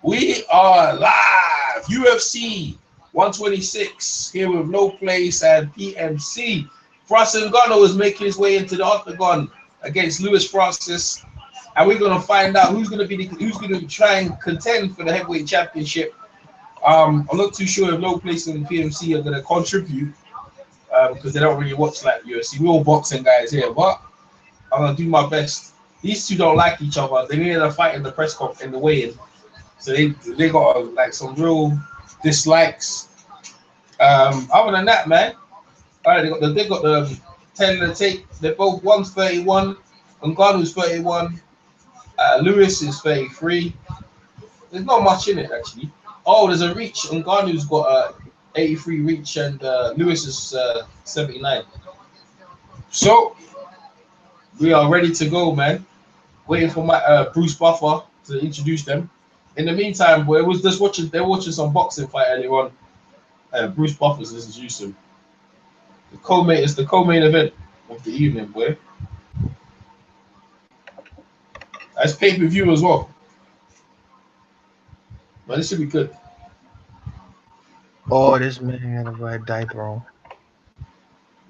We are live. UFC 126 here with No Place and PMC. Francis Ngannou is making his way into the octagon against Lewis Francis, and we're gonna find out who's gonna try and contend for the heavyweight championship. I'm not too sure if No Place and PMC are gonna contribute because they don't really watch like UFC. We're all boxing guys here, but I'm gonna do my best. These two don't like each other. They needed a fight in the press conference in the weigh-in. So they got like some real dislikes. Other than that, man, all right, they got the 10 in the tape. They're both, one's 31, Ngannou's 31, Lewis is 33. There's not much in it actually. Oh, there's a reach. Ngannou's got a 83 reach and Lewis is 79. So we are ready to go, man. Waiting for my Bruce Buffer to introduce them. In the meantime, boy, they're watching some boxing fight earlier on. Bruce Buffer's introduced him. The co-main event of the evening, boy. That's pay-per-view as well. Man, this should be good. Oh, this man got a red diaper on.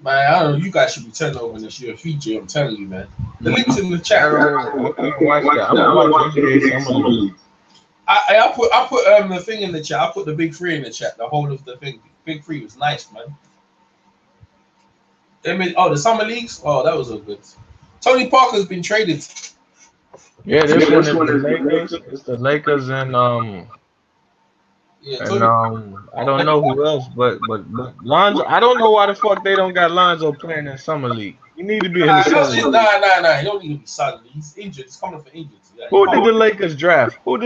Man, I don't know. You guys should be turning over in this UFC, I'm telling you, man. The link's in the chat. I'm gonna watch that. I put the thing in the chat. I put the big three in the chat. The whole of the thing. Big three was nice, man. The summer leagues. Oh, that was a good. Tony Parker's been traded. Yeah, this one is the Lakers. It's the Lakers and Yeah, I don't know who else, but Lonzo. I don't know why the fuck they don't got Lonzo playing in summer league. You need to be in the summer league. Nah. He don't need to be summer league. He's injured. He's coming for injury. Yeah, Who did the Lakers draft? The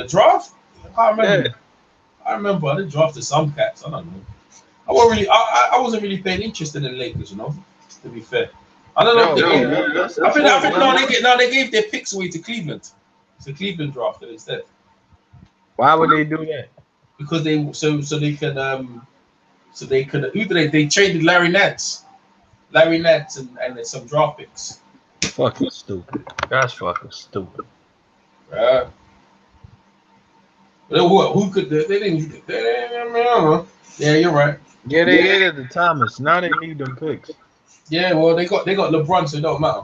draft? I can't remember. Yeah. I remember. I did draft some cats. I don't know. I wasn't really paying interest in the Lakers, you know. To be fair, I don't know. They gave their picks away to Cleveland. It's a Cleveland drafted instead. Why would they do that? Because they traded Larry Nance and some draft picks. Fucking stupid. That's fucking stupid. But who could they didn't? Yeah, you're right. Yeah, they hated the Thomas. Now they need them picks. Yeah, well they got LeBron, so it don't matter.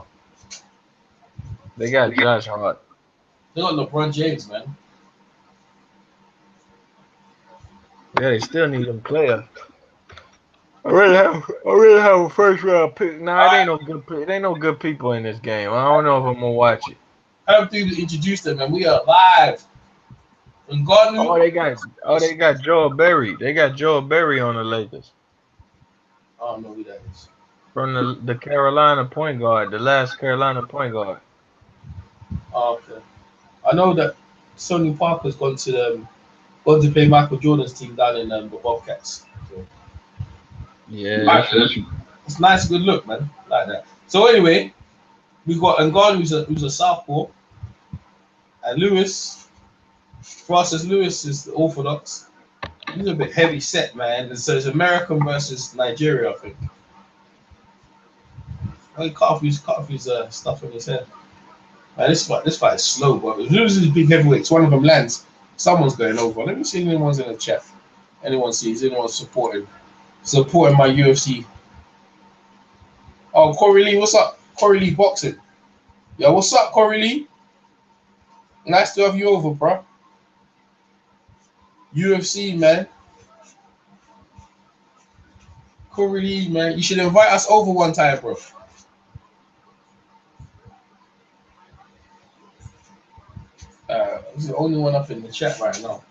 They got Josh Hart. They got LeBron James, man. Yeah, they still need them player. I really have a first round pick. Nah, it ain't no good. It ain't no good people in this game. I don't know if I'm gonna watch it. I have to introduce them, and we are live. Ngannou. They got Joel Berry. They got Joel Berry on the Lakers. I don't know who that is. From the Carolina point guard, the last Carolina point guard. Oh, okay. I know that Tony Parker's gone to play Michael Jordan's team down in the Bobcats. So. Yeah, it's nice, good look, man. Like that. So anyway, we got Ngannou who's a southpaw, and Francis Lewis is the orthodox. He's a bit heavy set, man. And so it's American versus Nigeria, I think. He cut off his stuff on his head. Man, this fight is slow, but if Lewis is big heavyweights, one of them lands, someone's going over. Let me see if anyone's in the chat. Anyone supporting my UFC. Oh, Corey Lee, what's up? Corey Lee boxing. Yeah, what's up, Corey Lee? Nice to have you over, bro. UFC, man. Corey Lee, man. You should invite us over one time, bro. This is the only one up in the chat right now.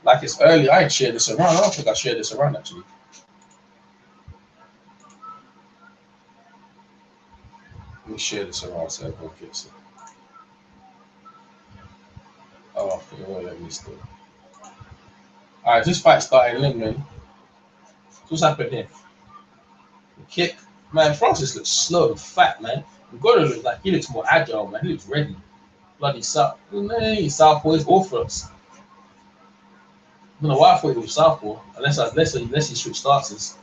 Like it's early. I ain't shared this around. I don't think I shared this around actually. Let me share this around so everyone gets it. Oh, okay, well, let me still. Alright, this fight started in, man. What's happened here? The kick. Man, Francis looks slow and fat, man. Ngannou looks like he looks more agile, man. He looks ready. Bloody Southpaw is orthodox. I don't know why I thought he was Southpaw, unless he switched stances.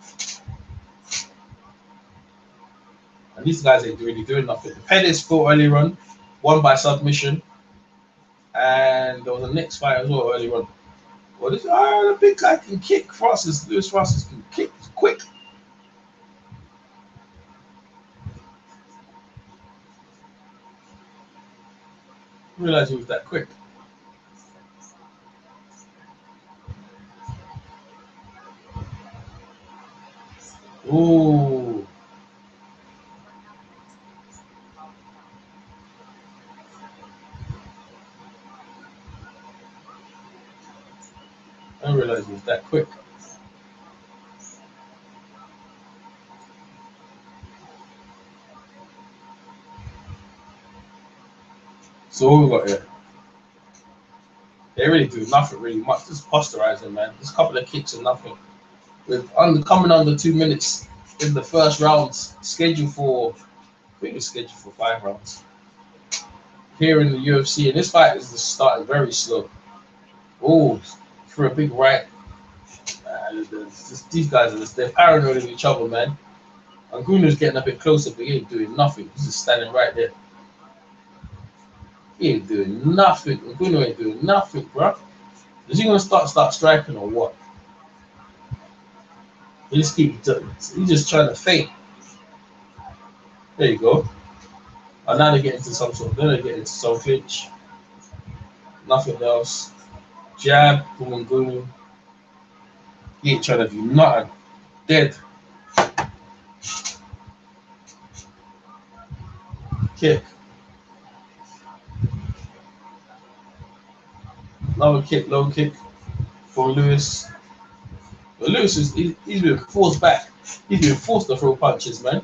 And these guys ain't really doing nothing. Pettis fought earlier on, won by submission. And there was a next fight as well earlier on. Well, this the big guy can kick. Lewis Francis can kick quick. I realized he was that quick. Ooh. I didn't realize he was that quick. So what we got here? They really do nothing really much. Just posterizing, man. Just a couple of kicks and nothing. With coming under 2 minutes in the first rounds, scheduled for, I think it's scheduled for 5 rounds. Here in the UFC, and this fight is just starting very slow. Oh, for a big right. These guys are they're paranoid of each other, man. Ngunu's getting a bit closer, but he ain't doing nothing. He's just standing right there. He ain't doing nothing. Ngunu ain't doing nothing, bro. Is he gonna start striking or what? He's just trying to feint. There you go. And now they get into some clinch. Nothing else. Jab, Ngunu. He ain't trying to do nothing. Dead. Kick. Another kick, low kick for Lewis. But Lewis he's been forced back. He's been forced to throw punches, man.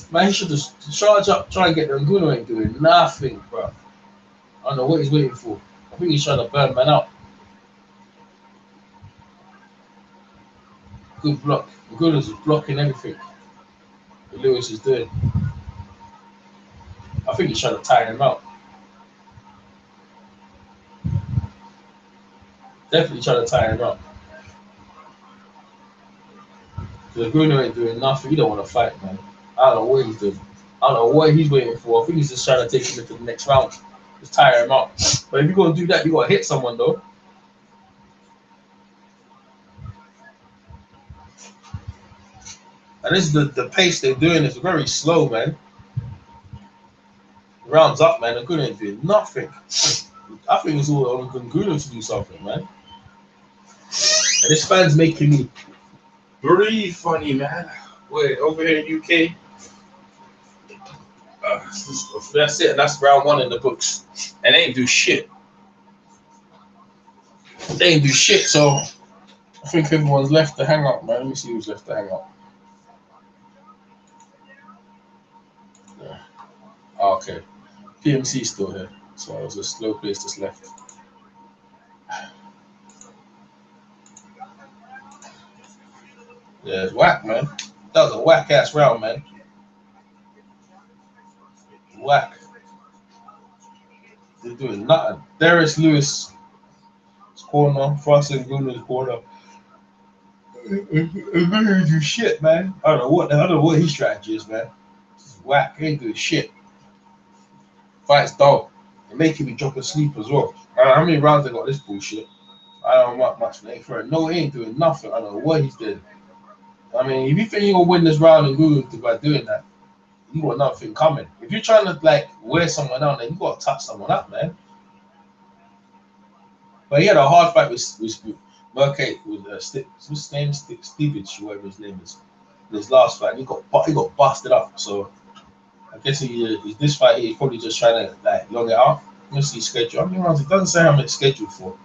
Man, he should just charge up, try and get the Ngunu ain't doing nothing, bro. I don't know what he's waiting for. I think he's trying to burn man out. Good block. Ngunu's is blocking everything what Lewis is doing. I think he's trying to tire him out. Definitely trying to tire him out. Because Ngunu ain't doing nothing. He don't want to fight, man. I don't know what he's doing. I don't know what he's waiting for. I think he's just trying to take him into the next round. Just tire him out. But if you're going to do that, you got to hit someone, though. And this is the pace they're doing is very slow, man. Rounds up, man. Ngunu ain't doing nothing. I think it's all on Ngunu to do something, man. And this fan's making me breathe funny, man. Wait, over here in UK. That's it. That's round 1 in the books. And they ain't do shit. They ain't do shit, so I think everyone's left to hang up, man. Let me see who's left to hang up. Yeah. Oh, okay. PMC's still here. So it was a slow place that's left. Yeah, it's whack, man. That was a whack-ass round, man. Whack. They're doing nothing. Darius Lewis' corner, Francis Ngunu's corner. Ngunu do shit, man. I don't know what his strategy is, man. It's whack. He ain't doing shit. Fight's dull. They're making me drop asleep as well. I don't know how many rounds they got this bullshit. I don't want much for it. No, he ain't doing nothing. I don't know what he's doing. I mean, if you think you're gonna win this round and Ngunu by doing that, you got nothing coming. If you're trying to like wear someone down, then you gotta touch someone up, man. But he had a hard fight with Mercate, with what's his name, Stevich, whatever his name is. In his last fight, he got busted up. So I guess this fight he's probably just trying to like long it out. Let me see his schedule. How many rounds? It doesn't say how many it's scheduled for.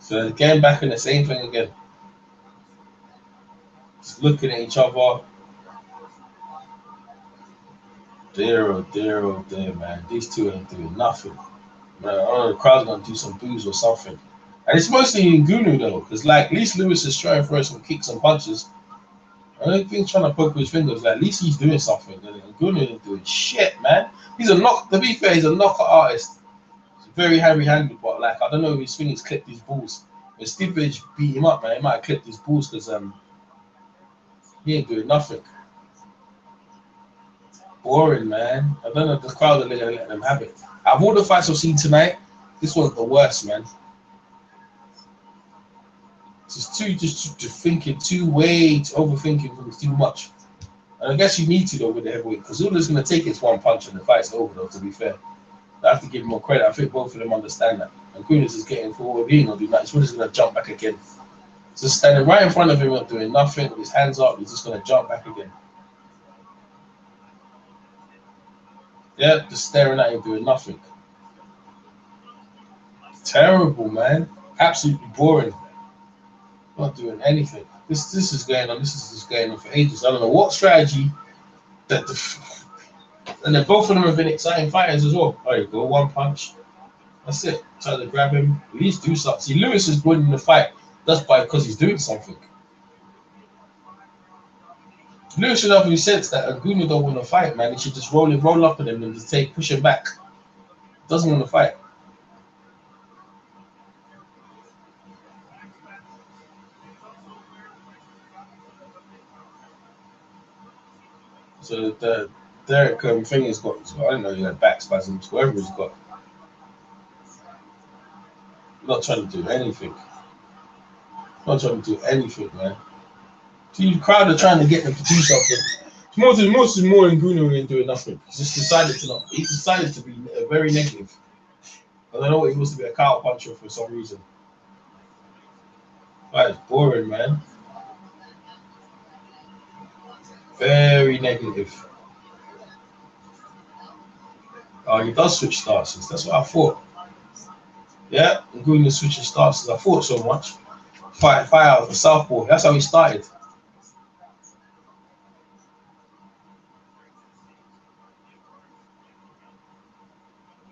So again, back in the same thing again. Just looking at each other. There, man. These two ain't doing nothing. Man, I don't know, the crowd's gonna do some boos or something. And it's mostly Ngunu though, because like at least Lewis is trying to throw some kicks and punches. I don't think he's trying to poke his fingers. Like, at least he's doing something. Ngunu ain't doing shit, man. To be fair, he's a knockout artist. He's very heavy-handed, but like I don't know if his fingers clipped his balls. When Stipage beat him up, man, he might have clipped his balls because he ain't doing nothing. Boring, man. I don't know if the crowd are gonna let them have it. Out of all the fights I've seen tonight, this one's the worst, man. Just thinking overthinking things too much. And I guess you need to though with the heavyweight, because all it's gonna take is one punch and the fight's over though, to be fair. I have to give him more credit. I think both of them understand that. And Kunis is getting forward, he ain't gonna do that. He's just gonna jump back again. Just standing right in front of him, not doing nothing, with his hands up, he's just gonna jump back again. Yeah, just staring at him, doing nothing. Terrible, man. Absolutely boring. Not doing anything. This is going on. This is just going on for ages. I don't know what strategy that and then both of them have been exciting fighters as well. All right, go one punch. That's it. Try to grab him. At least do something. See, Lewis is winning the fight. That's because he's doing something. Lewis should have any sense that Ngannou don't want to fight, man. He should just roll up on him and just push him back. Doesn't want to fight. So the Derek thing has got, I don't know, he had back spasms, whatever he's got. Not trying to do anything. Not trying to do anything, man. See, the crowd are trying to get them to do something. More Ngannou than doing nothing. He just decided to not. He decided to be very negative. I don't know what he wants to be a cow puncher for some reason. That is boring, man. Very negative. Oh, he does switch stances. That's what I thought. Yeah, Ngannou switching stances. I thought so much. Fight out of the southpaw. That's how he started.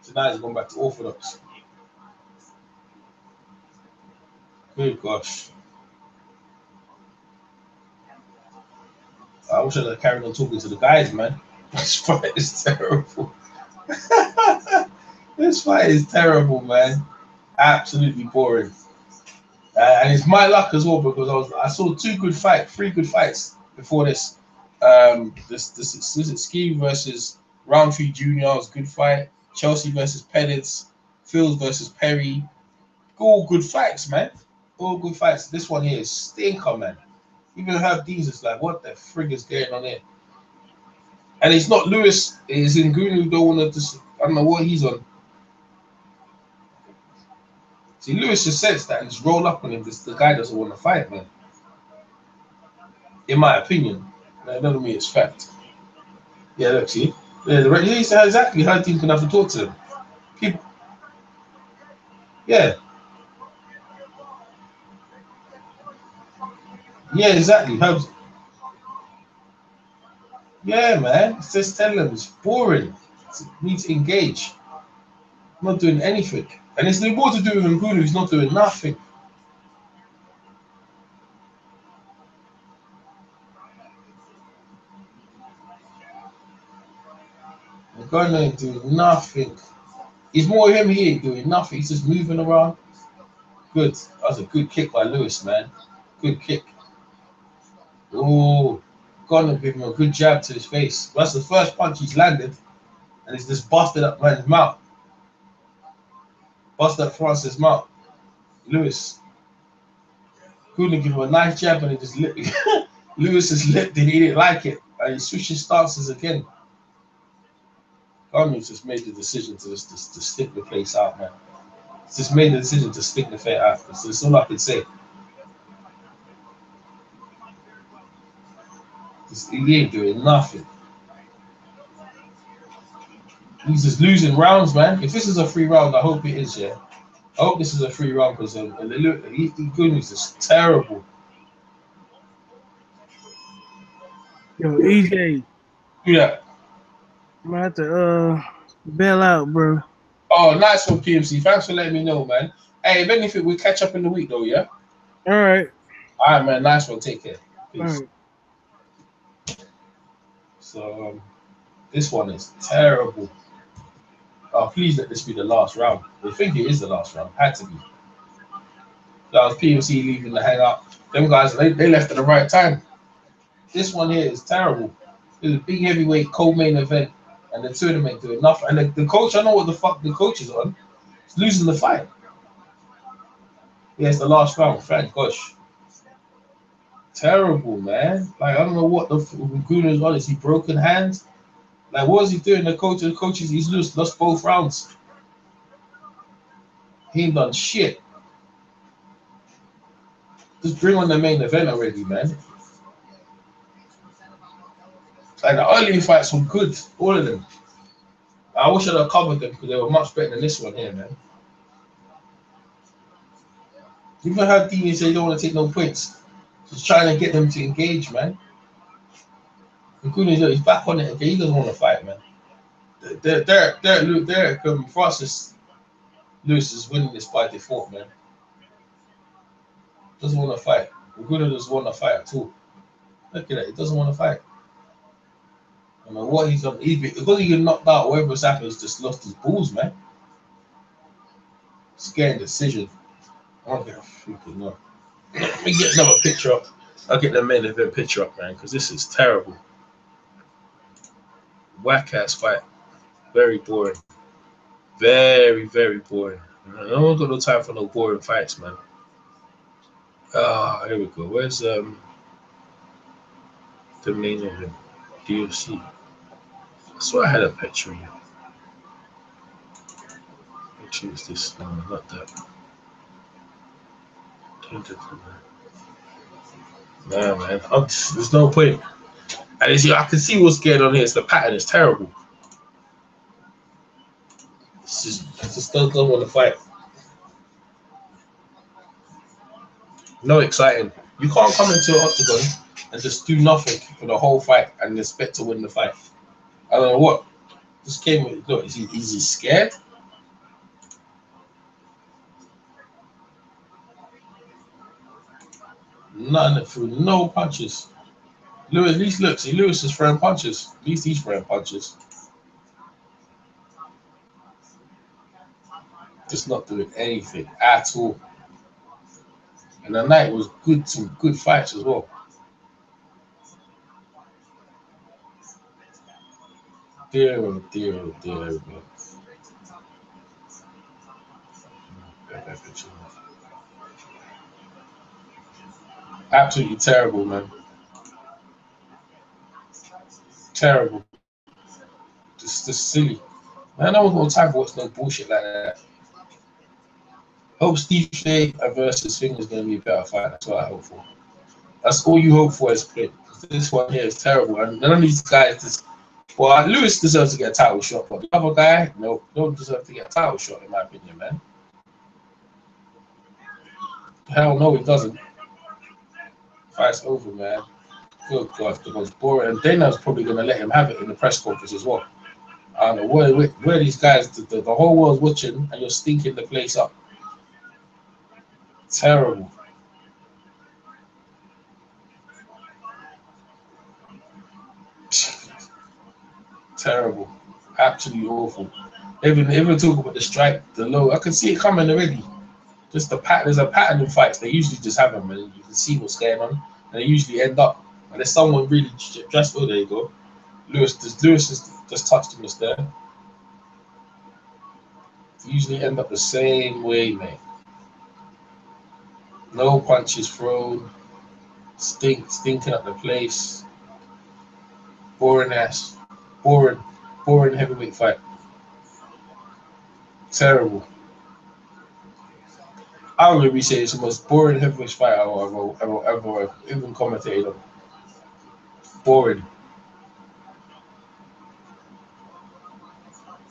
So now he's going back to orthodox. Good gosh. I wish I had carried on talking to the guys, man. This fight is terrible. This fight is terrible, man. Absolutely boring. And it's my luck as well, because I saw three good fights before this. This is Ski versus Roundtree Jr. was a good fight. Chelsea versus Pettis. Fields versus Perry. All good fights, man. All good fights. This one here is stinker, man. Even Herb Deans is like, what the frig is going on here? And it's not Lewis. It's Ngannou. Don't want to just. I don't know what he's on. See, Lewis just says that and just roll up on him. The guy doesn't want to fight, man. In my opinion, that doesn't mean it's fact. Yeah, look, see, yeah, exactly. Her team can have to talk to them. People, yeah, yeah, exactly. Yeah, man. It's just telling them it's boring. You need to engage. I'm not doing anything. And it's more to do with Ngannou who's not doing nothing. Ngannou ain't doing nothing. He's more him, he ain't doing nothing. He's just moving around. Good. That was a good kick by Lewis, man. Good kick. Oh, Ngannou gave him a good jab to his face. That's the first punch he's landed. And he's just busted up man's mouth. Busted up Francis' mouth. Lewis. Couldn't give him a nice jab and he just lipped it. Lewis just lipped it, he didn't like it. And he switched his stances again. Ngannou just made the decision to stick the place out, man. Just made the decision to stick the fight out. That's all I can say. He ain't doing nothing. He's just losing rounds, man. If this is a free round, I hope it is, yeah. I hope this is a free round because Ngannou is terrible. Yo, EJ. Yeah. I'm gonna have to bail out, bro. Oh, nice one, PMC. Thanks for letting me know, man. Hey, if anything, we'll catch up in the week, though, yeah? All right. All right, man. Nice one. Take care. Peace. All right. So, this one is terrible. Oh, please let this be the last round. I think it is the last round. Had to be. That was PMC leaving the hangout. Them guys, they left at the right time. This one here is terrible. It was a big heavyweight co-main event, and the two of them ain't doing nothing. And the coach, I know what the fuck the coach is on. He's losing the fight. Yes, the last round. Thank gosh. Terrible, man. Like, I don't know what the Laguna is on. Is he broken hands? Like, what is he doing? The coaches, he's lost both rounds. He ain't done shit. Just bring on the main event already, man. Like, the early fights were good, all of them. I wish I'd have covered them because they were much better than this one here, man. You even heard Dini say he don't want to take no points. Just trying to get them to engage, man. He's back on it again. He doesn't want to fight, man. Derek Francis Lewis is winning this by default, man. Doesn't want to fight. Laguna doesn't want to fight at all. Look at that. He doesn't want to fight. I don't know what he's done. Because he get knocked out, whatever's happened, he's just lost his balls, man. Scary decision. I don't get a freaking know. Let me get another picture up. I'll get the main event picture up, man, because this is terrible. Whack ass fight. Very boring. Very, very boring. No one's got no time for no boring fights, man. Here we go. Where's the main event? DOC. I swear I had a picture of you. Make sure it's this. No, not that. Nah, man. There's no point. And I can see what's going on here. It's the pattern is terrible. It's just don't want to fight. No exciting. You can't come into an octagon and just do nothing for the whole fight and expect to win the fight. I don't know what. Just came with. Look, is he scared? None through no punches. Lewis, at least look. See, Lewis is throwing punches. At least he's throwing punches. Just not doing anything at all. And the night was good. Some good fights as well. Dear, oh dear, oh dear. Absolutely terrible, man. Terrible. Just silly. Man, no one's got time for what's no bullshit like that. Hope Steve Shea versus Thing is going to be a better fight. That's what I hope for. That's all you hope for as a player. This one here is terrible. And none of these guys just. Well, Lewis deserves to get a title shot, but the other guy, no, don't deserve to get a title shot, in my opinion, man. Hell no, he doesn't. Fight's over, man. Good God, the most boring. And Dana's probably going to let him have it in the press conference as well. I don't know where these guys, the whole world's watching, and you're stinking the place up. Terrible. Terrible. Absolutely awful. Even talk about the strike, the low. I can see it coming already. Just the pattern. There's a pattern in fights. They usually just have them, and you can see what's going on, and they usually end up. And there's someone really just. Oh, there you go. Lewis has just touched him just there. They usually end up the same way, mate. No punches thrown. Stinking up the place. Boring ass. Boring heavyweight fight. Terrible. I would really say it's the most boring heavyweight fight I've ever even commentated on. Boring.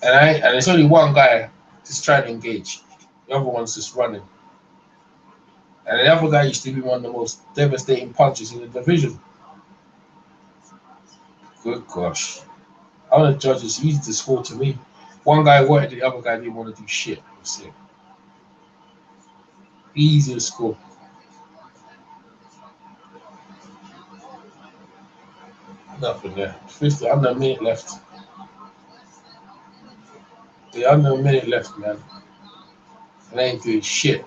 And it's only one guy just trying to engage. The other one's just running. And the other guy used to be one of the most devastating punches in the division. Good gosh. All the judges, easy to score to me. One guy wanted, the other guy didn't want to do shit. Easy to score. Nothing there. 50, under a minute left. Yeah, under a minute left, man. And they ain't doing shit.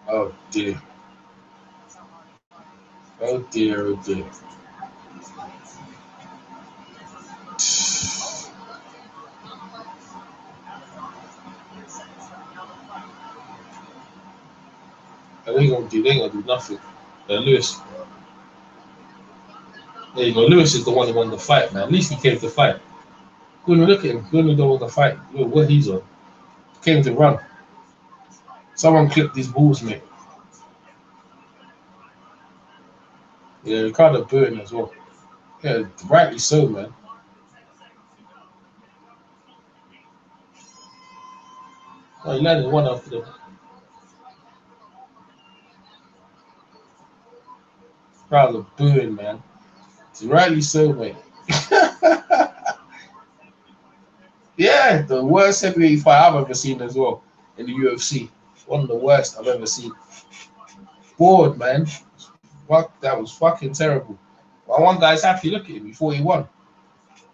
Oh dear. Oh dear, oh dear. They ain't gonna do. They ain't gonna do nothing. Lewis. There you go. Lewis is the one who won the fight, man. At least he came to fight. Gonna look at him. Gonna don't want to fight. Look what he's on. Came to run. Someone clipped his balls, mate. Yeah, Ricardo booing as well. Yeah, rightly so, man. Oh, he landed one after the crowd of booing, man. It's rightly so, mate. Yeah, the worst heavyweight fight I've ever seen as well in the UFC. One of the worst I've ever seen. Bored, man. Fuck, that was fucking terrible. Well, one guy's happy. Look at him. He thought he won.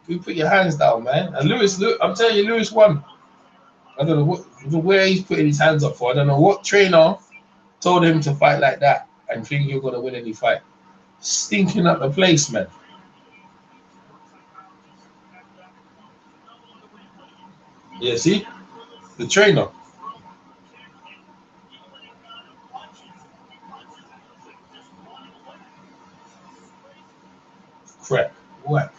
You put your hands down, man. And Lewis, look, I'm telling you, Lewis won. I don't know where he's putting his hands up for. I don't know what trainer told him to fight like that and think you're gonna win any fight. Stinking up the place, man. Yeah, see? The trainer. Crap. Whack.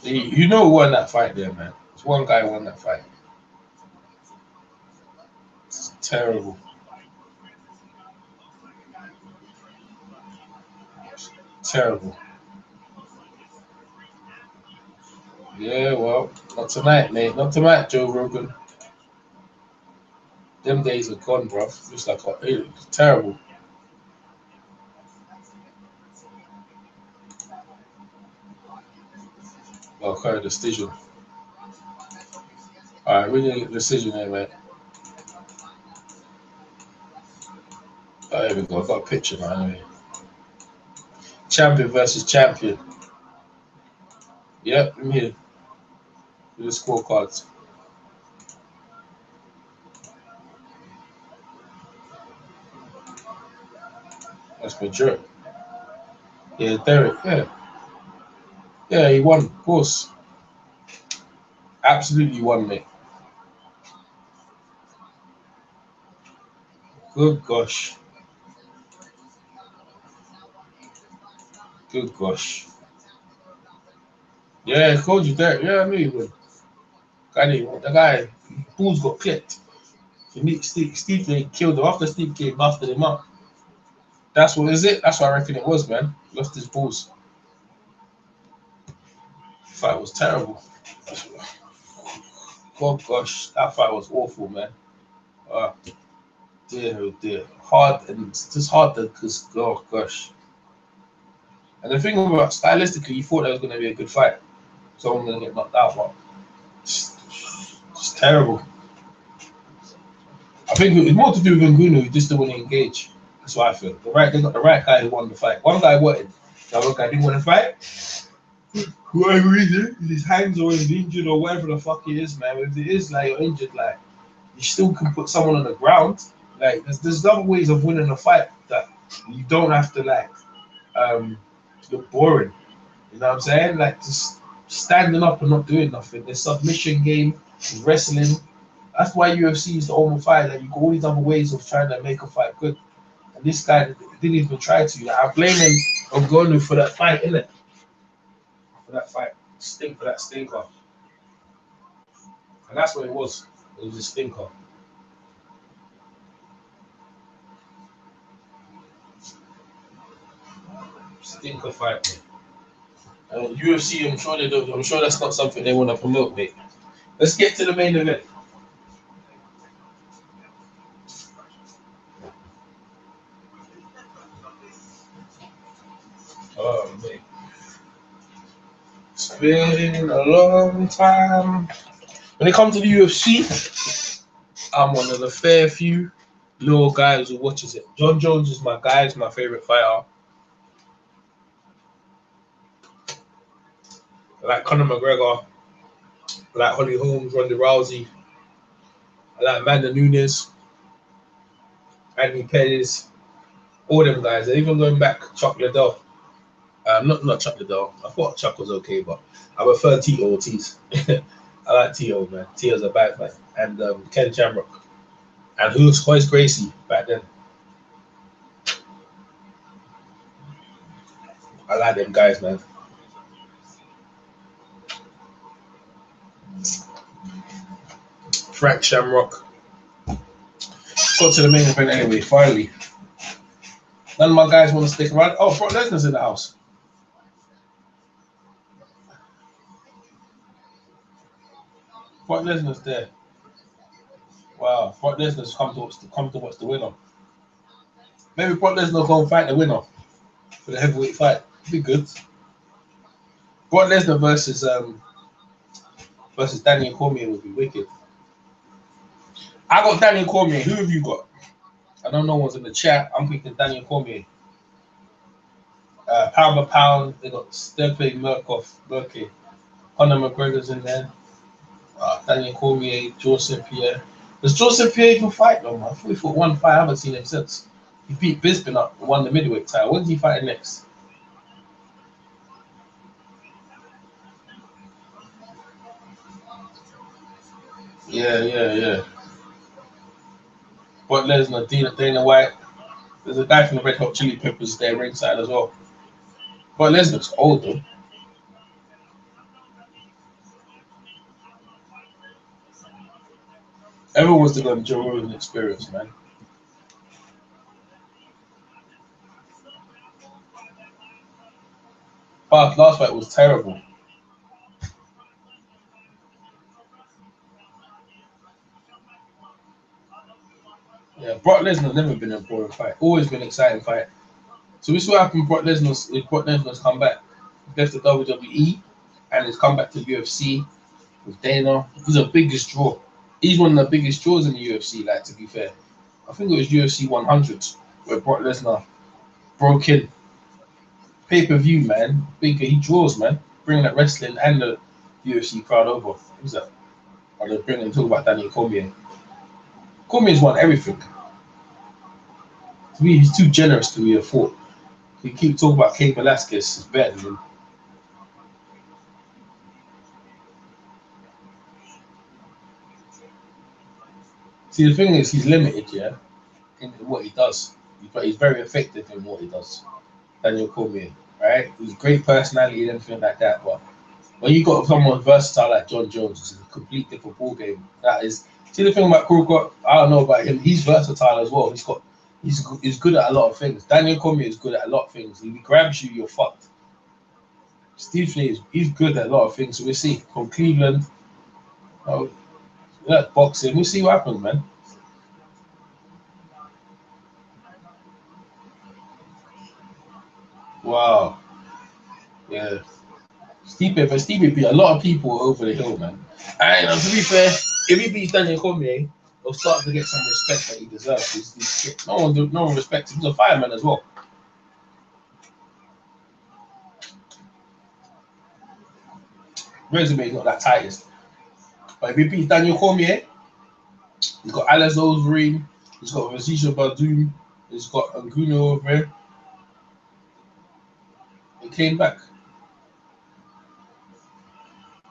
You know who won that fight there, man. It's one guy who won that fight. It's terrible. Terrible. Yeah, well, not tonight, mate. Not tonight, Joe Rogan. Them days are gone, bro. Just like it's terrible. Okay, decision. All right, we need a decision there, mate. Oh, here we go. I got a picture, man. Anyway. Champion versus champion. Yep, I'm here with the scorecards. That's my jerk. Yeah, Derek. Yeah, yeah, he won, of course. Absolutely won, mate. Good gosh. Good gosh. Yeah, I told you, Derek. Yeah, I knew he would. The guy, balls got clipped. Steve killed him after Steve came busted him up. That's what is it? That's what I reckon it was, man. Lost his balls. Fight was terrible. God gosh, that fight was awful, man. Dear, oh dear. Hard and it's just hard because oh gosh. And the thing about stylistically, you thought that was going to be a good fight. Someone going to get knocked out, but it's terrible. I think it was more to do with Ngannou, who just didn't want to engage. That's what I feel. They got the right guy who won the fight. One guy wanted, the other guy didn't want to fight. Whoever reason, his hands are injured or whatever the fuck it is, man. If it is like you're injured, like you still can put someone on the ground. Like there's other ways of winning a fight that you don't have to like look boring. You know what I'm saying? Like just standing up and not doing nothing. The submission game, wrestling. That's why UFC is the only fight. Like you got all these other ways of trying to make a fight good. And this guy didn't even try to. Like, I blame him on Ngannou for that fight, innit? For that fight. For that stinker. And that's what it was. It was a stinker. Stinker fight, mate. UFC, I'm sure they don't. I'm sure that's not something they want to promote, mate. Let's get to the main event. Oh, mate. It's been a long time. When it comes to the UFC, I'm one of the fair few little guys who watches it. John Jones is my guy. He's my favorite fighter. I like Conor McGregor. I like Holly Holmes, Ronda Rousey. I like Amanda Nunes, Anthony Pettis, all them guys. And even going back, Chuck Liddell. Not Chuck Liddell. I thought Chuck was okay, but I prefer Tito Ortiz. I like Tito, man. Tito's a bad man. And Ken Shamrock. And who's Hoist Gracie back then? I like them guys, man. Frank Shamrock. Got to the main event anyway, finally. None of my guys want to stick around. Oh, Brock Lesnar's in the house. Brock Lesnar's there. Wow, Brock Lesnar's come to watch the winner. Maybe Brock Lesnar go and fight the winner for the heavyweight fight. Be good. Brock Lesnar versus Daniel Cormier would be wicked. I got Daniel Cormier. Who have you got? I don't know what's in the chat. I'm thinking Daniel Cormier. Pound by pound, they got Stipe Miocic, Conor McGregor's in there. Daniel Cormier, George St. Pierre. Does George St. Pierre even fight no man? I thought he fought one fight. I haven't seen him since. He beat Bisping up and won the middleweight title. When's he fighting next? Yeah. Brock Lesnar, Dana White. There's a guy from the Red Hot Chili Peppers there ringside as well. Brock Lesnar's old though. Everyone wants to go to Joe Rogan experience, man. But last fight was terrible. Yeah, Brock Lesnar's never been a boring fight. Always been an exciting fight. So this is what happened. Brock Lesnar's come back. He left the WWE and he's come back to UFC with Dana. He's the biggest draw. He's one of the biggest draws in the UFC. Like, to be fair, I think it was UFC 100 where Brock Lesnar broke in. Pay-per-view, man. He draws, man. Bringing that wrestling and the UFC crowd over. Who's that? I'm just bringing talk about Daniel Cormier. Cormier's won everything. To me, he's too generous to be a fought. You keep talking about Cain Velasquez is better than him. See, the thing is, he's limited, yeah, in what he does. But he's very effective in what he does. Daniel Cormier, right? He's a great personality and everything like that. But when you got someone versatile like John Jones, it's a complete different ball game. That is. See, the thing about Crawford, I don't know about him. He's versatile as well. He's good at a lot of things. Daniel Cormier is good at a lot of things. If he grabs you, you're fucked. Steve Flay he's good at a lot of things. So we'll see from Cleveland. Boxing. We'll see what happens, man. Wow. Yeah. Steve beat a lot of people over the hill, man. And to be fair, if he beats Daniel Cormier, he'll start to get some respect that he deserves. No one respects him. He's a fireman as well. Resume is not that tightest. But if he beats Daniel Cormier, he's got Alex Overeem, he's got Rashida Badoon, he's got Ngannou over here. He came back.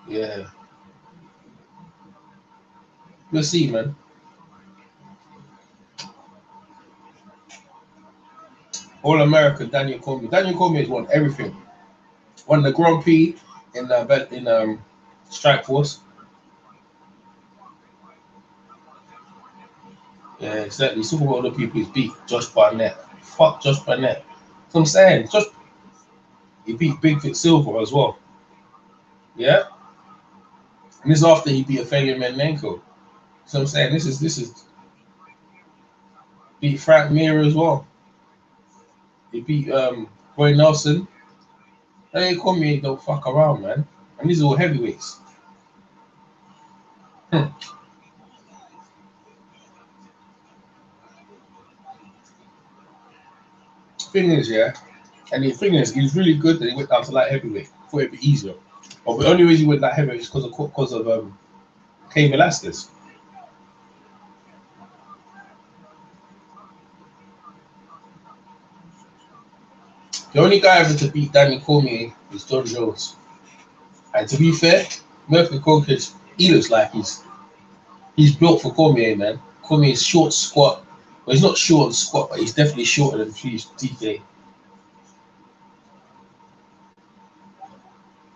Yeah. We'll see, man. All American Daniel Cormier. Daniel Cormier has won everything. Won the Grand Prix in Strike Force. Yeah, exactly. Super Bowl of people he's beat Josh Barnett. Fuck Josh Barnett. That's what I'm saying. He beat Bigfoot Silver as well. Yeah. And this is after he beat Ophelia Menenko. So I'm saying this is beat Frank Mir as well. He beat Roy Nelson. Hey, Cormier don't fuck around, man. And these are all heavyweights. Thing is, yeah, and the thing is, he's really good that he went down to light heavyweight. Thought it'd be easier. But the only reason he went light heavyweight is because of Cain Velasquez. The only guy ever to beat Daniel Cormier is John Jones. And to be fair, Murphy Kokich, he looks like he's built for Cormier, man. Cormier is short, squat. Well, he's not short and squat, but he's definitely shorter than TK.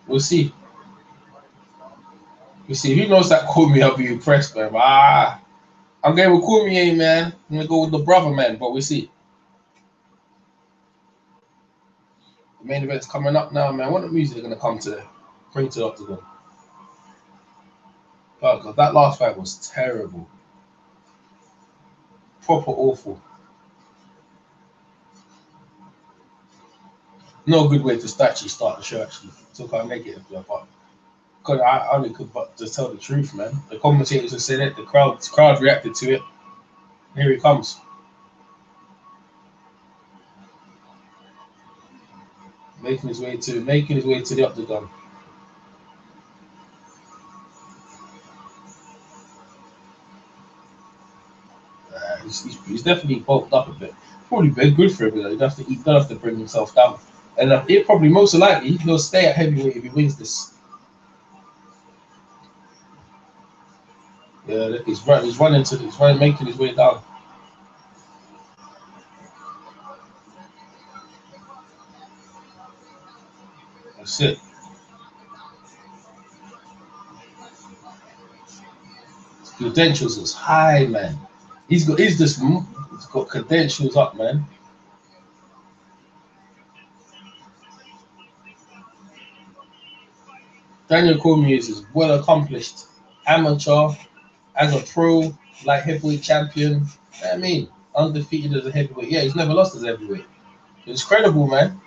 We'll see. We'll see. Who knows that Cormier? I'll be impressed, man. I'm going with Cormier, man. I'm going to go with the brother, man, but we'll see. The main event's coming up now, man. What music are going to come to bring to the octagon? Oh, God, that last fight was terrible. Proper awful. No good way to start the show, actually. Took out negative, but I only could but just tell the truth, man. The commentators have said it, the crowd reacted to it. Here he comes. Making his way to the octagon. He's definitely bulked up a bit. Probably been good for him, you know. He doesn't have to bring himself down. And it probably most likely he'll stay at heavyweight if he wins this. Yeah, he's making his way down. That's it. His credentials is high, man. He's got credentials up, man. Daniel Cormier is well accomplished, amateur, as a pro, light heavyweight champion. I mean, undefeated as a heavyweight. Yeah, he's never lost as a heavyweight. It's credible, man.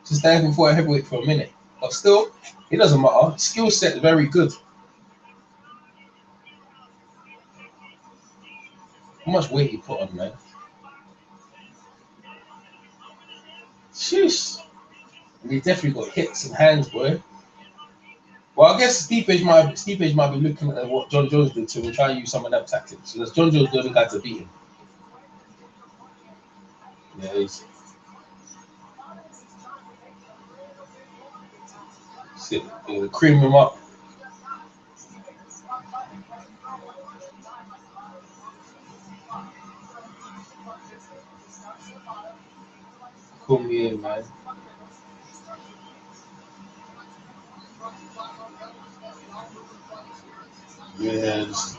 Just standing for a heavyweight for a minute, but still, it doesn't matter. Skill set very good. How much weight he put on, man? Sheesh. And he definitely got hits and hands, boy. Well, I guess Stipe might be looking at what John Jones did to him and try and use some of that tactics. Because John Jones the only guy to beat him. Yeah, he's cream him up. Cormier, man. Yes.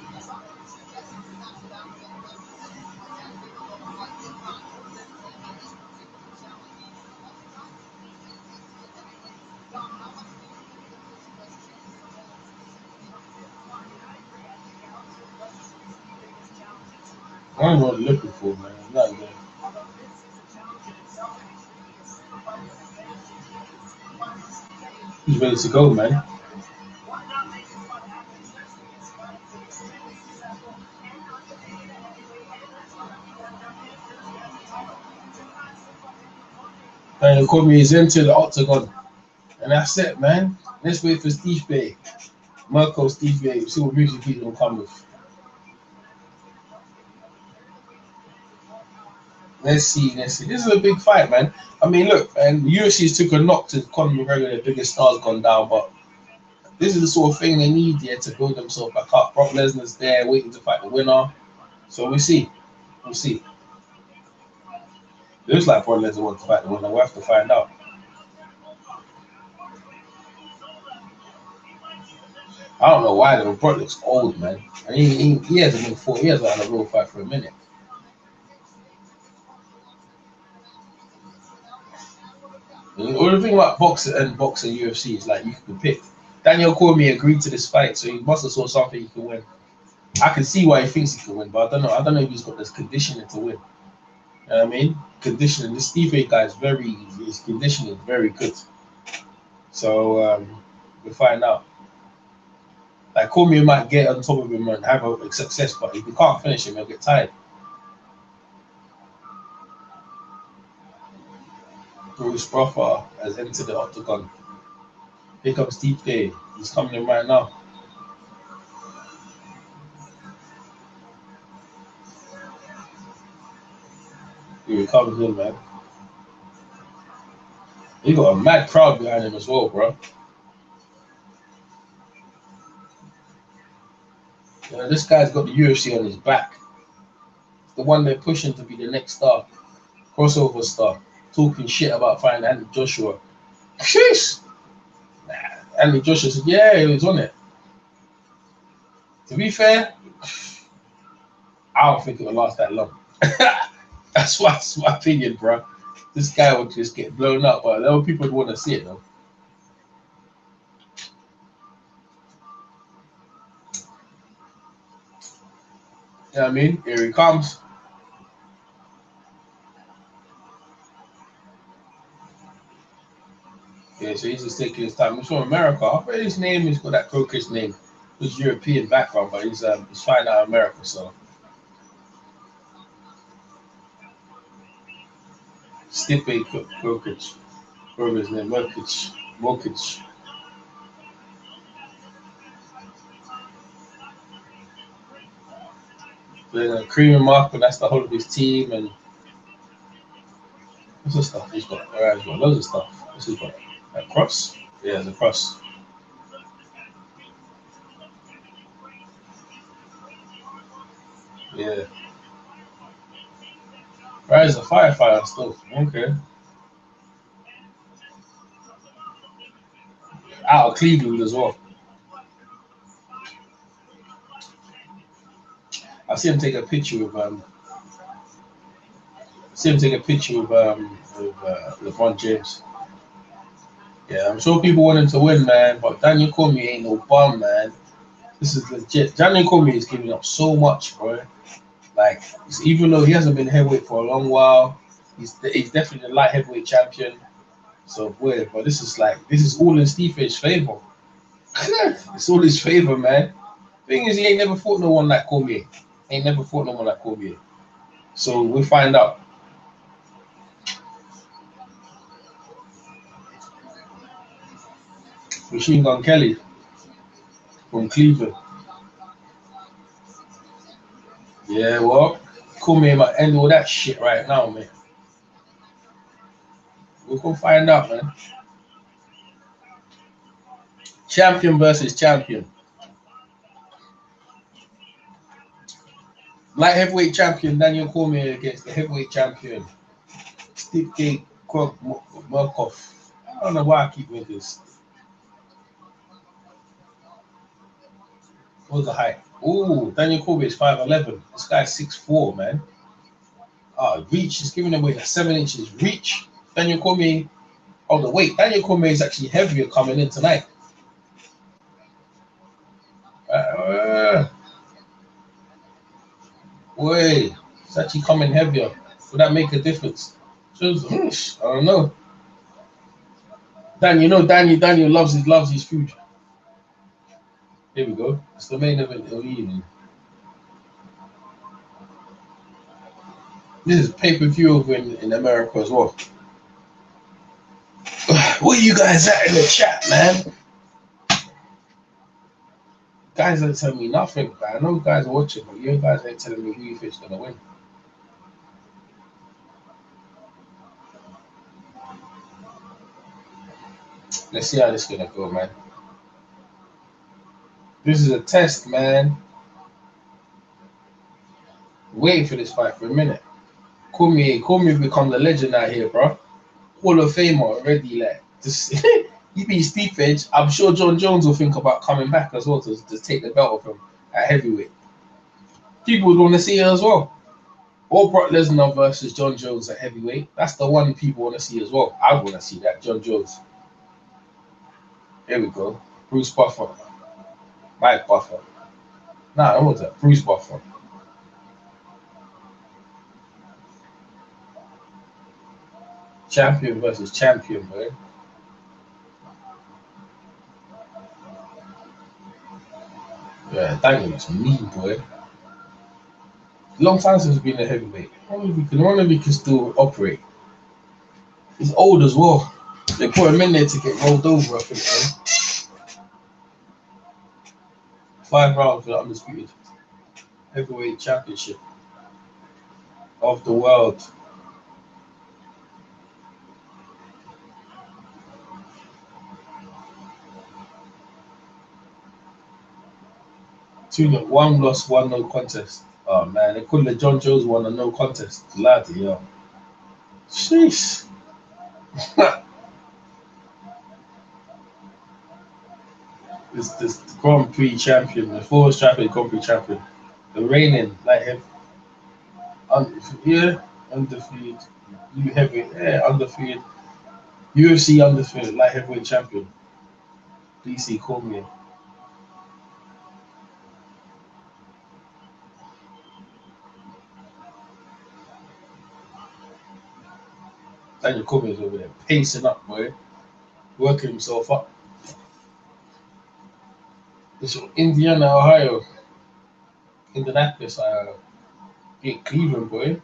I don't know what you're looking for, man. I'm not there. He's ready to go, man. And Cormier is into the octagon. And that's it, man. Let's wait for Stipe. Marco Stipe. See what music he's going to come with. Let's see. This is a big fight, man. I mean, look, and UFC's took a knock to Conor McGregor, their biggest star's gone down, but this is the sort of thing they need here to build themselves back up. Brock Lesnar's there waiting to fight the winner. So we'll see. We'll see. It looks like Brock Lesnar wants to fight the winner. We'll have to find out. I don't know why, though. Brock looks old, man. And he hasn't been fought. He hasn't had a real fight for a minute. All the thing about boxing UFC is like you can pick. Daniel Cormier agreed to this fight, so he must have saw something he can win. I can see why he thinks he can win, but I don't know. I don't know if he's got this conditioning to win. You know what I mean? Conditioning. This Steve guy is his conditioning is very good. So we'll find out. Like Cormier might get on top of him and have a success, but if he can't finish him, he'll get tired. Bruce Buffer has entered the octagon. Here comes Stipe. He's coming in right now. Here he comes in, man. He got a mad crowd behind him as well, bro. You know, this guy's got the UFC on his back. The one they're pushing to be the next star, crossover star, talking shit about fighting Andy Joshua. Sheesh. Nah, Andy Joshua said, yeah, he was on it. To be fair, I don't think it will last that long. That's my opinion, bro. This guy would just get blown up, but a lot of people would want to see it, though. You know what I mean? Here he comes. Yeah, so he's just taking his time. He's from America. I bet his name is got that Crokish name. His European background, but he's flying out of America, so. Stipe Miocic. Whatever his name, Miocic. Then Cream him up, and that's the whole of his team. And what's the stuff he's got? He's got loads of stuff. What's he got? A cross? Yeah, the cross. Yeah. Right, he's a firefighter still. Okay. Out of Cleveland as well. I see him take a picture with LeBron James. Yeah, I'm sure people want him to win, man, but Daniel Cormier ain't no bum, man. This is legit. Daniel Cormier is giving up so much, bro. Like, even though he hasn't been heavyweight for a long while, he's definitely the light heavyweight champion. So, boy, but this is all in Stipe's favor. It's all his favor, man. Thing is, he ain't never fought no one like Cormier. So we'll find out. Machine Gun Kelly from Cleveland. Yeah, well, Cormier might end all that shit right now, man. We'll go find out, man. Champion versus champion. Light heavyweight champion Daniel Cormier against the heavyweight champion Stipe Miocic. I don't know why I keep with this. What's the height? Ooh, Daniel Cormier is 5'11". This guy's 6'4", man. Reach is giving away 7 inches reach. Daniel Cormier. Oh, the weight. Daniel Cormier is actually heavier coming in tonight. Wait, it's actually coming heavier. Would that make a difference? I don't know. Daniel loves his food. Here we go. It's the main event of the evening. This is pay-per-view over in America as well. Where you guys at in the chat, man? Guys ain't telling me nothing. I know guys are watching, but you guys ain't telling me who you think's gonna win. Let's see how this is gonna go, man. This is a test, man. Waiting for this fight for a minute. Cormier become the legend out here, bro. Hall of Famer already, like this. He beats Stipe. I'm sure John Jones will think about coming back as well to take the belt of him at heavyweight. People would want to see it as well. Or Brock Lesnar versus John Jones at heavyweight. That's the one people want to see as well. I want to see that, John Jones. Here we go. Bruce Buffer. Mike Buffer. Nah, what was that? Bruce Buffer. Champion versus champion, man. Yeah, Daniel's mean, boy. Long time since he's been a heavyweight. I wonder if he can still operate. He's old as well. They put him in there to get rolled over, I think, man. 5 rounds for the undisputed heavyweight championship of the world. 1 loss, 1 no contest. Oh man, they couldn't let John Jones won a no contest. Bloody hell. Jeez. This Grand Prix champion, the forwards champion, Grand Prix champion, the reigning light heavy, undefeated, undefeated, UFC undefeated light heavyweight champion, DC Cormier. Daniel Cormier's over there pacing up, boy, working himself up. It's Indiana, Ohio, Indianapolis, Cleveland, boy.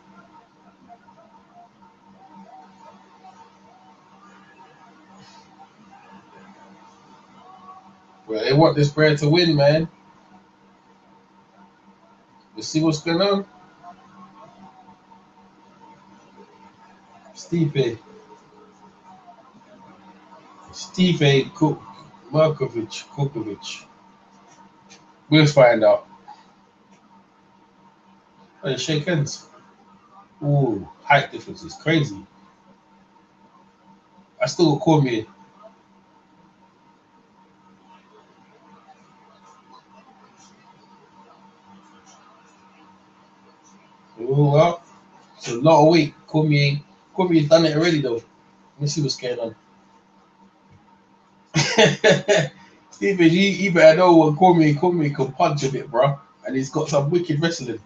Well, they want this brand to win, man. You see what's going on? Stipe Kukovic. We'll find out. Oh, they shake hands. Ooh, height difference is crazy. I still got Cormier. Oh, well, it's a lot of weight. Cormier done it already, though. Let me see what's going on. Stephen, he better know what Cormier can punch a bit, bro. And he's got some wicked wrestling.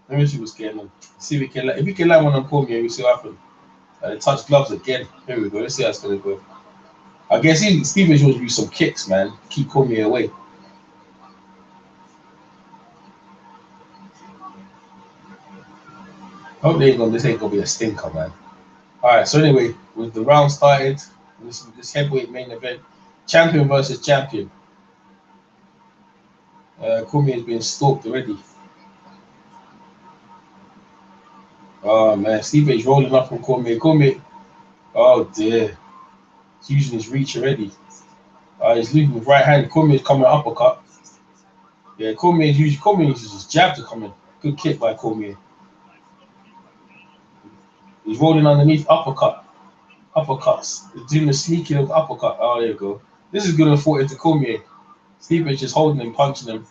Let me see what's going on. See if we can land one on Cormier, we see what happens. And touch gloves again. Here we go. Let's see how it's gonna go. I guess Stevens wants to use some kicks, man. Keep Cormier away. Hope this ain't gonna be a stinker, man. Alright, so anyway, with the round started, this heavyweight main event, champion versus champion. Cormier has been stalked already. Oh man, Stipe's rolling up from Cormier. Oh dear. He's using his reach already. He's leaving with right hand. Cormier's coming uppercut. Yeah, Cormier uses his jab to come in. Good kick by Cormier. He's rolling underneath uppercuts. He's doing a sneaky little uppercut. Oh, there you go. This is gonna fall into Cormier. Stipe's just holding him, punching him.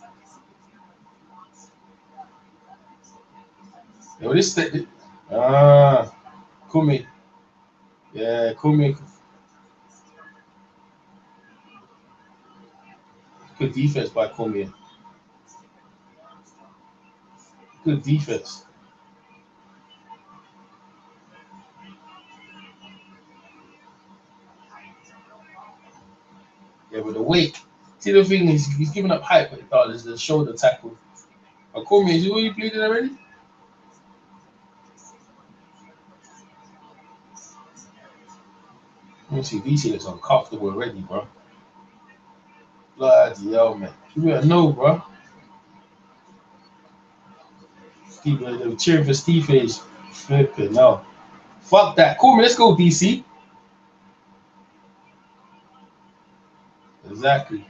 Yo, Cormier. Yeah, Cormier. Good defense by Cormier. Good defense. Yeah, with the weight. See, the thing is, he's giving up height, but there's the shoulder tackle. But Cormier, is you bleeding already? Let me see, DC looks uncomfortable already, bro. Bloody hell, man. You better know, bro. Steve, they're cheering for Steve Age. Flipping, no. Fuck that. Cormier, let's go, DC. Exactly.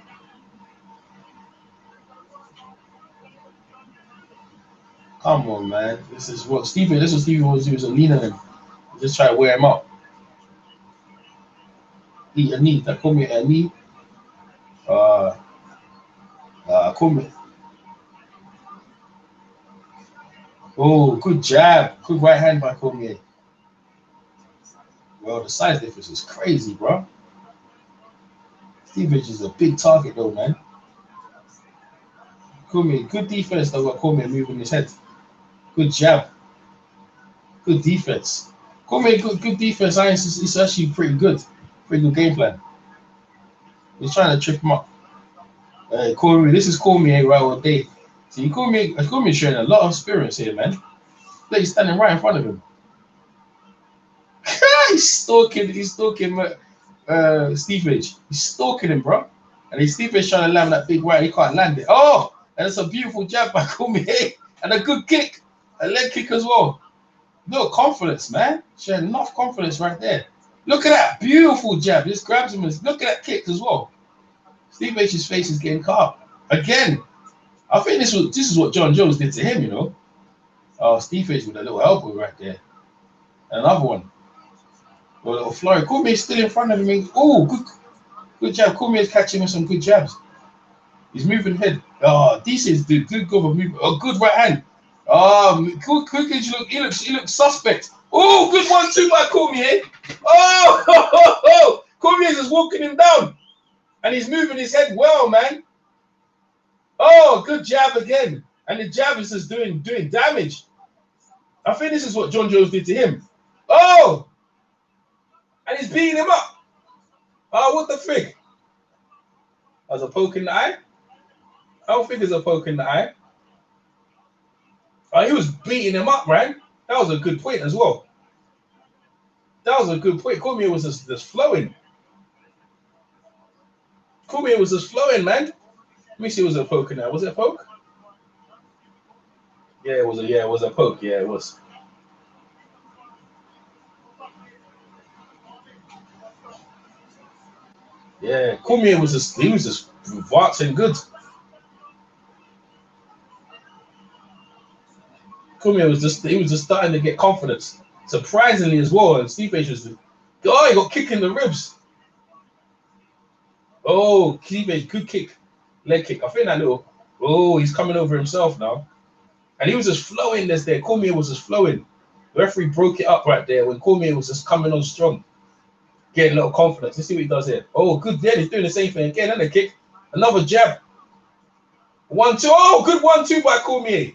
Come on, man. This is what Stevie wants to do, is a lean on him. Just try to wear him out. Eat a knee. That Cormier a knee. Cormier. Oh, good jab. Good right hand by Cormier. Well, the size difference is crazy, bro. Stevens is a big target, though, man. Cormier, good defense, though, got Cormier moving his head. Good jab. Good defense. Cormier, good defense. It's actually pretty good. Pretty good game plan. He's trying to trip him up. Cormier, this is Cormier right all day. See, Cormier's showing a lot of experience here, man. Look, he's standing right in front of him. He's stalking Stevens. He's stalking him, bro. And Stevens trying to land that big right. He can't land it. Oh, and it's a beautiful jab by Cormier. And a good kick. A leg kick as well. Look, confidence, man. Showing enough confidence right there. Look at that beautiful jab. Just grabs him. Look at that kick as well. Steve H's face is getting cut up. Again, I think this is what John Jones did to him, you know. Oh, Steve H with a little elbow right there. And another one. A little flurry. Cormier's still in front of him. Oh, good jab. Cormier's catching with some good jabs. He's moving head. Oh, this is the good movement. Oh, good right hand. Oh, quick as he looks suspect. Oh, good 1-2 by Cormier. Oh, Cormier's just walking him down. And he's moving his head well, man. Oh, good jab again. And the jab is just doing damage. I think this is what John Jones did to him. Oh! And he's beating him up. Oh, what the frig? As a poke in the eye? I don't think it's a poke in the eye. Oh, he was beating him up, man. That was a good point as well. That was a good point. Cormier was just flowing. Cormier was just flowing, man. Let me see, it was a poke in there. Was it a poke? Yeah, it was a poke. Yeah, it was. Yeah, Cormier was just advancing good. Cormier was just starting to get confidence. Surprisingly as well. And Steve H was he got kick in the ribs. Oh, Steve H, good kick. Leg kick. I think that little. Oh, he's coming over himself now. And he was just flowing there. Cormier was just flowing. The referee broke it up right there when Cormier was just coming on strong. Getting a little confidence. Let's see what he does here. Oh, good there. He's doing the same thing again. Another kick. Another jab. 1-2. Oh, good 1-2 by Cormier.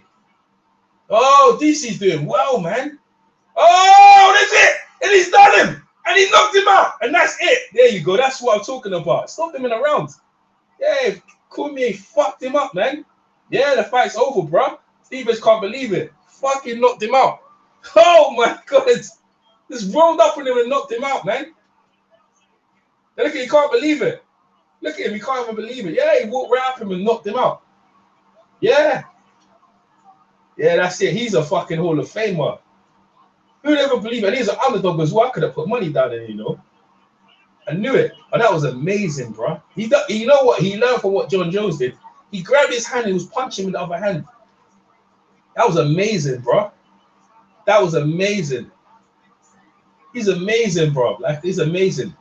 Oh, DC's doing well, man. Oh, that's it. And he's done him. And he knocked him out. And that's it. There you go. That's what I'm talking about. Stopped him in a round. Yeah, Cormier fucked him up, man. Yeah, the fight's over, bro. Stevens can't believe it. Fucking knocked him out. Oh, my God. Just rolled up on him and knocked him out, man. Look at him, he can't believe it. Look at him, he can't even believe it. Yeah, he walked right up him and knocked him out. Yeah. Yeah, that's it. He's a fucking Hall of Famer. Who'd ever believe it? And he's an underdog as well. I could have put money down in, you know. I knew it. But that was amazing, bro. You know what? He learned from what John Jones did. He grabbed his hand and was punching with the other hand. That was amazing, bro. That was amazing. He's amazing, bro. Like, he's amazing.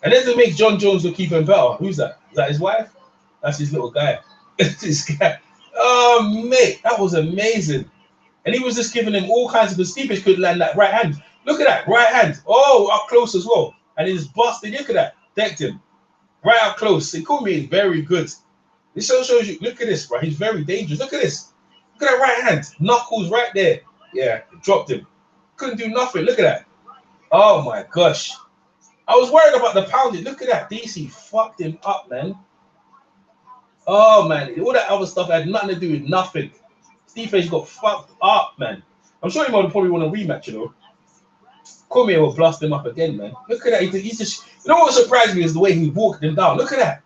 And then to make John Jones look even better. Who's that? Is that his wife? That's his little guy. This guy. Oh, mate. That was amazing. And he was just giving him all kinds of... Because Stevens could land that right hand. Look at that. Right hand. Oh, up close as well. And he just busted. Look at that. Decked him. Right up close. He called me very good. This shows you. Look at this, bro. He's very dangerous. Look at this. Look at that right hand. Knuckles right there. Yeah. Dropped him. Couldn't do nothing. Look at that. Oh, my gosh. I was worried about the pounding. Look at that. DC fucked him up, man. Oh, man. All that other stuff had nothing to do with nothing. Steve H got fucked up, man. I'm sure he might probably want a rematch, you know. Cormier will blast him up again, man. Look at that. He's just... You know what surprised me is the way he walked him down. Look at that.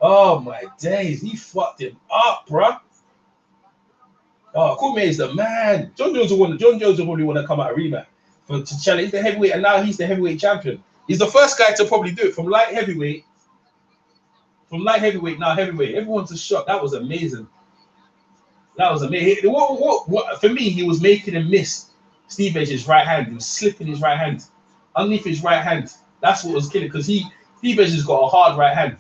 Oh, my days. He fucked him up, bruh. Oh, Cormier is the man. John Jones will probably want to come out a rematch to challenge the heavyweight, and now he's the heavyweight champion. He's the first guy to probably do it from light heavyweight. From light heavyweight, now heavyweight. Everyone's a shock. That was amazing. That was amazing. What, for me, he was making him miss Steve H's right hand. He was slipping his right hand. Underneath his right hand. That's what was killing, because Steve H has got a hard right hand.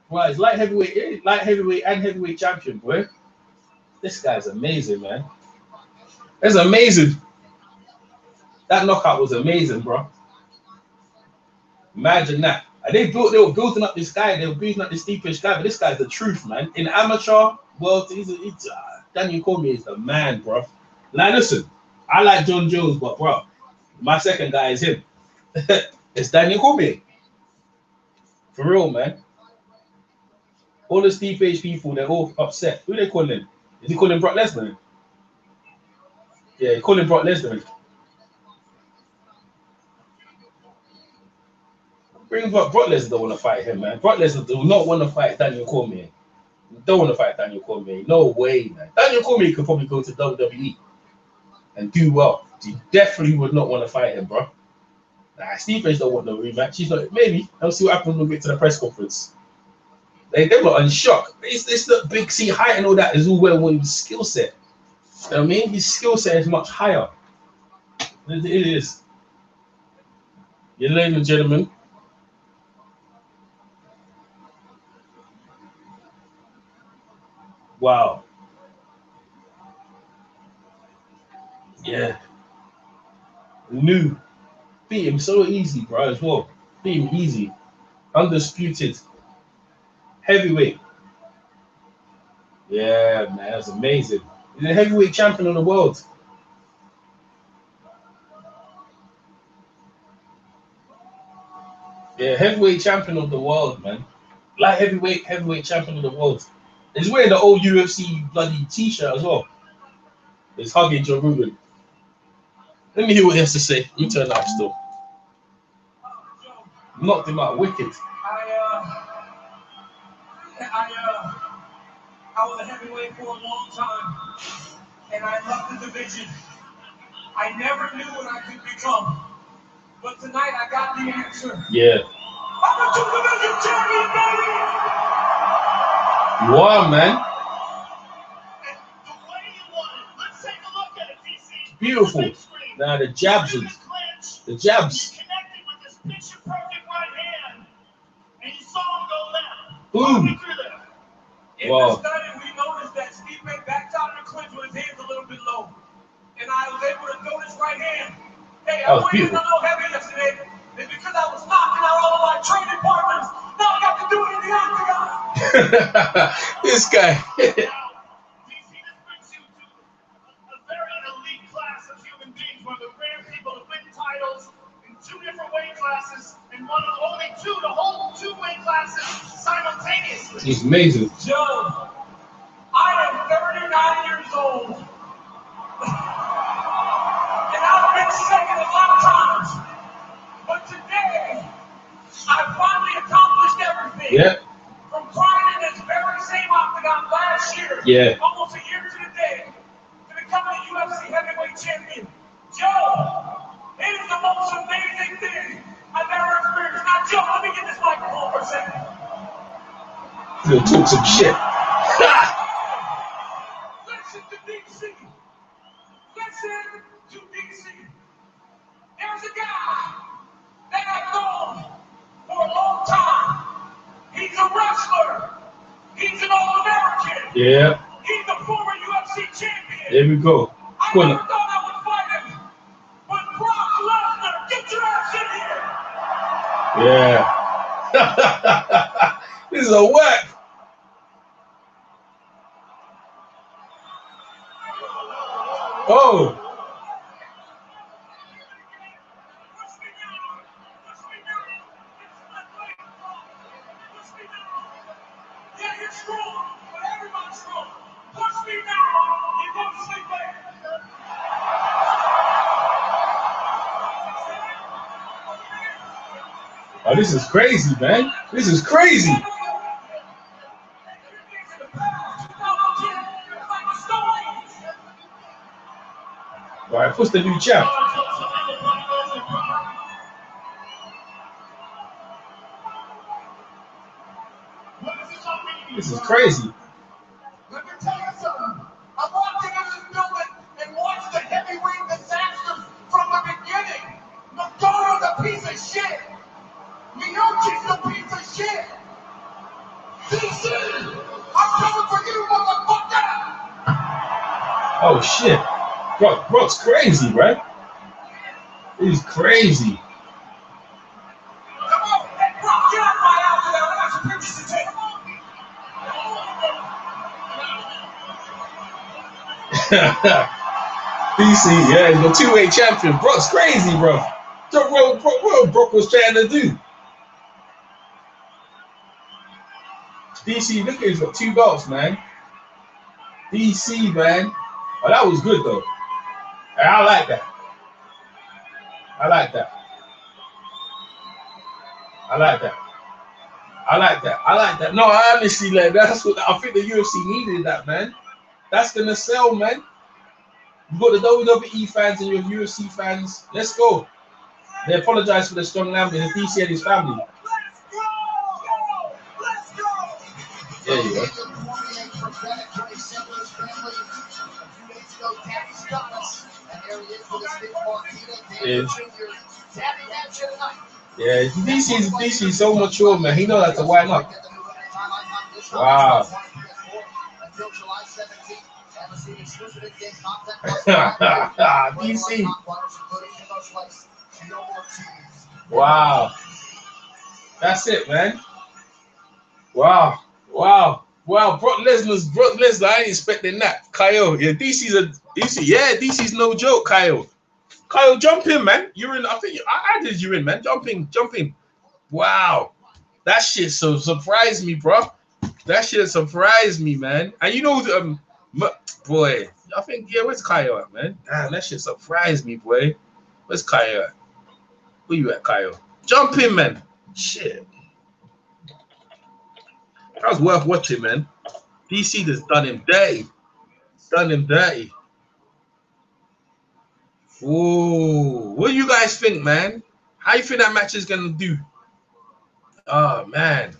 Well, it's light heavyweight and heavyweight champion, boy. This guy's amazing, man. That's amazing. That knockout was amazing, bro. Imagine that. And they were building up this guy. They were building up this Steve H guy, but this guy's the truth, man. In amateur world, Daniel Cormier is the man, bro. Now listen, I like John Jones, but bro, my second guy is him. It's Daniel Cormier. For real, man. All the Steve H people, they're all upset. Who they calling him? Is he calling Brock Lesnar? Yeah, he calling Brock Lesnar. Bring Brock Lesnar don't want to fight him, man. Brock Lesnar do not want to fight Daniel Cormier. Don't want to fight Daniel Cormier. No way, man. Daniel Cormier could probably go to WWE and do well. He definitely would not want to fight him, bro. Nah, Steve H don't want no rematch. He's not. Maybe. I'll see what happens when we get to the press conference. They were on shock. It's not big C height and all that is all well with his skill set. You know what I mean? His skill set is much higher. It is. Yeah, ladies and gentlemen. Wow. Yeah. New. Beat him so easy, bro, as well. Beat him easy. Undisputed. Heavyweight. Yeah, man, that's amazing. He's a heavyweight champion of the world. Yeah, heavyweight champion of the world, man. Light heavyweight champion of the world. He's wearing the old UFC bloody t-shirt as well. He's hugging Joe Rogan. Let me hear what he has to say. Let me turn that up still. Knocked him out wicked. I was a heavyweight for a long time, and I loved the division. I never knew what I could become, but tonight I got the answer. Yeah. I'm a two-division champion, baby! You are, man. And the way you want it. Let's take a look at it, DC. Beautiful. Now the jabs. The jabs. You connected with this picture-perfect right hand, and you saw him go left. Boom. In the study, we noticed that Stipe backed out in the clinch with his hands a little bit low. And I was able to throw this right hand. Hey, I went in a little heavy yesterday. And because I was knocking out all of my training partners, now I got to do it in the octagon. This guy. DC, this brings you to a very elite class of human beings, one of the rare people to win titles in 2 different weight classes, and one of only 2 to hold 2 weight classes simultaneously. He's amazing. Joe, I am 39 years old. And I've been second a lot of times. But today, I finally accomplished everything. Yeah. From crying in this very same octagon last year, almost a year to the day, to becoming a UFC heavyweight champion. Joe, it is the most amazing thing I've ever experienced. Now, Joe, let me get this microphone for a second. He'll talk some shit. Listen to DC. Listen to DC. There's a guy that I've known for a long time. He's a wrestler. He's an All-American. Yeah. He's a former UFC champion. There we go. I never thought I would fight him. But Brock Lesnar, get your ass in here. Yeah. This is a whack. Oh. Yeah, you're strong, but everybody's strong. Push me now, you go to sleep later. Oh, this is crazy, man. This is crazy. All right, push the new champ. This is crazy. Let me tell you something. I walked into this building and watched the heavyweight disasters from the beginning. Nagato's a piece of shit. Miocic's a piece of shit. DC, I'm coming for you, motherfucker. Oh shit. Brock's crazy, right? He's crazy. Come on, hey, Brock, get out my house now. I got some pictures to take. DC, yeah, he's a 2-weight champion. Brock's crazy, bro. What Brock was trying to do. DC, look at, he's got 2 belts, man. DC, man. Oh, that was good though. I like that. I like that. I like that. I like that. I like that. No, I honestly like that's what I think the UFC needed that, man. That's gonna sell, man. You got the WWE fans and your UFC fans. Let's go. They apologize for the strong language. DC and his family. Let's go! Let's go! you go. Yeah, DC's so mature, man. He knows how to wind up. Wow. DC. Wow. That's it, man. Wow. Brock Lesnar, I ain't expecting that. Kyle, yeah, DC's no joke, Kyle. Kyle, jump in, man. You're in. I think I did you in, man. Jump in. Wow, that shit so surprised me, bro. That shit surprised me, man. And you know, boy, I think where's Kyle at, man? Damn, that shit surprised me, boy. Where's Kyle at? Where you at, Kyle? Jump in, man. Shit, that was worth watching, man. DC just done him dirty. Whoa, what do you guys think, man? How you think that match is gonna do? Oh man,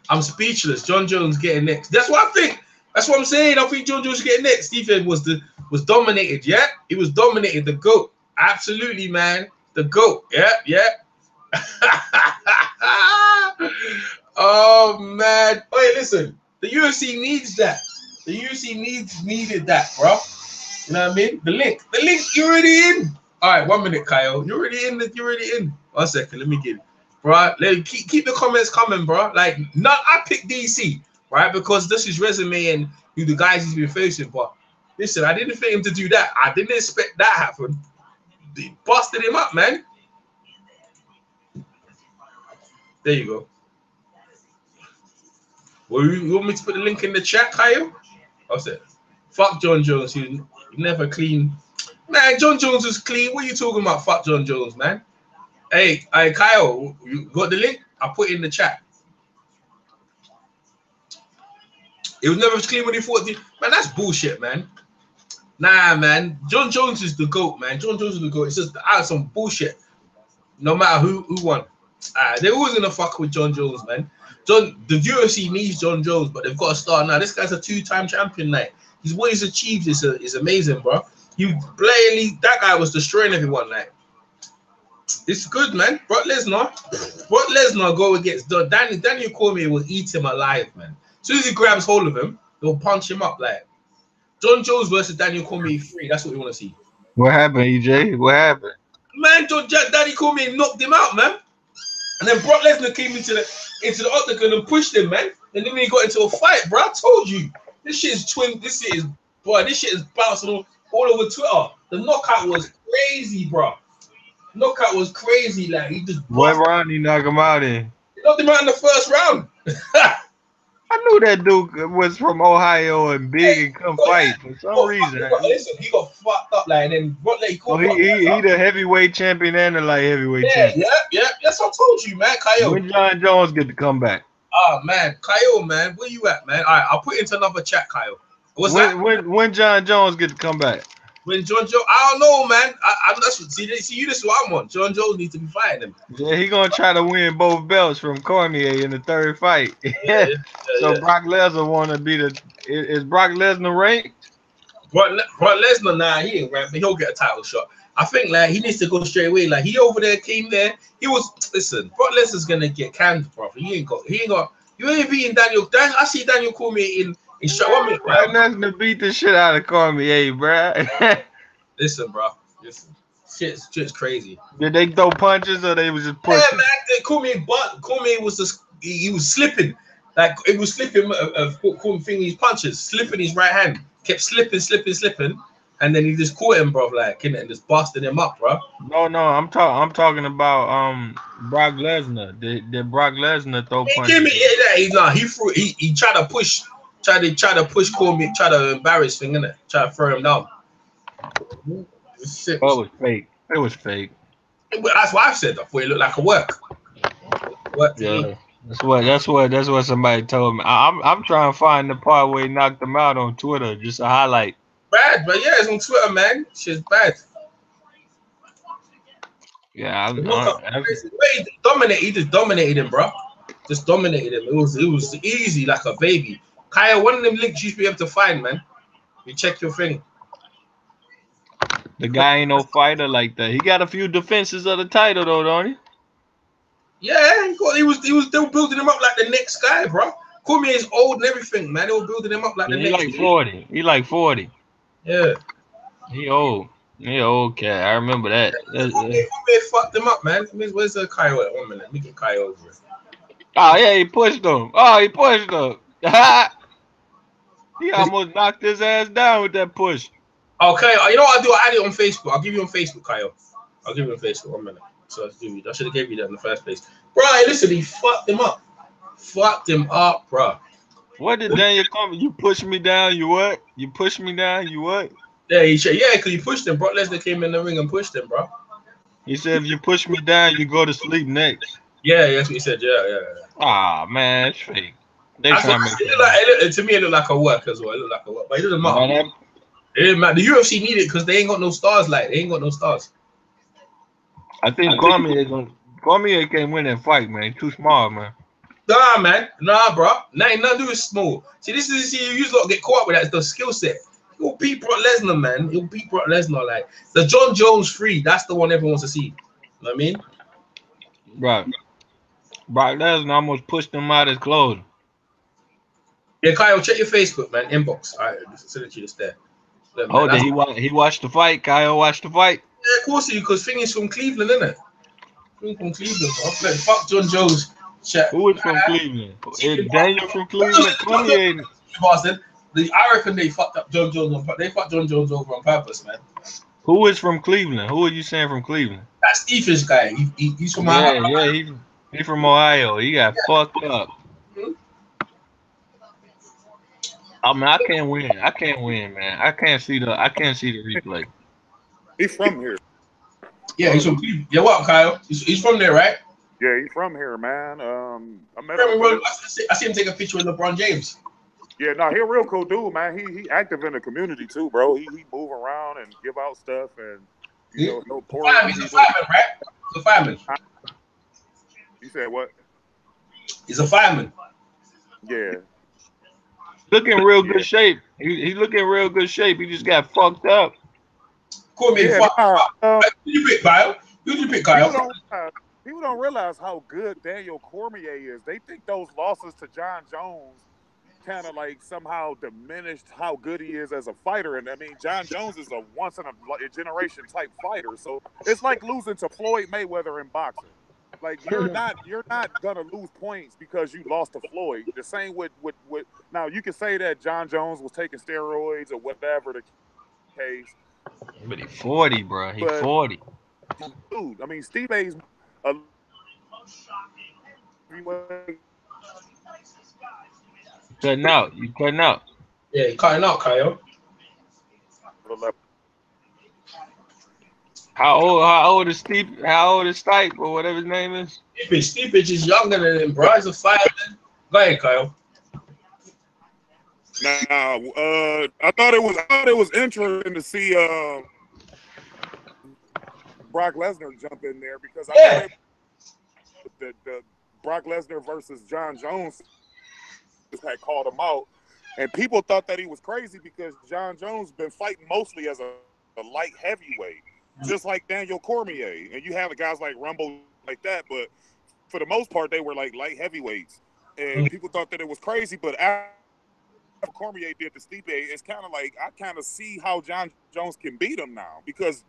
I'm speechless. John Jones getting next. That's what I think. That's what I'm saying. I think John Jones getting next. Stephen was dominated. Yeah, he was dominated. The GOAT, absolutely, man. The GOAT. Yeah. Oh man. Wait, listen. The UFC needs that. The UFC needed that, bro. You know what I mean? The link, you're already in. All right, 1 minute, Kyle. You're already in. 1 second, let me get it. Bro, keep the comments coming, bro. Like, I picked DC, right? Because this is resume and who the guys he's been facing. But listen, I didn't think him to do that. I didn't expect that happen. They busted him up, man. There you go. Well, you want me to put the link in the chat, Kyle? I said, fuck John Jones. He never clean. Man, John Jones was clean. What are you talking about? Fuck John Jones, man. Hey, Kyle, you got the link? I put it in the chat. It was never clean when he fought. Man, that's bullshit, man. Nah, man. John Jones is the GOAT, man. John Jones is the GOAT. It's just some bullshit. No matter who won. They're always going to fuck with John Jones, man. The UFC needs John Jones, but they've got to start now. This guy's a 2-time champion, like. What he's achieved is amazing, bro. That guy was destroying everyone, like. It's good, man. Brock Lesnar go against Daniel Cormier will eat him alive, man. As soon as he grabs hold of him, he'll punch him up, like. John Jones versus Daniel Cormier 3. That's what we want to see. What happened, EJ? What happened? Man, Daniel Cormier knocked him out, man. And then Brock Lesnar came into the octagon and pushed him, man. And then he got into a fight, bro. I told you. This shit is bouncing all over Twitter. The knockout was crazy, bro. Knockout was crazy, like he just. What round he knocked him out in? He knocked him out in the first round. I knew that dude was from Ohio and big and come fight for some reason. He got fucked up, like, and then what? Like, he the heavyweight champion and the light heavyweight champion. Yeah. That's what I told you, man. Kyle. When John Jones get to come back? Oh man, Kyle, man, where you at, man? All right, I'll put into another chat, Kyle. When John Jones get to come back? When John Jones, I don't know, man. See, this is what I want. John Jones needs to be fighting him. Yeah, he gonna try to win both belts from Cormier in the third fight. So Brock Lesnar wanna be is Brock Lesnar ranked? Brock Lesnar, nah, he ain't ranked, but he'll get a title shot. I think like he needs to go straight away. Like he over there came there. Listen, Brock Lesnar's gonna get canned, bro. You ain't beating Daniel. I see Daniel Cormier in shot. 1 minute, Brock Lesnar beat the shit out of Cormier, bro. Listen, bro. Listen. Shit's crazy. Did they throw punches or they was just pushing? Yeah, man. Cormier was just he was slipping. Like it was slipping his punches, slipping his right hand. Kept slipping. And then he just caught him, bro, like, and just busted him up, bro. No, I'm talking about Brock Lesnar. Did Brock Lesnar throw punches? He tried to push Cormier, try to embarrass him, innit? Try to throw him down. It was fake. It was fake. That's what I said. I thought it looked like a work. Yeah. That's what somebody told me. I'm trying to find the part where he knocked him out on Twitter, just a highlight. Bad, but yeah, it's on Twitter, man. Shit's bad. Yeah, he just dominated him, bro. just dominated him. It was easy like a baby. Kyle, one of them links you should be able to find, man. You check your thing. The guy ain't no fighter like that. He got a few defenses of the title though, don't he? Yeah, they were building him up like the next guy, bro. Cormier is old and everything, man. They were building him up like the next. He like 40. He like 40. Yeah. He old. He old cat. I remember that. Cormier fucked him up, man. Where's the Kyle at? 1 minute. Let me get Kyle over it. Oh yeah, he pushed him. He almost knocked his ass down with that push. Okay, you know what I'll do? I'll add it on Facebook. I'll give you on Facebook, Kyle. I'll give you on Facebook. 1 minute. So I should have gave you that in the first place. Bro, listen, he fucked him up. Fucked him up, bro. What did Daniel come? You pushed me down, you what? You pushed me down, you what? Yeah, because he pushed him. Brock Lesnar came in the ring and pushed him, bro. He said, if you push me down, you go to sleep next. Yeah, that's what he said. Yeah. Ah, man, it's fake. They trying to make to me, it looked like a work as well. It looked like a work. But it doesn't matter. It didn't matter. The UFC need it because they ain't got no stars like. They ain't got no stars. I think Cormier can't win that fight, man. He's too small, man. Nah, man. Nah, bro. Nothing to do with small. See, you lot get caught up with that. It's the skill set. He'll beat Brock Lesnar, man. He'll beat Brock Lesnar. Like the John Jones 3. That's the one everyone wants to see. You know what I mean? Right. Brock Lesnar almost pushed him out his clothes. Yeah, Kyle, check your Facebook, man. Inbox. All right, send it to you just there. Look, man, he watched the fight. Kyle watched the fight. Yeah, of course he, because Thing is from Cleveland, isn't it? From Cleveland, bro. Like, fuck John Jones. Chat. Who is from Cleveland? Is Daniel from Cleveland? Cormier. Boston. I reckon they fucked up John Jones. They fucked John Jones over on purpose, man. Who is from Cleveland? Who are you saying from Cleveland? That Stephens guy. He's from Ohio. Yeah, he's from Ohio. He got fucked up. I mean, I can't win, man. I can't see the replay. He's from here. Yeah, he's from Cleveland. Yeah, what, Kyle? He's from there, right? Yeah, he's from here, man. I met him. I see him take a picture with LeBron James. Yeah, no, he a real cool dude, man. He active in the community too, bro. He move around and give out stuff and he's a fireman, right? He's a fireman. You said what? He's a fireman. Yeah. Looking real good shape. He looking real good shape. He just got fucked up. Cormier, who you pick, Kyle? Who you pick, Kyle? People don't realize how good Daniel Cormier is. They think those losses to John Jones kind of like somehow diminished how good he is as a fighter. And I mean, John Jones is a once in a generation type fighter. So it's like losing to Floyd Mayweather in boxing. Like you're not gonna lose points because you lost to Floyd. The same with now you can say that John Jones was taking steroids or whatever the case. But he's 40, bro. He's 40. Dude, I mean, Steve A's a cutting out. You cutting out. Yeah, you cutting out, Kyle. How old is Steve? How old is Stipe or whatever his name is? Steve is younger than him, bro. He's a fireman. Go ahead, Kyle. Now, I thought it was interesting to see Brock Lesnar jump in there because I thought the Brock Lesnar versus John Jones had called him out, and people thought that he was crazy because John Jones been fighting mostly as a light heavyweight, just like Daniel Cormier, and you have the guys like Rumble like that, but for the most part they were like light heavyweights, and people thought that it was crazy, but after Cormier did the Stipe, it's kind of like I kind of see how John Jones can beat him now because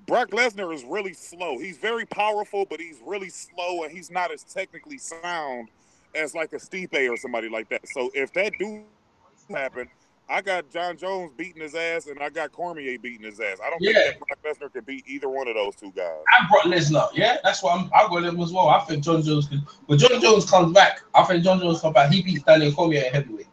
Brock Lesnar is really slow. He's very powerful, but he's really slow, and he's not as technically sound as like a Stipe or somebody like that. So if that do happen, I got John Jones beating his ass, and I got Cormier beating his ass. I don't think that Brock Lesnar can beat either one of those two guys. I brought Lesnar, yeah, that's what I'll go with him as well. I think John Jones can, but John Jones comes back. I think John Jones comes back. He beats Daniel Cormier at heavyweight.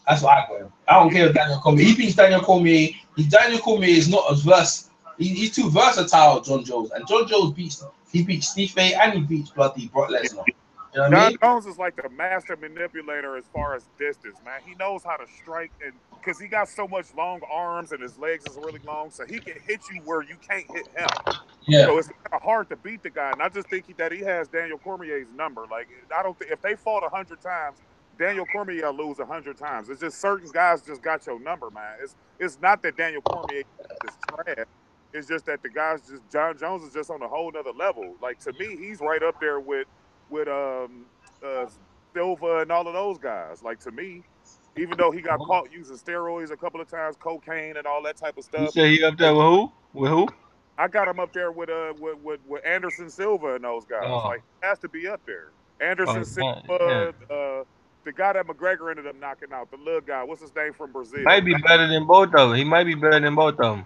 That's what I got him. I don't care if Daniel Cormier. He beats Daniel Cormier. Daniel Cormier is not as versatile. He's too versatile, John Jones. And John Jones beats Stipe and he beats bloody Brock Lesnar. You know what I mean? John Jones is like the master manipulator as far as distance, man. He knows how to strike, and because he got so much long arms and his legs is really long, so he can hit you where you can't hit him. Yeah. So it's kind of hard to beat the guy. And I just think that he has Daniel Cormier's number. Like, I don't think if they fought 100 times, Daniel Cormier will lose 100 times. It's just certain guys just got your number, man. It's not that Daniel Cormier is trash. It's just that the guys John Jones is just on a whole nother level. Like, to me, he's right up there with Silva and all of those guys. Like, to me, even though he got caught using steroids a couple of times, cocaine and all that type of stuff. You say he up there with who? With who? I got him up there with Anderson Silva and those guys. Oh. Like, he has to be up there. Anderson Silva, the guy that McGregor ended up knocking out, the little guy. What's his name from Brazil? Might be better than both of them. He might be better than both of them.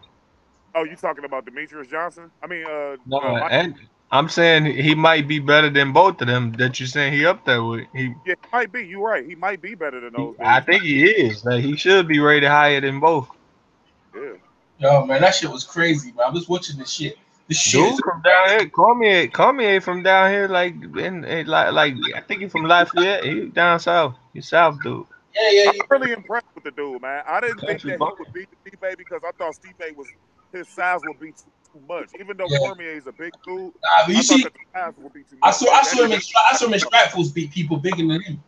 Oh, you talking about Demetrius Johnson? I mean, no, and I'm saying he might be better than both of them that you're saying he up there with. Yeah, he might be. You're right. He might be better than those. I think he is. Like, he should be rated higher than both. Yeah. Yo, man, that shit was crazy, man. I was watching this shit. This shit Dude from down here, Cormier from down here, like I think he's from Lafayette. He down south. He's south, dude. Yeah. I'm really impressed with the dude, man. I didn't think that he would beat Stipe because I thought Stipe his size would be too much. Even though Cormier is a big dude, but you see, the size would be too much. I saw him in Strikeforce beat people bigger than him.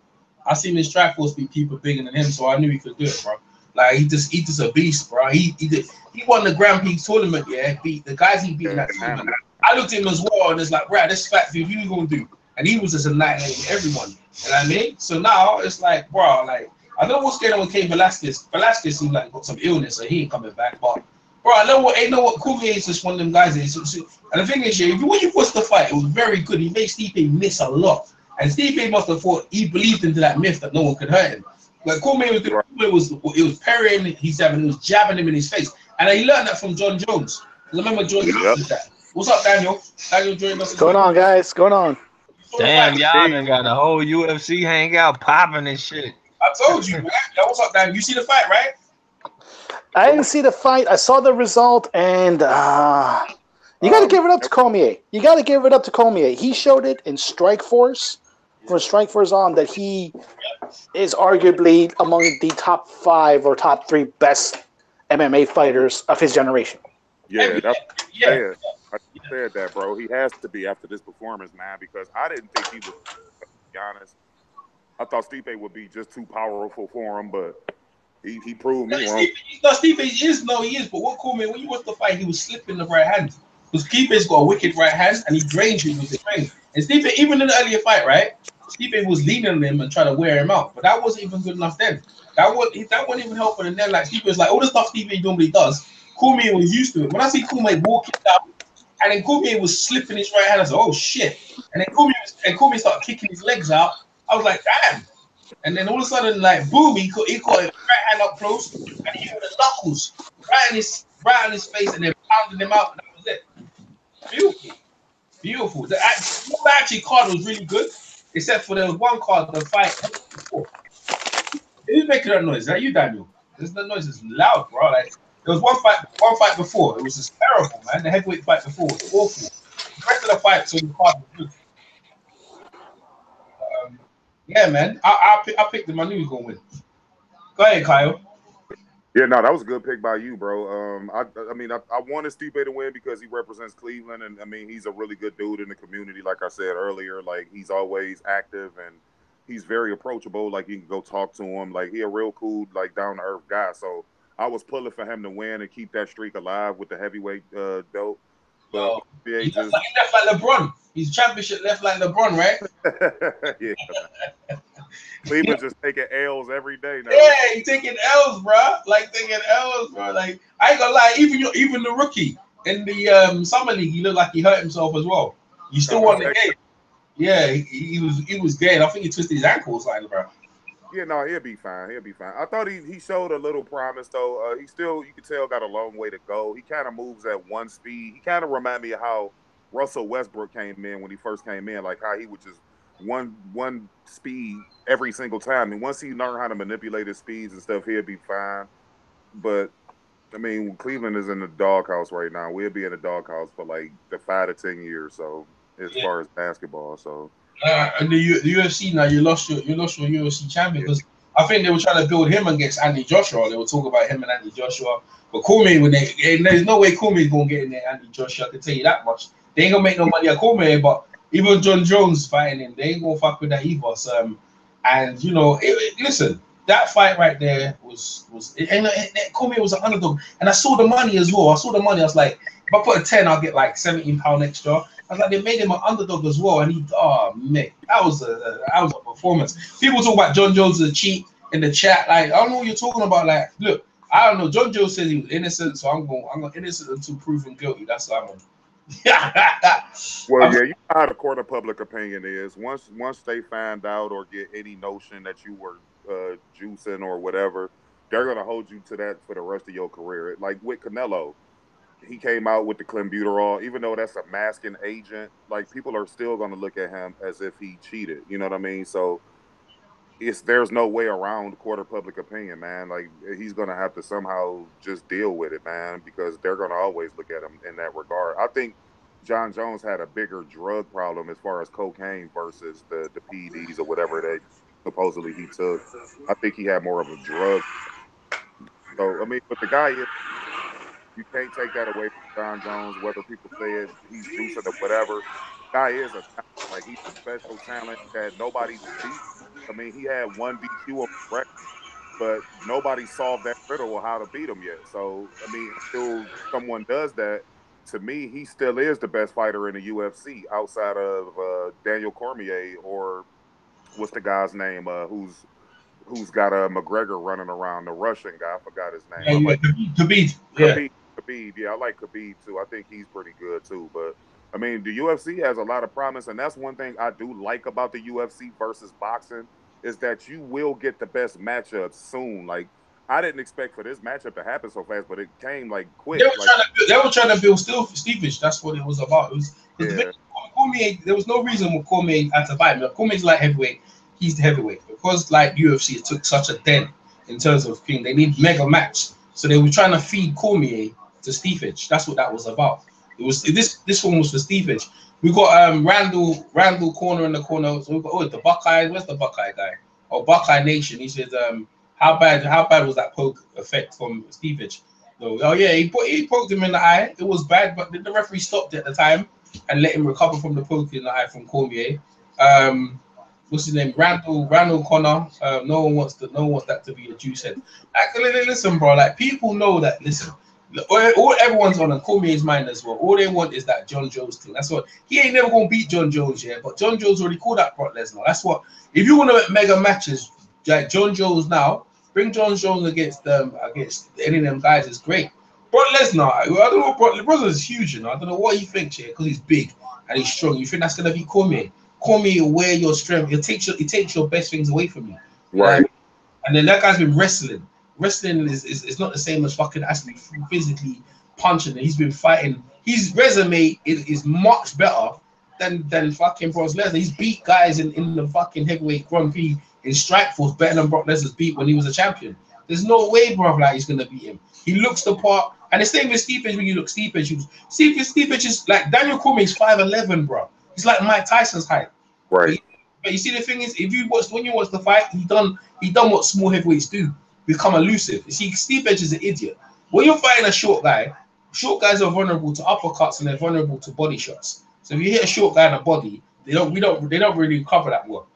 I seen him in Strikeforce beat people bigger than him, so I knew he could do it, bro. Like, he just a beast, bro. He won the Grand Prix tournament, yeah. Beat the guys he beat in that tournament. I looked at him as well, and it's like, bro, this fat dude, what you gonna do? And he was just annihilating everyone. You know what I mean? So now it's like, bro, like, I don't know what's going on with Cain Velasquez. Velasquez seems like got some illness, so he ain't coming back. But bro, I know what Cormier is just one of them guys. And the thing is, yeah, when you watched the fight, it was very good. He made Stipe miss a lot, and Stipe must have thought he believed into that myth that no one could hurt him. Like, Cormier was parrying, he was jabbing him in his face, and he learned that from John Jones. Remember John Jones did that. What's up, Daniel? Daniel joined us. What's going on, guys? Going on? Damn, y'all done got a whole UFC hangout popping and shit. I told you, man. Yo, what's up, Daniel? You see the fight, right? I didn't see the fight. I saw the result, and you got to give it up to Cormier. You got to give it up to Cormier. He showed it in Strikeforce. For Strikeforce on that he is arguably among the top 5 or top 3 best MMA fighters of his generation. Yeah, I said that, bro. He has to be after this performance, man, because I didn't think he was, to be honest. I thought Stipe would be just too powerful for him, but he proved me wrong. Stipe is, but what Cormier, when you watch the fight, he was slipping the right hand. Because Stipe's got a wicked right hand, and he drained you with the drain. And Stipe, even in the earlier fight, right? Stipe was leaning on him and trying to wear him out, but that wasn't even good enough then. That wasn't even helping. And then, like, Stipe was like, all the stuff Stipe normally does, Cormier was used to it. When I see Cormier walking down, and then Cormier was slipping his right hand, I said, oh shit. And then Cormier started kicking his legs out. I was like, damn. And then all of a sudden, like, boom, he caught his right hand up close, and he hit the knuckles right in his face, and then pounding him out, and that was it. Beautiful. The actually card was really good. Except for there was one card, the fight before. Who's making that noise? Is that you, Daniel? The noise is loud, bro. Like, there was one fight before. It was just terrible, man. The heavyweight fight before was awful. The rest of the fight, so the card was good. Yeah, man. I picked him. I knew he was gonna win. Go ahead, Kyle. Yeah, no, that was a good pick by you, bro. I mean, I wanted Stipe to win because he represents Cleveland, and I mean, he's a really good dude in the community. Like I said earlier, like, he's always active and he's very approachable. Like, you can go talk to him. Like, he a real cool, like, down to earth guy. So I was pulling for him to win and keep that streak alive with the heavyweight belt. But he left like LeBron. He's championship left like LeBron, right? Yeah. Cleveland just taking L's every day now. Yeah, he taking L's, bro. Like, taking L's, bro. Like, I ain't gonna lie, even the rookie in the summer league, he looked like he hurt himself as well. You still won the game. Yeah, he was dead. I think he twisted his ankle or something, bro. Yeah, no, he'll be fine. He'll be fine. I thought he showed a little promise, though. He still, you could tell, got a long way to go. He kind of moves at one speed. He kind of remind me of how Russell Westbrook came in when he first came in, like how he would just one speed every single time. And once he learned how to manipulate his speeds and stuff, he'll be fine. But I mean, Cleveland is in the doghouse right now. We'll be in the doghouse for like the 5 to 10 years. So as far as basketball, so. And the UFC now, you lost your UFC champion because I think they were trying to build him against Andy Joshua. They were talking about him and Andy Joshua. But Cormier, there's no way Cormier's going to get in there, Andy Joshua. I can tell you that much. They ain't going to make no money at Cormier, but even John Jones fighting him, they ain't going to fuck with that either. So, and, you know, listen, that fight right there Cormier was an underdog. And I saw the money as well. I saw the money. I was like, if I put a 10, I'll get like £17 extra. I was like, they made him an underdog as well. And man, that was a performance. People talk about John Jones as a cheat in the chat. Like, I don't know what you're talking about. Like, look, I don't know. John Jones says he was innocent, so I'm going innocent until proven guilty. That's what I'm on. Well, yeah, you know how the court of public opinion is. Once they find out or get any notion that you were juicing or whatever, they're gonna hold you to that for the rest of your career. Like with Canelo, he came out with the clenbuterol, even though that's a masking agent. Like people are still gonna look at him as if he cheated. You know what I mean? So there's no way around court of public opinion, man. Like he's gonna have to somehow just deal with it, man, because they're gonna always look at him in that regard. I think John Jones had a bigger drug problem as far as cocaine versus the PEDs or whatever they supposedly he took. I think he had more of a drug. So I mean, but the guy is, you can't take that away from John Jones, whether people say it, he's juicing or whatever. Guy is a talent. Like he's a special talent that nobody beat. I mean, he had one DQ on the record, but nobody solved that riddle of how to beat him yet. So, I mean, until someone does that, to me, he still is the best fighter in the UFC outside of Daniel Cormier or what's the guy's name who's got a McGregor running around, the Russian guy. I forgot his name. Khabib. Yeah, I like Khabib too. I think he's pretty good too. But I mean, the UFC has a lot of promise, and that's one thing I do like about the UFC versus boxing is that you will get the best matchups soon. Like I didn't expect for this matchup to happen so fast, but it came like quick. They were trying to build Stevenage. That's what it was about. Cormier, there was no reason why Cormier had to fight him. Cormier's light heavyweight. He's the heavyweight. Because like UFC, it took such a dent in terms of thing. They need mega match. So they were trying to feed Cormier to Stevenage. That's what that was about. It was this one was for Stevenage. We got Randall corner in the corner. So we got the Buckeye. Where's the Buckeye guy? Oh, Buckeye Nation. He said, how bad was that poke effect from Stevenage? So, oh yeah, he poked him in the eye. It was bad, but the referee stopped at the time and let him recover from the poke in the eye from Cormier. What's his name? Randall Connor. No one wants that to be a juice head. Actually, listen, bro. Like people know that. Listen, everyone's on Cormier's mind as well. All they want is that John Jones thing. That's what he ain't never gonna beat John Jones, yeah. But John Jones already called out Brock Lesnar. That's what. If you want to make mega matches, like John Jones now, bring John Jones against any of them guys is great. Brock Lesnar, I don't know. Brock Lesnar is huge, you know. I don't know what he thinks here because he's big and he's strong. You think that's gonna be Cormier? Cormier will wear your strength. It takes your best things away from you. Right. And then that guy's been wrestling. Wrestling is not the same as fucking actually physically punching. He's been fighting. His resume is much better than fucking Brock Lesnar. He's beat guys in the fucking heavyweight Grand Prix in Strikeforce better than Brock Lesnar's beat when he was a champion. There's no way, bro, like he's gonna beat him. He looks the part. And the same with Stevenage when you look Stevenage. Stevenage is like Daniel Cormier is 5'11", bro. He's like Mike Tyson's height. Right. But you see, the thing is, when you watch the fight, he done what small heavyweights do, become elusive. You see, Stevenage is an idiot. When you're fighting a short guys are vulnerable to uppercuts and they're vulnerable to body shots. So if you hit a short guy in the body, they don't really cover that well.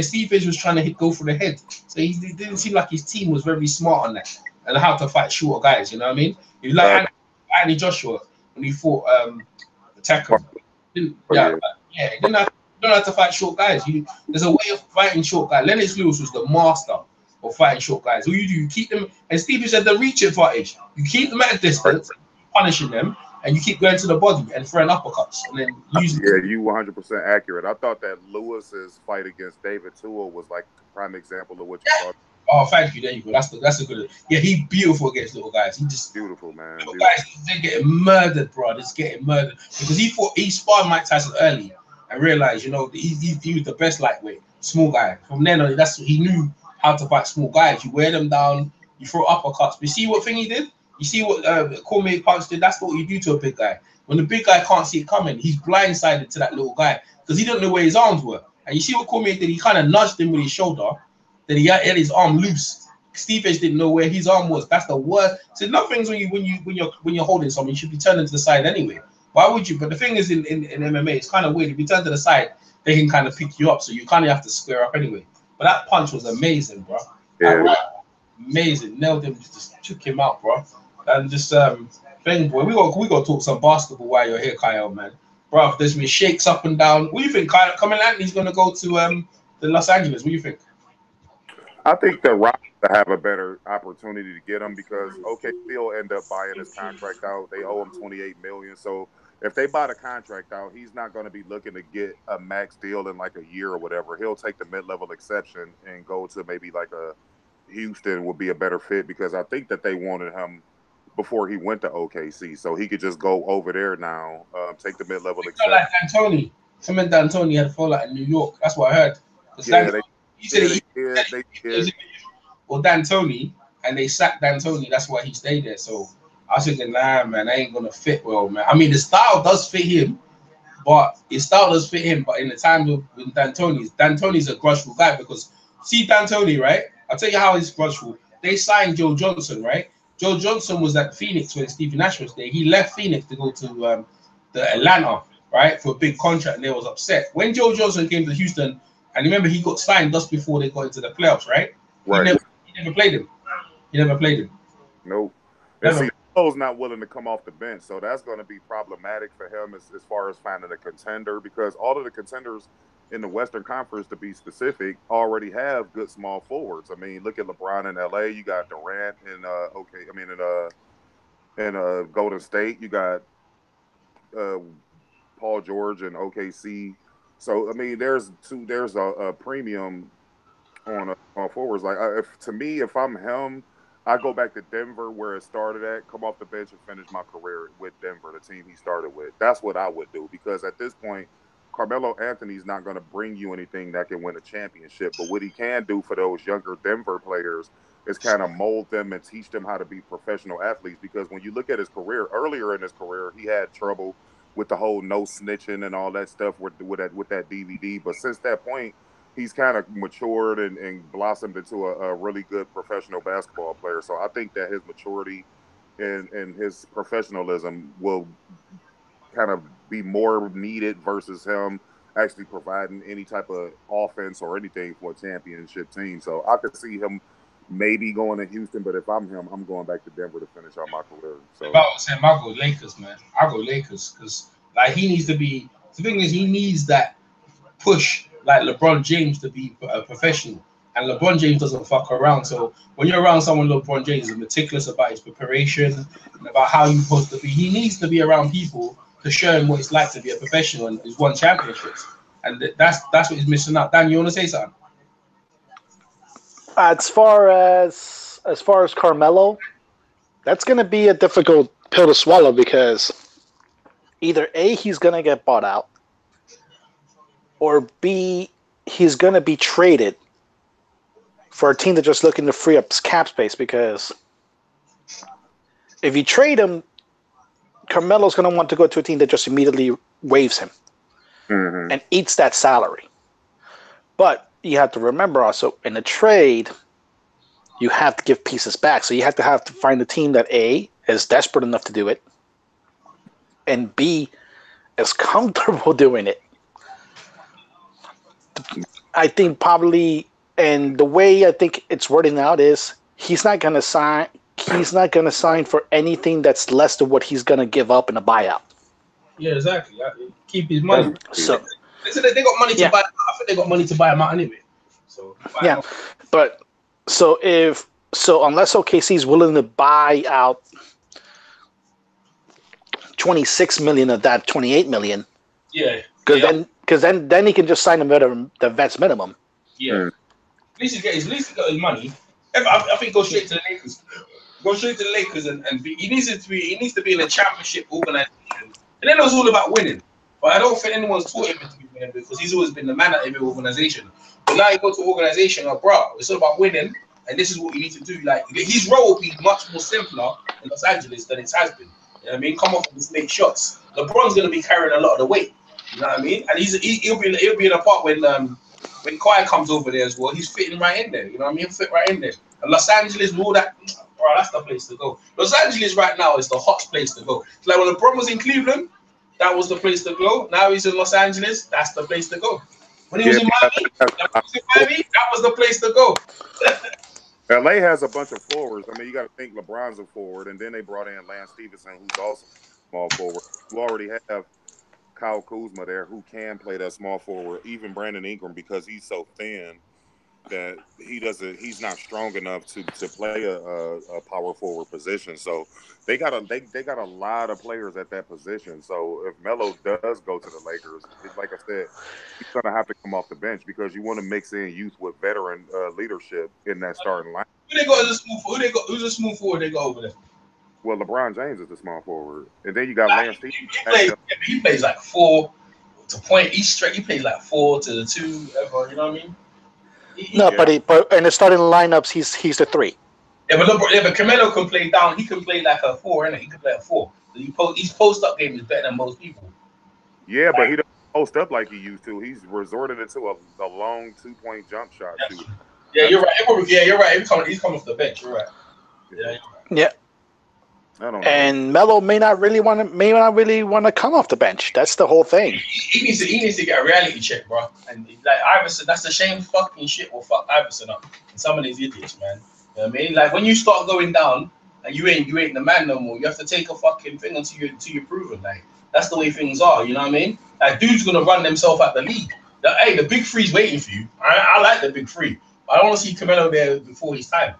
Stevenage was trying to go for the head, so he didn't seem like his team was very smart on that and how to fight short guys. You know what I mean? You like Andy Joshua when he fought Attacker. He didn't have to fight short guys. There's a way of fighting short guys. Lennox Lewis was the master of fighting short guys. What you do, you keep them, and Stevie said the reach advantage. You keep them at a distance, punishing them, and you keep going to the body and throwing uppercuts, and then using. Yeah, you 100% accurate. I thought that Lewis's fight against David Toole was like a prime example of what you thought. Oh, thank you. There you go. That's a good. Yeah, he's beautiful against little guys. He just beautiful, man. Little guys, they're getting murdered, bro. They're getting murdered because he sparred Mike Tyson early and realized, you know, he was the best lightweight, small guy. From then on, he knew how to fight small guys. You wear them down, you throw uppercuts. But you see what thing he did? You see what Cormier punch did? That's what you do to a big guy. When the big guy can't see it coming, he's blindsided to that little guy because he didn't know where his arms were. And you see what Cormier did? He kind of nudged him with his shoulder. Then he had his arm loose. Steve Edge didn't know where his arm was. That's the worst. So nothing's when you're holding something, you should be turning to the side anyway. Why would you? But the thing is, in MMA, it's kind of weird. If you turn to the side, they can kind of pick you up, so you kind of have to square up anyway. But that punch was amazing, bro. Yeah. Amazing. Nailed him. Just took him out, bro. And just thing, boy. We got to talk some basketball while you're here, Kyle, man. Bro, there's been shakes up and down. What do you think, Kyle? Carmelo Anthony's going to go to the Los Angeles. What do you think? I think the Rockets have a better opportunity to get him because they'll end up buying his contract out. They owe him $28 million. So if they buy the contract out, he's not going to be looking to get a max deal in like a year or whatever. He'll take the mid-level exception and go to maybe like a Houston would be a better fit because I think that they wanted him before he went to OKC, so he could just go over there now, take the mid-level exception. Like D'Antoni. Him and D'Antoni had a fallout in New York. That's what I heard. Yeah, they did. Well, D'Antoni, and they sacked D'Antoni. That's why he stayed there. So I was thinking, nah, man, I ain't gonna fit well, man. I mean, the style does fit him, but in the time with D'Antoni's a grudgeful guy because see D'Antoni, right? I'll tell you how he's grudgeful. They signed Joe Johnson, right? Joe Johnson was at Phoenix when Stevie Nash was there. He left Phoenix to go to the Atlanta, right, for a big contract, and they was upset. When Joe Johnson came to Houston, and remember he got signed just before they got into the playoffs, right? Right. He never played him. Nope. And see, Joe's not willing to come off the bench, so that's going to be problematic for him as far as finding a contender because all of the contenders in the Western Conference, to be specific, already have good small forwards. I mean, look at LeBron in LA. You got Durant in Golden State. You got Paul George in OKC. So I mean, there's a premium on forwards. Like if I'm him, I go back to Denver where it started at, come off the bench and finish my career with Denver, the team he started with. That's what I would do because at this point, Carmelo Anthony's not going to bring you anything that can win a championship, but what he can do for those younger Denver players is kind of mold them and teach them how to be professional athletes. Because when you look at his career, earlier in his career, he had trouble with the whole no snitching and all that stuff with that DVD. But since that point, he's kind of matured and blossomed into a really good professional basketball player. So I think that his maturity and his professionalism will kind of be more needed versus him actually providing any type of offense or anything for a championship team. So I could see him maybe going to Houston, but if I'm him, I'm going back to Denver to finish out my career. So if I was him, I'll go Lakers, man. I'll go Lakers because like he needs to be. The thing is, he needs that push like LeBron James to be a professional, and LeBron James doesn't fuck around. So when you're around someone, LeBron James is meticulous about his preparation and about how you're supposed to be. He needs to be around people to show him what it's like to be a professional and he's won championships. And that's what he's missing out. Dan, you want to say something? As far as Carmelo, that's going to be a difficult pill to swallow because either A, he's going to get bought out, or B, he's going to be traded for a team that's just looking to free up cap space because if you trade him, Carmelo's going to want to go to a team that just immediately waives him and eats that salary. But you have to remember also, in a trade, you have to give pieces back. So you have to find a team that A, is desperate enough to do it, and B, is comfortable doing it. I think probably, and the way I think it's wording out is, he's not going to sign for anything that's less than what he's going to give up in a buyout. Yeah, exactly. Keep his money. So they got money to buy. I think they got money to buy him out anyway. So yeah, but unless OKC is willing to buy out $26 million of that $28 million, because then he can just sign the vet's minimum. Yeah, at least he got his money. I think go straight to the Lakers. Go straight to the Lakers and he needs to be in a championship organization. And then it was all about winning. But I don't think anyone's taught him to be winning because he's always been the man at every organization. But now you go to an organization, it's all about winning, and this is what you need to do. Like his role will be much more simpler in Los Angeles than it has been. You know what I mean? Come off and just make shots. LeBron's gonna be carrying a lot of the weight. You know what I mean? And he'll be in a part when when Kawhi comes over there as well, he's fitting right in there. You know what I mean? He'll fit right in there. And Los Angeles, all that, bro, that's the place to go. Los Angeles right now is the hot place to go. It's like when LeBron was in Cleveland, that was the place to go. Now he's in Los Angeles, that's the place to go. When he was in Miami, that was the place to go. LA has a bunch of forwards. I mean, you got to think LeBron's a forward, and then they brought in Lance Stevenson, who's also a small forward. You already have Kyle Kuzma there, who can play that small forward. Even Brandon Ingram, because he's so thin that he's not strong enough to play a power forward position. So they got a lot of players at that position. So if Melo does go to the Lakers, like I said, he's gonna have to come off the bench because you want to mix in youth with veteran leadership in that starting line. Who they got as a small forward? Who's a small forward they got over there? Well, LeBron James is the small forward, and then you got Lance Stevenson. He plays like 4 to point each straight. He plays like 4 to the 2. You know what I mean? But in the starting lineups, he's the 3. Yeah, but Carmelo can play down. He can play like a 4, innit? He can play a 4. His post-up game is better than most people. Yeah, but he doesn't post up like he used to. He's resorted into a long 2-point jump shot. Yeah, you're right. Yeah, you're right. He's coming off the bench. You're right. Yeah. Yeah. I don't know. And Melo may not really want to come off the bench. That's the whole thing. He needs to get a reality check, bro. And like Iverson, that's the same fucking shit will fuck Iverson up. And some of these idiots, man. You know what I mean? Like when you start going down and you ain't the man no more, you have to take a fucking thing until you're proven. Like that's the way things are. You know what I mean? Like dude's gonna run themselves out the league. The big three's waiting for you. I like the big three. I don't want to see Carmelo there before his time.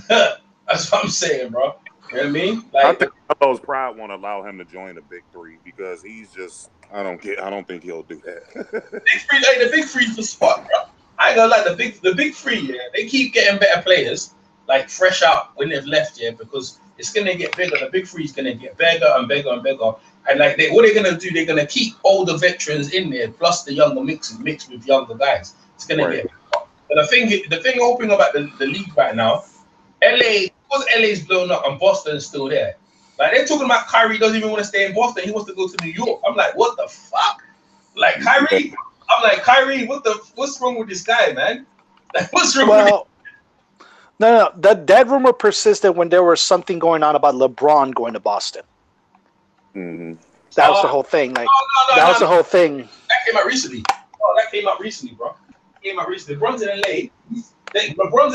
That's what I'm saying, bro. You know what I mean? Like, I think Melo's pride won't allow him to join the big three because he's just I don't think he'll do that. The big three's the spot, bro. I ain't gonna lie, the big three, yeah, they keep getting better players, like fresh out when they've left, yeah, because it's gonna get bigger. The big three's gonna get bigger and bigger and bigger. And like what they're gonna do, they're gonna keep older veterans in there, plus the younger mixed with younger guys. It's gonna get bigger. But the thing hoping about the league right now, LA, because LA's blown up and Boston's still there. Like they're talking about Kyrie doesn't even want to stay in Boston. He wants to go to New York. I'm like, what the fuck? Like Kyrie, I'm like, Kyrie, what's wrong with this guy, man? Like, what's wrong with him? No. That rumor persisted when there was something going on about LeBron going to Boston. Mm-hmm. That was the whole thing. Like that was the whole thing. That came out recently. Oh, that came out recently, bro. LeBron's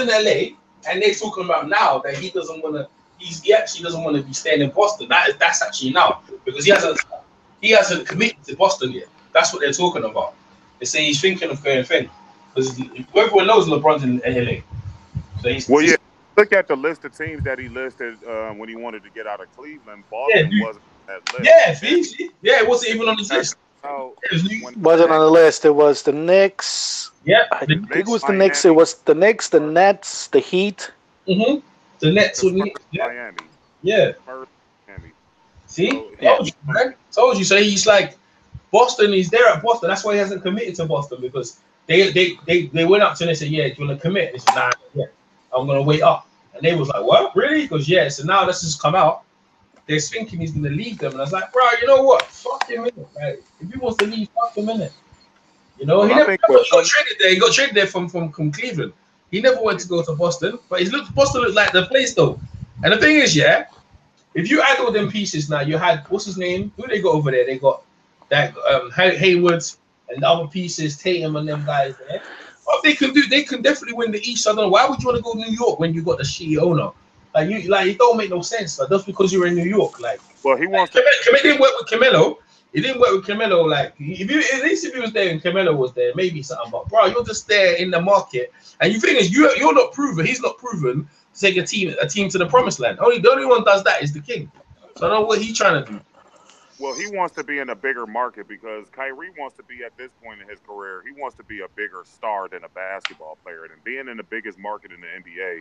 in LA, and they're talking about now that he doesn't want to. He actually doesn't want to be staying in Boston. That's actually now because he hasn't committed to Boston yet. That's what they're talking about. They say he's thinking of going thing because everyone knows LeBron's in LA. So look at the list of teams that he listed when he wanted to get out of Cleveland. Boston wasn't on that list. Yeah, it wasn't even on his list. Wasn't on the list. It was the Knicks. Yeah, I think it was the Knicks. It was the Knicks, the Nets, the Heat. Mm-hmm. The Nets with me. Miami. Yeah. Miami. See? Told you, man. Told you. So he's like, Boston, he's there at Boston. That's why he hasn't committed to Boston because they went up to him and said, yeah, do you want to commit? He said, nah, yeah, I'm going to wait up. And they was like, what? Really? Because, yeah, so now let's just come out. They're thinking he's going to leave them. And I was like, bro, you know what? Fuck him, innit? Like, if he wants to leave, fuck him, innit? You know, he got traded there. He got traded there from Cleveland. He never went to go to Boston, but Boston looked like the place though. And the thing is, yeah, if you add all them pieces now, you had what's his name? Who they got over there? They got that Hayward and the other pieces, Tatum and them guys there. What they can do? They can definitely win the East. I don't know why would you want to go to New York when you got the shitty owner? Like it don't make no sense. Like just because you're in New York, like. Well, he wants. He didn't work with Carmelo. He didn't work with Carmelo. Like at least if he was there and Carmelo was there, maybe something. But bro, you're just there in the market. And the thing is, you're not proven. He's not proven to take a team to the promised land. The only one does that is the king. So I don't know what he's trying to do. Well, he wants to be in a bigger market because Kyrie wants to be at this point in his career. He wants to be a bigger star than a basketball player, and being in the biggest market in the NBA,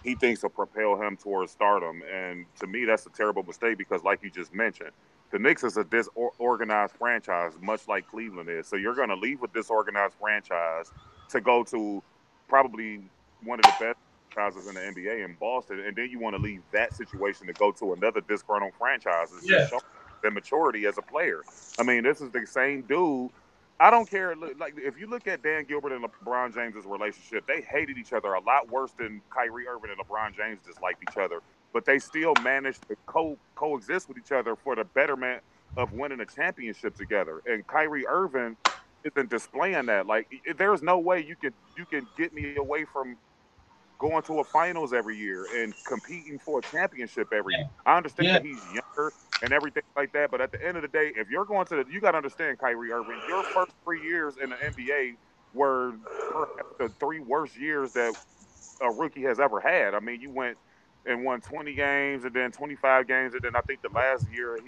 he thinks will propel him towards stardom. And to me, that's a terrible mistake because, like you just mentioned, the Knicks is a disorganized franchise, much like Cleveland is. So you're going to leave with disorganized franchise to go to probably one of the best franchises in the NBA in Boston, and then you want to leave that situation to go to another disgruntled franchise. It's just showing the maturity as a player. I mean, this is the same dude I don't care. Like, if you look at Dan Gilbert and LeBron James' relationship, they hated each other a lot worse than Kyrie Irving and LeBron James disliked each other. But they still managed to coexist with each other for the betterment of winning a championship together. And Kyrie Irving isn't displaying that. Like, there's no way you can get me away from going to a finals every year and competing for a championship every year. I understand that he's younger and everything like that, but at the end of the day, if you're going to, you got to understand, Kyrie Irving, your first 3 years in the NBA were perhaps the 3 worst years that a rookie has ever had. I mean, you went and won 20 games and then 25 games, and then I think the last year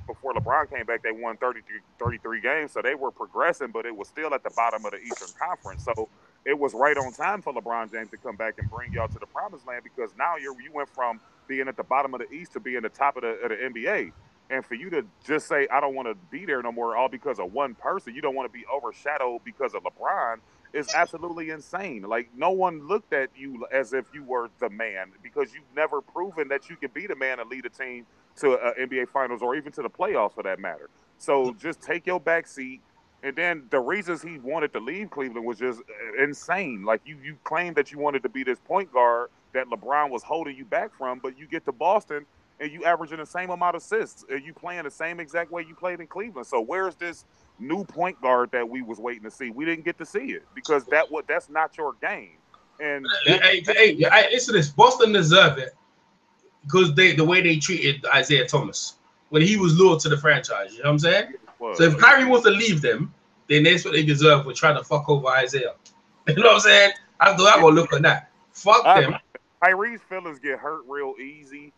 before LeBron came back, they won 33 games, so they were progressing, but it was still at the bottom of the Eastern Conference. So it was right on time for LeBron James to come back and bring y'all to the promised land, because now you went from being at the bottom of the East to being the top of the NBA. And for you to just say, I don't want to be there no more, all because of one person, you don't want to be overshadowed because of LeBron, is absolutely insane. Like, no one looked at you as if you were the man, because you've never proven that you can be the man and lead a team to NBA Finals or even to the playoffs for that matter. So just take your back seat. And then the reasons he wanted to leave Cleveland was just insane. Like, you claimed that you wanted to be this point guard that LeBron was holding you back from, but you get to Boston and you averaging the same amount of assists, and you playing the same exact way you played in Cleveland. So where's this new point guard that we was waiting to see? We didn't get to see it because that's not your game. And listen to this. Boston deserve it because the way they treated Isaiah Thomas when he was loyal to the franchise. You know what I'm saying? So if Kyrie wants to leave them, then that's what they deserve for trying to fuck over Isaiah. You know what I'm saying? I gotta look at that. Fuck them. Kyrie's feelings get hurt real easy.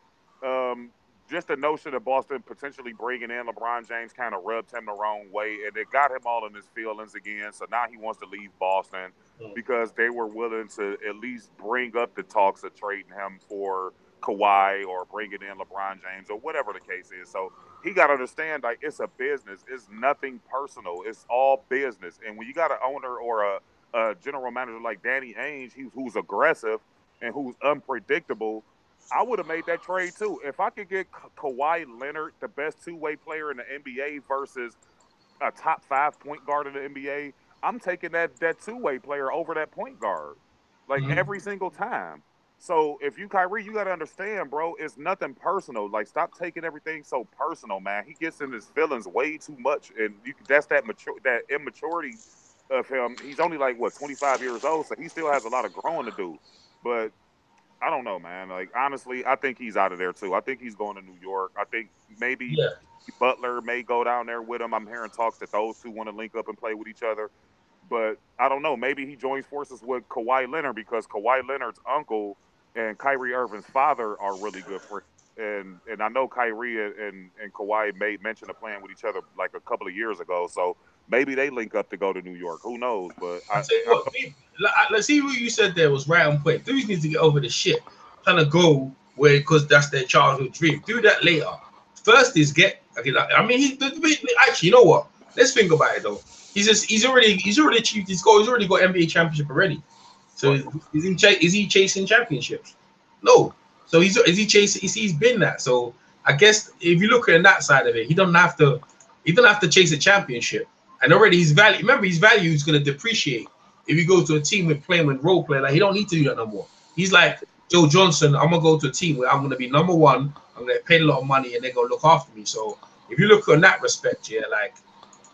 Just the notion of Boston potentially bringing in LeBron James kind of rubbed him the wrong way, and it got him all in his feelings again. So now he wants to leave Boston because they were willing to at least bring up the talks of trading him for Kawhi or bringing in LeBron James or whatever the case is. So he got to understand, like, it's a business. It's nothing personal. It's all business. And when you got an owner or a general manager like Danny Ainge, who's aggressive and who's unpredictable, I would have made that trade too. If I could get Kawhi Leonard, the best two-way player in the NBA, versus a top 5 point guard in the NBA, I'm taking that two-way player over that point guard, like every single time. So if you Kyrie, you got to understand, bro, it's nothing personal. Like, stop taking everything so personal, man. He gets in his feelings way too much, and that's that immaturity of him. He's only like 25 years old, so he still has a lot of growing to do. But I don't know, man. Like, honestly, I think he's out of there too. I think he's going to New York. I think maybe Butler may go down there with him. I'm hearing talks that those two want to link up and play with each other. But I don't know. Maybe he joins forces with Kawhi Leonard, because Kawhi Leonard's uncle and Kyrie Irving's father are really good friends. And I know Kyrie and Kawhi made mention of playing with each other like a couple of years ago. So maybe they link up to go to New York. Who knows? But let's see what you said there was right on point. Dudes need to get over the shit. Trying to go where, because that's their childhood dream. Do that later. First is get. Okay, I mean, actually, you know what? Let's think about it though. He's already achieved his goal. He's already got NBA championship already. So is he chasing championships? No. So is he chasing? He's been that. So I guess if you look at that side of it, he don't have to chase a championship. And already his value. Remember, his value is going to depreciate if you go to a team with role play. Like, he don't need to do that no more. He's like Joe Johnson. I'm gonna go to a team where I'm gonna be number one. I'm gonna pay a lot of money, and they're gonna look after me. So if you look on that respect, like,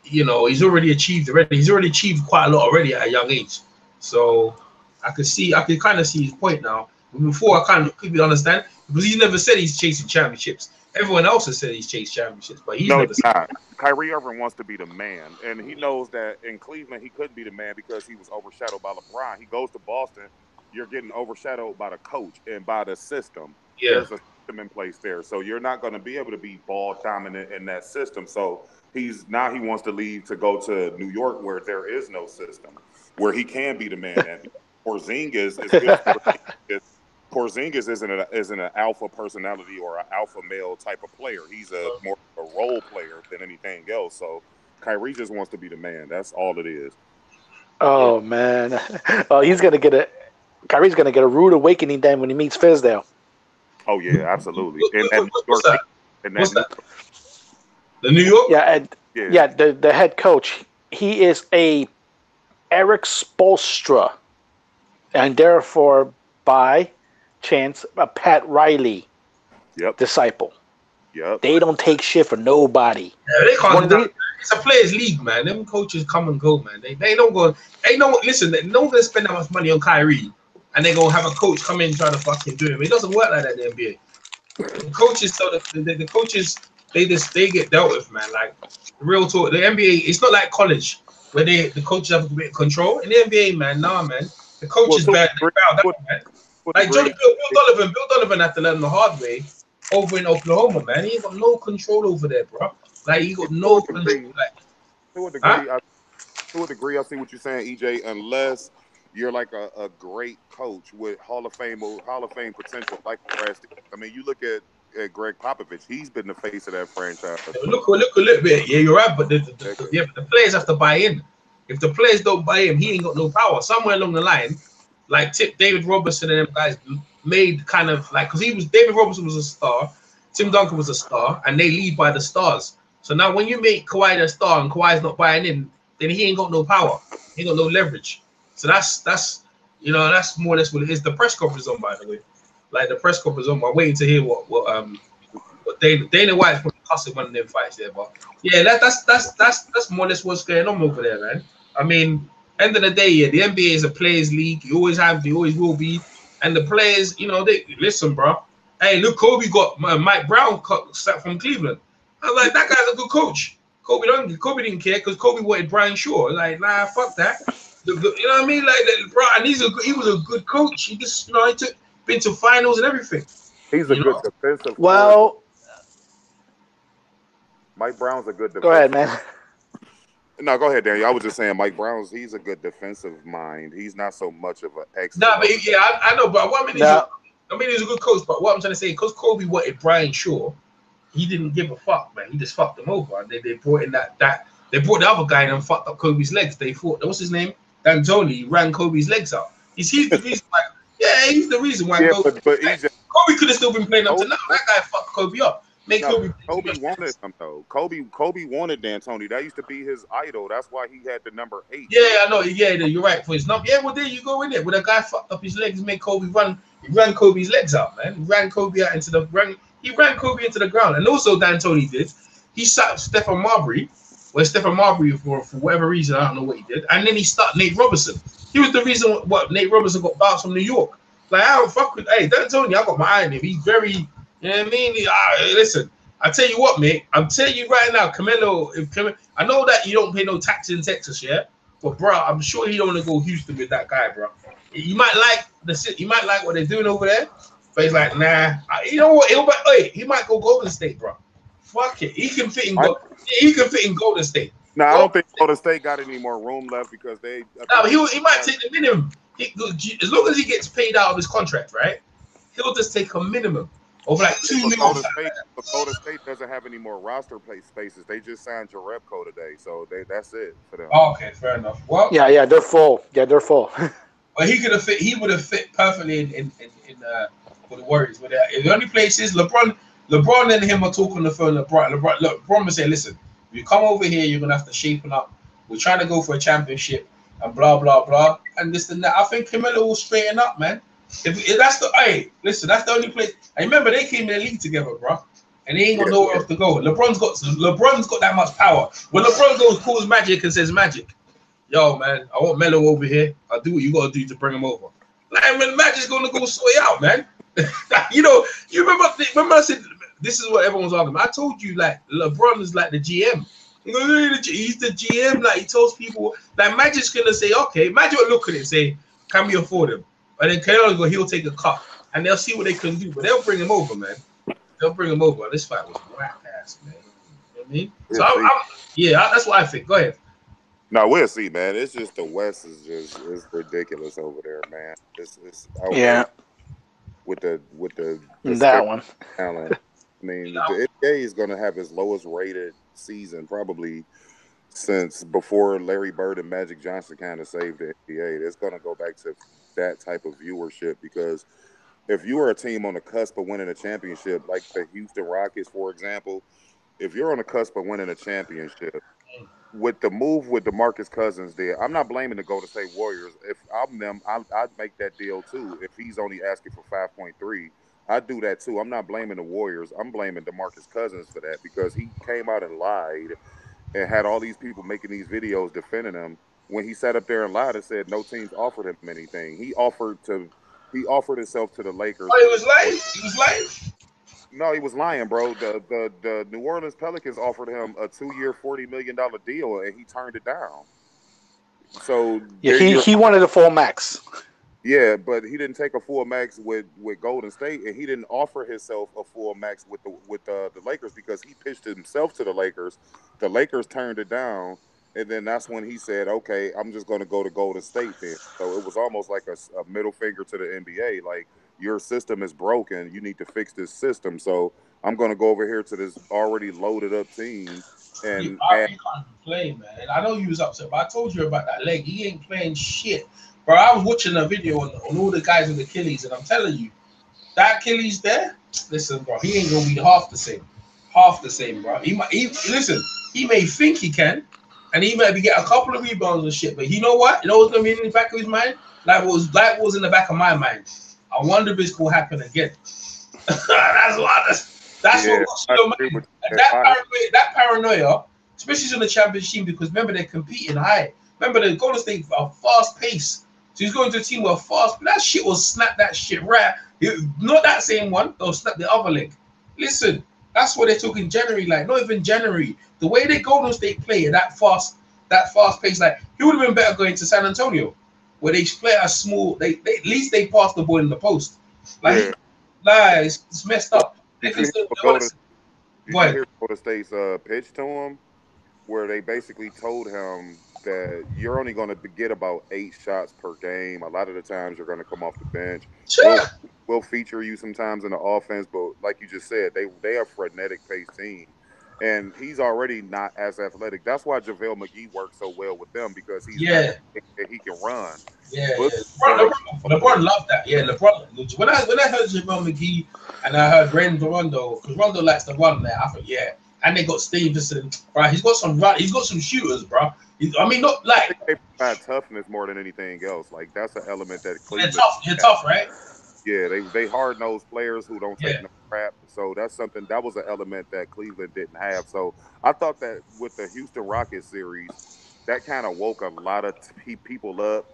you know, he's already achieved quite a lot already at a young age. So I could kind of see his point now. Before, I kind of couldn't understand, because he's never said he's chasing championships. Everyone else has said he's chased championships, but he's never said not. Kyrie Irving wants to be the man, and he knows that in Cleveland he couldn't be the man because he was overshadowed by LeBron. He goes to Boston, you're getting overshadowed by the coach and by the system. Yeah. There's a system in place there, so you're not going to be able to be ball dominant in that system. So he wants to leave to go to New York, where there is no system, where he can be the man. And Porzingis is good. Porzingis isn't an alpha personality or an alpha male type of player. He's more a role player than anything else. So Kyrie just wants to be the man. That's all it is. Oh man, Kyrie's gonna get a rude awakening then when he meets Fizdale. Oh yeah, absolutely. What's that? The New York? Yeah, the head coach. he is a Eric Spoelstra, and therefore, by chance, a Pat Riley disciple. Yep. They don't take shit for nobody. Yeah, they can't. It's a players' league, man. Them coaches come and go, man. They don't go. They know. Listen, they're not gonna spend that much money on Kyrie, and they gonna have a coach come in and try to fucking do it. It doesn't work like that in the NBA. The coaches, so the coaches, they get dealt with, man. Like real talk, the NBA, it's not like college where the coaches have a bit of control. In the NBA, man, nah, man, the coach is bad. Man. Like Bill Donovan had to learn the hard way over in Oklahoma, man. He ain't got no control over there, bro. Like he got no control. Like, to a degree, I see what you're saying, EJ. Unless you're like a great coach with Hall of Fame potential, like Brad Stevens. I mean, you look at Greg Popovich. He's been the face of that franchise. Look a little bit. Yeah, you're right. But the players have to buy in. If the players don't buy him, he ain't got no power. Somewhere along the line, like David Robertson and them guys made kind of like, because David Robertson was a star, Tim Duncan was a star, and they lead by the stars. So now when you make Kawhi the star and Kawhi's not buying in, then he ain't got no power. He ain't got no leverage. So that's more or less what it is. The press conference on, by the way. Like the press conference on, I'm waiting to hear what Dana White's probably cussing one of them fights there. But yeah, that's more or less what's going on over there, man. I mean, end of the day, yeah, the NBA is a players' league. You always have, you always will be. And the players, you know, they listen, bro. Hey, look, Kobe got Mike Brown from Cleveland. I was like, that guy's a good coach. Kobe didn't care because Kobe wanted Brian Shaw. Like, nah, fuck that. You know what I mean? Like, bro, and he was a good coach. He just, you know, been to finals and everything. He's a good defensive. Well, Mike Brown's a good defensive. Go ahead, man. No, go ahead, Daniel. I was just saying, Mike Brown's, he's a good defensive mind. He's not so much of an expert. Nah, but yeah, I know, but what I mean, he's a good coach, but what I'm trying to say, because Kobe wanted Brian Shaw, he didn't give a fuck, man. He just fucked him over. And they brought in they brought the other guy in and fucked up Kobe's legs. They thought, what's his name? D'Antoni ran Kobe's legs out. He's the reason why. Yeah, he's the reason why. Yeah, Kobe could have still been playing up to now. That guy fucked Kobe up. Kobe wanted him though. Kobe wanted D'Antoni. That used to be his idol. That's why he had the number 8. Yeah, I know. Yeah, you're right for his number. Yeah, well, there you go in it. When a guy fucked up his legs, made Kobe run. He ran Kobe's legs out, man. He ran Kobe out into the Kobe into the ground. And also D'Antoni did. He sat Stephen Marbury, for whatever reason, I don't know what he did. And then he started Nate Robinson. He was the reason what Nate Robinson got bounced from New York. Like, I don't fuck with. Hey, D'Antoni, I got my eye on him. He's very. You know what I mean? Listen, I tell you what, mate. I'm telling you right now, Camelo. I know that you don't pay no tax in Texas, yeah. But bro, I'm sure he don't want to go Houston with that guy, bro. You might like you might like what they're doing over there, but he's like, nah. You know what? He might go Golden State, bro. Fuck it. He can fit in Golden State. No, I don't think Golden State got any more room left because they. No, but he might take the minimum. As long as he gets paid out of his contract, right? He'll just take a minimum of like $2 million. Golden State doesn't have any more roster spaces. They just signed Jerebko today, so that's it for them. Oh, okay, fair enough. Well, yeah, they're full. Yeah, they're full. But he would have fit perfectly in for the Warriors. But the only place is LeBron and him are talking on the phone. LeBron was saying, listen, if you come over here, you're gonna have to shape up. We're trying to go for a championship and blah blah blah and this and that. I think Camelo will straighten up, man. If that's that's the only place. I remember they came in the league together, bro, and they ain't got nowhere else to go. LeBron's got that much power. When LeBron goes calls Magic and says Magic, yo man, I want Melo over here. I'll do what you gotta do to bring him over. Like when Magic's gonna go sort it out, man. You know, you remember I said this is what everyone's arguing. I told you like LeBron is like the GM. He's the GM. Like he tells people like Magic's gonna say, okay, Magic will look at it and say, can we afford him? And then he'll take a cut, and they'll see what they can do. But they'll bring him over, man. They'll bring him over. This fight was whack ass, man. You know what I mean? So that's what I think. Go ahead. No, we'll see, man. It's just the West is ridiculous over there, man. It's with the that one. Talent. I mean, the NBA is going to have its lowest rated season probably since before Larry Bird and Magic Johnson kind of saved the NBA. It's going to go back to that type of viewership because if you are a team on the cusp of winning a championship, like the Houston Rockets, for example, if you're on the cusp of winning a championship, with the move with DeMarcus Cousins there, I'm not blaming the Golden State Warriors. If I'm them, I'd make that deal too. If he's only asking for 5.3, I'd do that too. I'm not blaming the Warriors. I'm blaming DeMarcus Cousins for that because he came out and lied and had all these people making these videos defending him when he sat up there and lied and said no teams offered him anything. He offered himself to the Lakers. Oh, he was lying. He was lying. No, he was lying, bro. The New Orleans Pelicans offered him a 2-year, $40 million deal, and he turned it down. So yeah, he wanted a full max. Yeah, but he didn't take a full max with Golden State, and he didn't offer himself a full max with the Lakers because he pitched himself to the Lakers. The Lakers turned it down, and then that's when he said, "Okay, I'm just going to go to Golden State." Then, so it was almost like a middle finger to the NBA, like, your system is broken. You need to fix this system. So I'm going to go over here to this already loaded up team. And he can't play, man. And I know you was upset, but I told you about that leg. He ain't playing shit. Bro, I was watching a video on all the guys with Achilles, and I'm telling you, that Achilles there, listen, bro, he ain't going to be half the same. Half the same, bro. Listen, he may think he can, and he might be getting a couple of rebounds and shit, but you know what? You know what's going to be in the back of his mind? Like what was in the back of my mind. I wonder if it's going to happen again. That's that paranoia, especially on the championship team, because remember they're competing high. Remember the Golden State are fast pace, so he's going to a team where fast. That shit will snap that shit right. Not that same one. They'll snap the other leg. Listen, that's what they took in January. Like not even January. The way they Golden State play that fast pace, like he would have been better going to San Antonio, where they play a small. They at least they pass the ball in the post. Like it's messed up. Golden State's pitch to him, where they basically told him that you're only going to get about 8 shots per game. A lot of the times you're going to come off the bench. We'll feature you sometimes in the offense, but like you just said, they are a frenetic pace team. And he's already not as athletic. That's why JaVale McGee works so well with them, because he can run. LeBron loved that. Yeah, LeBron. When I heard JaVale McGee and I heard Rondo, because Rondo likes to run there, I thought, yeah. And they got Stevenson, right? He's got some shooters, bro. I mean, not like they provide toughness more than anything else. Like that's an element that Cleveland. You're tough, right? Yeah, they hard-nosed players who don't take no crap. So that's something that was an element that Cleveland didn't have. So I thought that with the Houston Rockets series, that kind of woke a lot of people up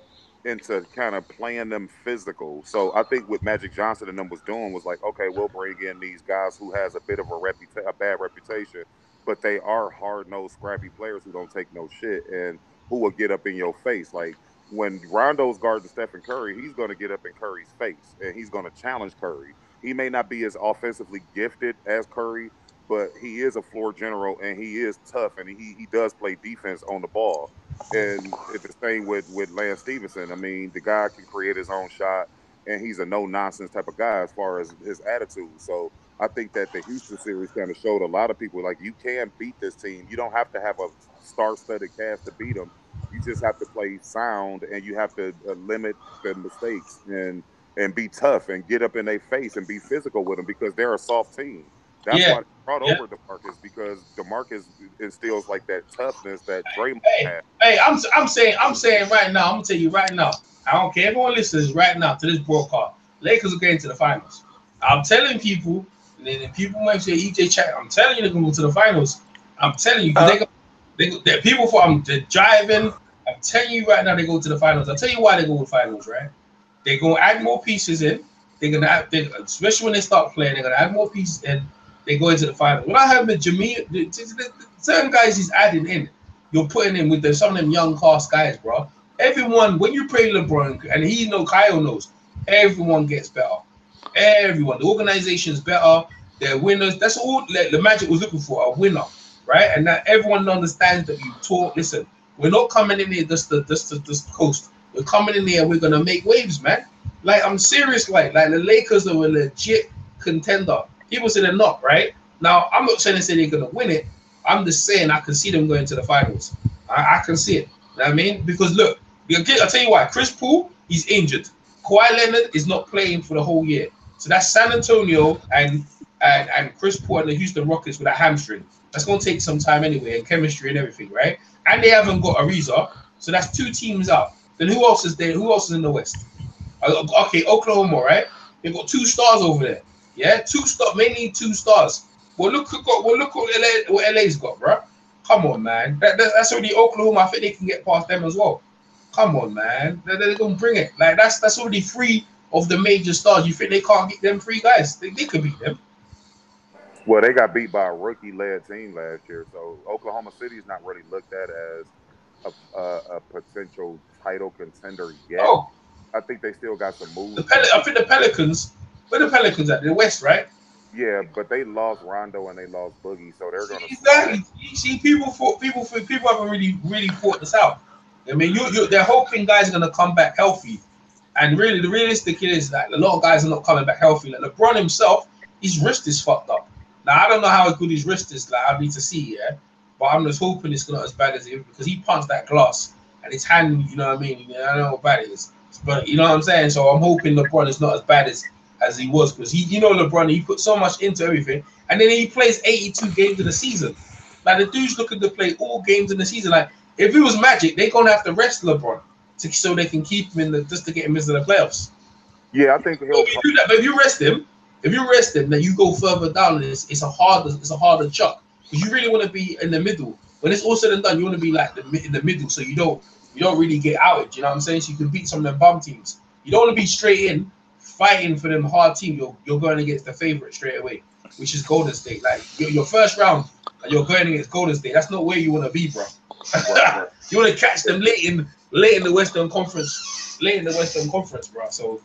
into kind of playing them physical. So I think what Magic Johnson and them was doing was like, okay, we'll bring in these guys who has a bit of a bad reputation, but they are hard-nosed, scrappy players who don't take no shit and who will get up in your face. Like when Rondo's guarding Stephen Curry, he's going to get up in Curry's face and he's going to challenge Curry. He may not be as offensively gifted as Curry, but he is a floor general and he is tough and he does play defense on the ball. And it's the same with Lance Stevenson. I mean, the guy can create his own shot and he's a no-nonsense type of guy as far as his attitude. So I think that the Houston series kind of showed a lot of people, like, you can beat this team. You don't have to have a star-studded cast to beat them. You just have to play sound and you have to limit the mistakes and be tough and get up in their face and be physical with them because they're a soft team. That's why they brought over DeMarcus, because DeMarcus instills like that toughness that Draymond had. Hey, I'm saying right now, I'm gonna tell you right now. I don't care. Everyone listens right now to this broadcast. Lakers are getting to the finals. I'm telling people, and people might say EJ Chat. I'm telling you they're gonna go to the finals. I'm telling you because they're people from the driving. I'm telling you right now they go to the finals. I'll tell you why they go to the finals, right? They're gonna add more pieces in. They're gonna add, especially when they start playing, they're gonna add more pieces in. They go into the finals. What I heard with Jameer, certain guys he's adding in, you're putting in with some of them young cast guys, bro. Everyone, when you play LeBron, and Kyle knows, everyone gets better. Everyone, the organization's better. They're winners. That's all the Magic was looking for, a winner, right? And that everyone understands that you talk. Listen, we're not coming in here just to coast. We're coming in here. We're gonna make waves, man. Like I'm serious. Like the Lakers are a legit contender. People say they're not, right? Now, I'm not saying they're going to win it. I'm just saying I can see them going to the finals. I can see it. You know what I mean? Because, look, I'll tell you why. Chris Paul, he's injured. Kawhi Leonard is not playing for the whole year. So that's San Antonio and and Chris Paul and the Houston Rockets with a hamstring. That's going to take some time anyway, and chemistry and everything, right? And they haven't got Ariza, so that's 2 teams out. Then who else is there? Who else is in the West? Okay, Oklahoma, right? They've got 2 stars over there. Yeah, 2 stars, mainly 2 stars. Well, look what LA's got, bro. Come on, man. That's already Oklahoma. I think they can get past them as well. Come on, man. They're gonna bring it. Like that's already 3 of the major stars. You think they can't get them 3 guys? They could beat them. Well, they got beat by a rookie-led team last year, so Oklahoma City is not really looked at as a potential title contender yet. Oh, I think they still got some moves. I think the Pelicans. Where the Pelicans at? The West, right? Yeah, but they lost Rondo and they lost Boogie, so they're gonna. Exactly. You see, people haven't really fought this out. I mean, they're hoping guys are gonna come back healthy, and really, the realistic is that a lot of guys are not coming back healthy. Like LeBron himself, his wrist is fucked up. Now I don't know how good his wrist is. Like I need to see, yeah. But I'm just hoping it's not as bad as him because he punched that glass and his hand. You know what I mean? I don't know how bad it is, but you know what I'm saying. So I'm hoping LeBron is not as bad as he was because LeBron, he put so much into everything, and then he plays 82 games in the season. Like the dude's looking to play all games in the season. Like if it was Magic, they're gonna have to rest LeBron so they can keep him just to get him into the playoffs. Yeah, I think he'll do that. But if you rest him, then you go further down, and it's a harder chuck because you really want to be in the middle. When it's all said and done, you want to be like in the middle, so you don't really get outed. You know what I'm saying? So you can beat some of them bum teams. You don't want to be straight in fighting for them hard team. You're going against the favorite straight away, which is Golden State. Like your first round, you're going against Golden State. That's not where you want to be, bro. You want to catch them late in the Western Conference, bro. So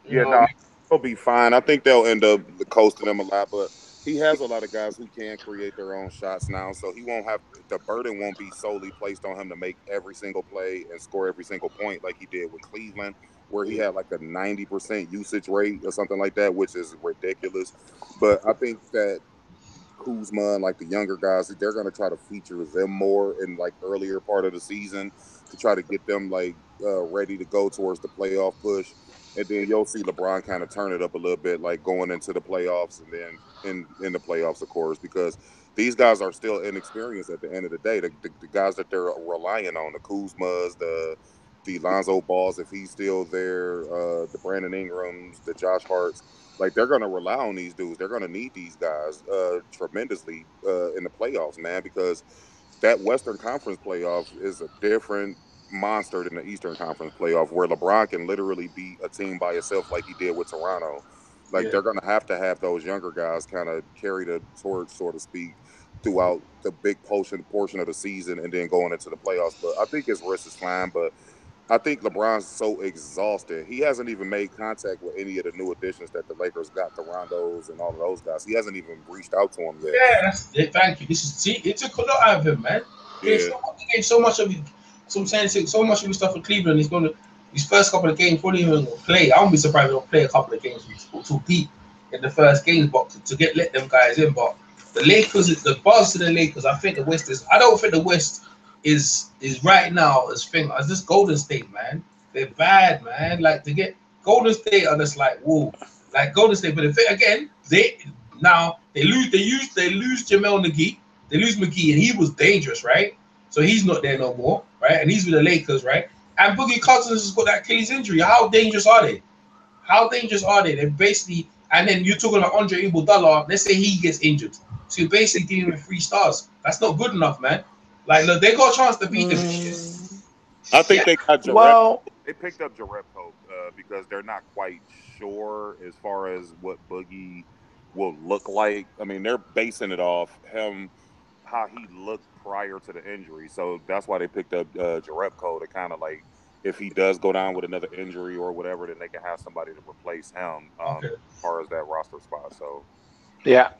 they'll be fine. I think they'll end up coasting them a lot, but he has a lot of guys who can create their own shots now, so he won't have the burden won't be solely placed on him to make every single play and score every single point like he did with Cleveland, where he had like a 90% usage rate or something like that, which is ridiculous. But I think that Kuzma and like the younger guys, they're going to try to feature them more in like earlier part of the season to try to get them like ready to go towards the playoff push. And then you'll see LeBron kind of turn it up a little bit, like going into the playoffs and then in the playoffs, of course, because these guys are still inexperienced at the end of the day. The guys that they're relying on, the Kuzmas, the Lonzo Balls, if he's still there, the Brandon Ingrams, the Josh Harts, like they're going to rely on these dudes. They're going to need these guys tremendously in the playoffs, man, because that Western Conference playoff is a different monster than the Eastern Conference playoff, where LeBron can literally beat a team by itself like he did with Toronto. Like they're going to have those younger guys kind of carry the torch, so to speak, throughout the big portion of the season and then going into the playoffs. But I think his wrist is fine, but I think LeBron's so exhausted. He hasn't even made contact with any of the new additions that the Lakers got, the Rondos and all of those guys. He hasn't even reached out to them yet. Yeah, that's it. Thank you. It took a lot out of him, man. He gave so much of his stuff for Cleveland. He's going to his first couple of games probably even play. I won't be surprised if he'll play a couple of games too deep in the first games, but to let them guys in. But the Lakers, the buzz to the Lakers, I think the West is. I don't think the West is right now as this Golden State, man. They're bad, man. Like to get Golden State are just like whoa, like Golden State. But the thing again, they lose Jamel McGee, they lose McGee, and he was dangerous, right? So he's not there no more, right? And he's with the Lakers, right? And Boogie Cousins has got that Achilles injury. How dangerous are they? They're basically, and then you're talking about Andre Iguodala. Let's say he gets injured, so you're basically dealing with 3 stars. That's not good enough, man. Like, look, they got a chance to beat them this year. I think they got Jareb. They picked up Jerebko because they're not quite sure as far as what Boogie will look like. I mean, they're basing it off him, how he looked prior to the injury. So that's why they picked up Jerebko to kind of like, if he does go down with another injury or whatever, then they can have somebody to replace him as far as that roster spot. So, yeah.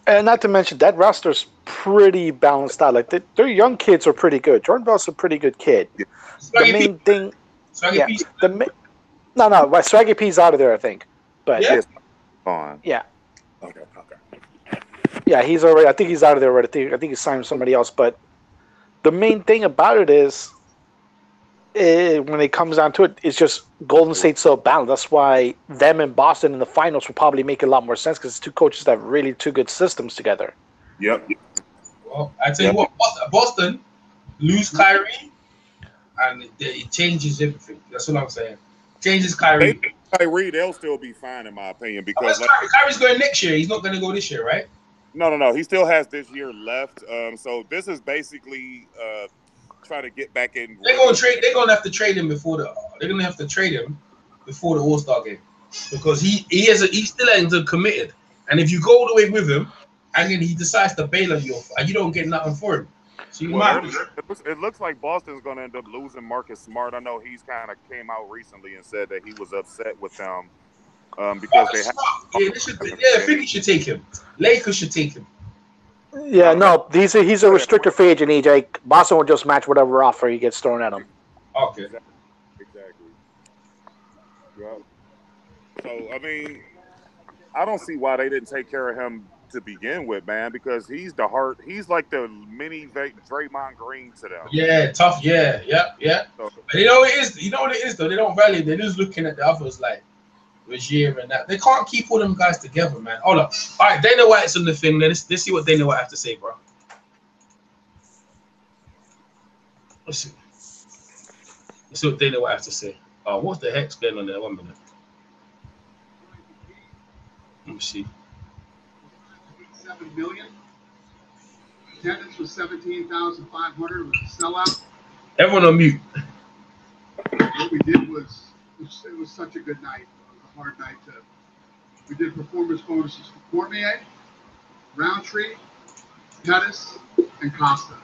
And not to mention, that roster's pretty balanced out. Like, their young kids are pretty good. Jordan Bell's a pretty good kid. Yeah. The main thing... Swaggy P's out of there, I think. But on. Yeah. Okay. Yeah, he's already... I think he's out of there already. I think he's signed with somebody else. But the main thing about it is when it comes down to it, it's just Golden State's so balanced. That's why them and Boston in the finals will probably make a lot more sense because it's two coaches that have really two good systems together. Yep. Well, I tell you what, Boston lose Kyrie, and it changes everything. That's what I'm saying. Changes Kyrie. Kyrie, they'll still be fine in my opinion because Kyrie's going next year. He's not going to go this year, right? No. He still has this year left. So this is basically trying to get back in. They're going to trade. They're going to have to trade him before the. They're going to have to trade him before the All-Star game because he still ain't committed. And if you go all the way with him, and then he decides to bail on you, and you don't get nothing for him. So you it looks like Boston's going to end up losing Marcus Smart. I know he's kind of came out recently and said that he was upset with them because they have. I think he should take him. Lakers should take him. Yeah, no, he's a restricted free agent, EJ. Boston will just match whatever offer he gets thrown at him. Okay. Exactly. Yeah. So, I mean, I don't see why they didn't take care of him to begin with, man, because he's the heart. He's like the mini Draymond Green to them. Yeah, tough. Yeah. So, you know what it is? You know what it is, though? They don't value. They're just looking at the others like Rozier and that. They can't keep all them guys together, man. Hold up. All right, Dana White's on the thing. Let's see what Dana White have to say, bro. Let's see what Dana White has to say. Oh, what the heck's going on there? 1 minute. Let me see. 7 million. Attendance was 17,500. It was a sellout. Everyone on mute. What we did was it was such a good night. It was a hard night to. We did performance bonuses for Cormier, Roundtree, Pettis, and Costa.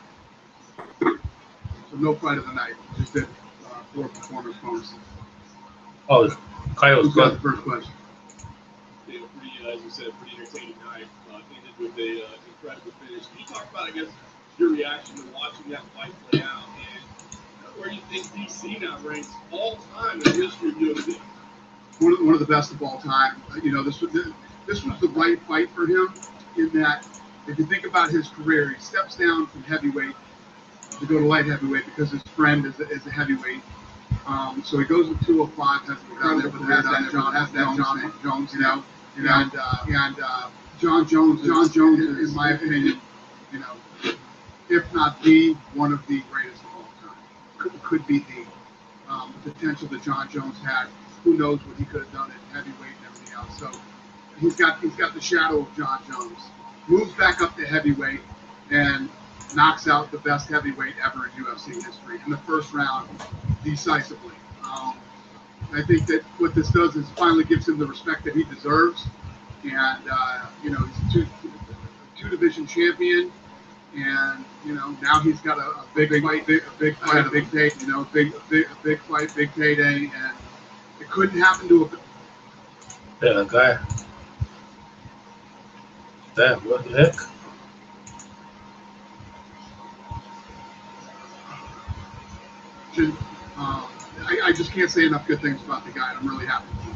So no fight of the night. We just did 4 performance bonuses. Oh, Kyle's got the first question. As you said, a pretty entertaining night. Ended with a incredible finish. Can you talk about, I guess, your reaction to watching that fight play out and where you think DC now ranks all time in the history of UFC? One of the best of all time. You know, this was the right fight for him in that if you think about his career, he steps down from heavyweight to go to light heavyweight because his friend is a heavyweight. So he goes to 205, has that Jones, you know. And John Jones, in my opinion, you know, if not the one of the greatest of all time, could be the potential that John Jones had. Who knows what he could have done at heavyweight and everything else. So he's got the shadow of John Jones. Moves back up to heavyweight and knocks out the best heavyweight ever in UFC history in the first round decisively. I think that what this does is finally gives him the respect that he deserves, and you know, he's a two division champion, and you know now he's got a big fight, big pay, you know, big fight, big payday, and it couldn't happen to a guy. Damn, what the heck? I just can't say enough good things about the guy, and I'm really happy with him.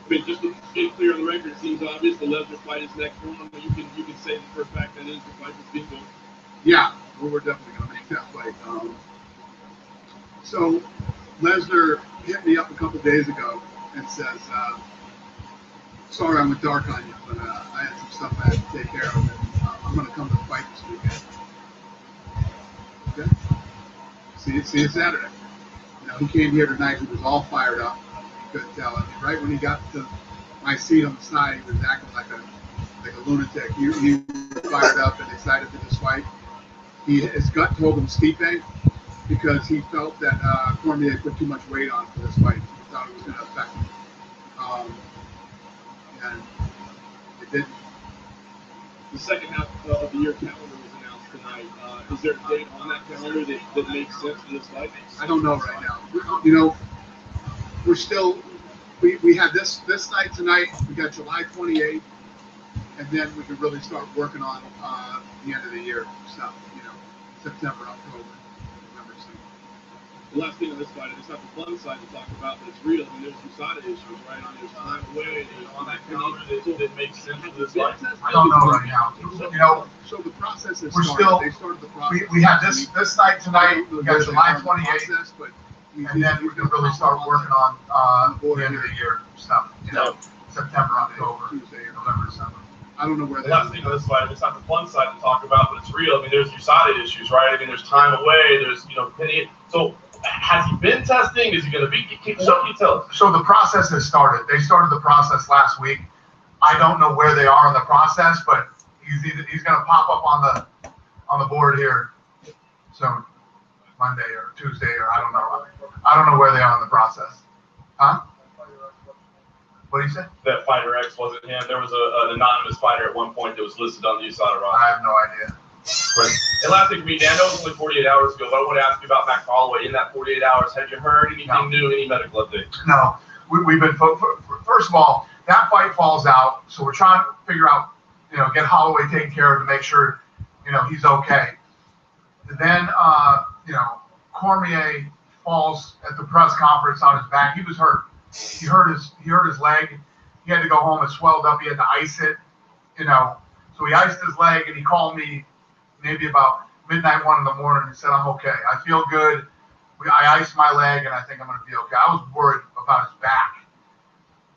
But just to get clear on the record, it seems obvious the Lesnar fight is next one. You can say for a fact that is the fight that's being built. Yeah, we're definitely going to make that fight. So Lesnar hit me up a couple days ago and says, sorry I went dark on you, but I had some stuff I had to take care of, and I'm going to come to the fight this weekend. Okay? See you Saturday. You know, he came here tonight. He was all fired up. You couldn't tell. I mean, right when he got to my seat on the side, he was acting like a lunatic. He was fired up and excited for this fight. His gut told him Stipe because he felt that Cormier put too much weight on for this fight. He thought it was going to affect him. And it didn't. The second half of the year calendar was announced tonight. Is there a date on that calendar that makes sense for this fight? I don't know right now. You know, we're still, we had this night tonight. We got July 28th, and then we can really start working on the end of the year stuff. You know, September, October, November. The last thing on this fight, it's not the fun side to talk about, but it's real. I mean, there's some side issues, right? There's time away on that calendar that makes sense for this fight. I don't know right now. You know, so the process is started. They started the process. We had this night tonight. We got July 28th. But and then we can really start working on the end of the year stuff. You know, September, October, November, December. I don't know where that's this fight. It's not the fun side to talk about, but it's real. I mean, there's USADA issues, right? I mean, there's time away. There's penny. So, has he been testing? Is he going to be? What can you tell us? So the process has started. They started the process last week. I don't know where they are in the process, but he's going to pop up on the board here soon, Monday or Tuesday, or I don't know. I don't know where they are in the process. Huh? What do you say? That Fighter X wasn't him. There was an anonymous fighter at one point that was listed on the USADA roster. I have no idea. Right. And last thing for me, Dan, that was only 48 hours ago, but I want to ask you about Max Holloway. In that 48 hours, have you heard anything new, any medical updates? No. We've been, first of all, that fight falls out, so we're trying to figure out, get Holloway taken care of to make sure, he's okay. Then, Cormier falls at the press conference on his back. He was hurt. He hurt his leg. He had to go home. It swelled up. He had to ice it, So he iced his leg, and he called me maybe about midnight, 1 in the morning, and said, "I'm okay. I feel good. I iced my leg, and I think I'm going to be okay." I was worried about his back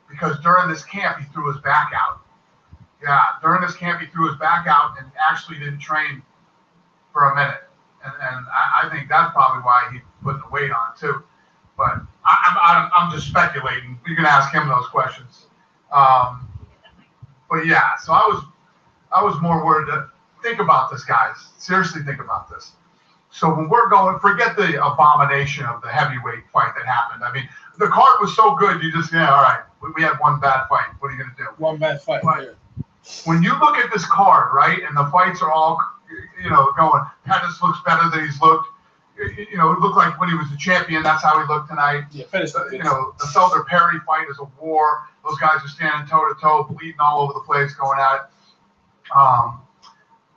because during this camp, he threw his back out. Yeah, during this camp, he threw his back out and actually didn't train for a minute. And I think that's probably why he put the weight on, too. But I'm just speculating. You can ask him those questions. But yeah, so I was more worried to think about this, guys. Seriously, think about this. So when we're going, forget the abomination of the heavyweight fight that happened. I mean, the card was so good. You just, all right, we had one bad fight. What are you going to do? One bad fight. But when you look at this card, right, and the fights are all, going, Pettis looks better than he's looked. It looked like when he was the champion, that's how he looked tonight. Yeah, the Felder Perry fight is a war. Those guys are standing toe to toe, bleeding all over the place, going at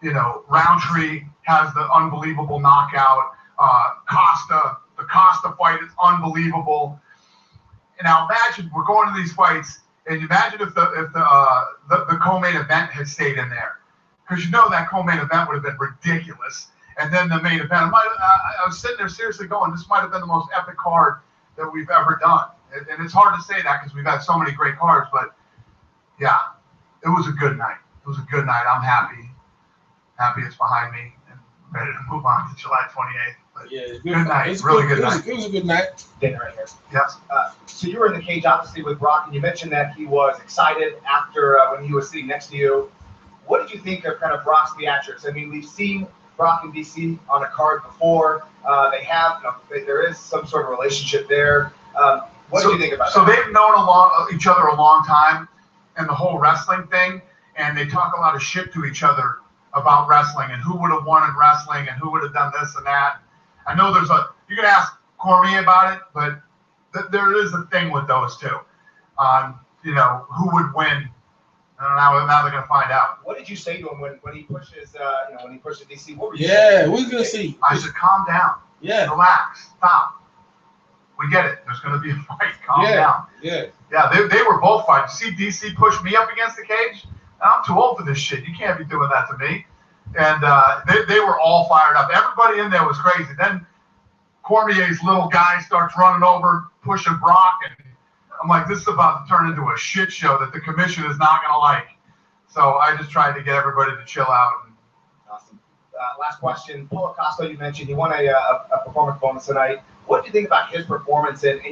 it. Roundtree has the unbelievable knockout. The Costa fight is unbelievable. And now imagine we're going to these fights, and imagine if the co-main event had stayed in there, because that co-main event would have been ridiculous. And then the main event, I was sitting there seriously going, this might have been the most epic card that we've ever done. And it's hard to say that because we've had so many great cards, but yeah, it was a good night. It was a good night. I'm happy it's behind me and ready to move on to July 28th. But yeah, good night. It's really good night. It was a good night. Dinner right here. Yes. So you were in the cage, obviously, with Brock, and you mentioned that he was excited after when he was sitting next to you. What did you think of kind of Brock's theatrics? I mean, we've seen Brock and DC on a card before. They have, there is some sort of relationship there. What do you think about that? So they've known each other a long time, and the whole wrestling thing, and they talk a lot of shit to each other about wrestling and who would have won in wrestling and who would have done this and that. I know you can ask Cormier about it, but there is a thing with those two on, who would win. And now they're gonna find out. What did you say to him when he pushes, when he pushes DC? What were you saying? We're gonna see. I said, calm down. Yeah. Relax. Stop. We get it. There's gonna be a fight. Calm down. Yeah. Yeah. They were both fighting. See DC push me up against the cage. I'm too old for this shit. You can't be doing that to me. And they were all fired up. Everybody in there was crazy. Then Cormier's little guy starts running over, pushing Brock, and I'm like, this is about to turn into a shit show that the commission is not going to like. So I just tried to get everybody to chill out. Awesome. Last question. Paulo Costa, you mentioned he won a performance bonus tonight. What do you think about his performance? And they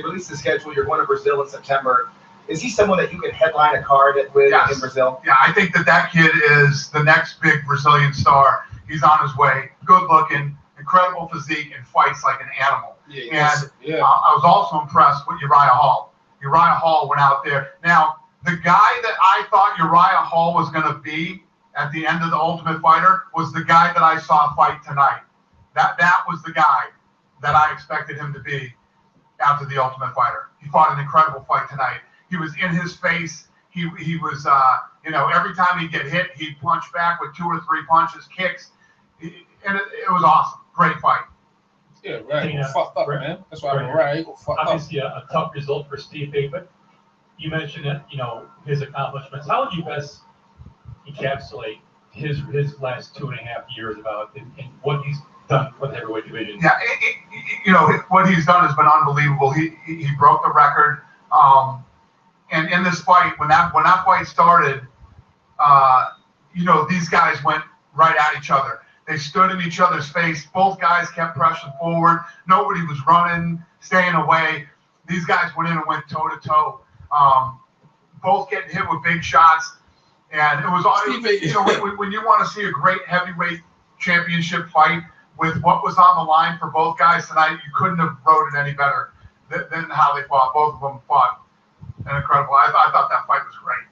released the schedule. You're going to Brazil in September. Is he someone that you could headline a card with in Brazil? Yeah, I think that kid is the next big Brazilian star. He's on his way. Good looking, incredible physique, and fights like an animal. I was also impressed with Uriah Hall. Uriah Hall went out there. Now, the guy that I thought Uriah Hall was going to be at the end of the Ultimate Fighter was the guy that I saw fight tonight. That was the guy that I expected him to be after the Ultimate Fighter. He fought an incredible fight tonight. He was in his face. He was, every time he'd get hit, he'd punch back with 2 or 3 punches, kicks. And it was awesome. Great fight. Yeah, right. Fucked up, man. That's why I'm right. Obviously, a tough result for Stipe, but you mentioned that, his accomplishments. How would you best encapsulate his last 2.5 years about and what he's done for the heavyweight division? Yeah, you know, what he's done has been unbelievable. He broke the record. And in this fight, when that fight started, you know, these guys went right at each other. They stood in each other's face. Both guys kept pressing forward. Nobody was running, staying away. These guys went in and went toe to toe. Both getting hit with big shots. And it was all, you know, when you want to see a great heavyweight championship fight with what was on the line for both guys tonight, you couldn't have wrote it any better than how they fought. Both of them fought an incredible. I thought that fight was great.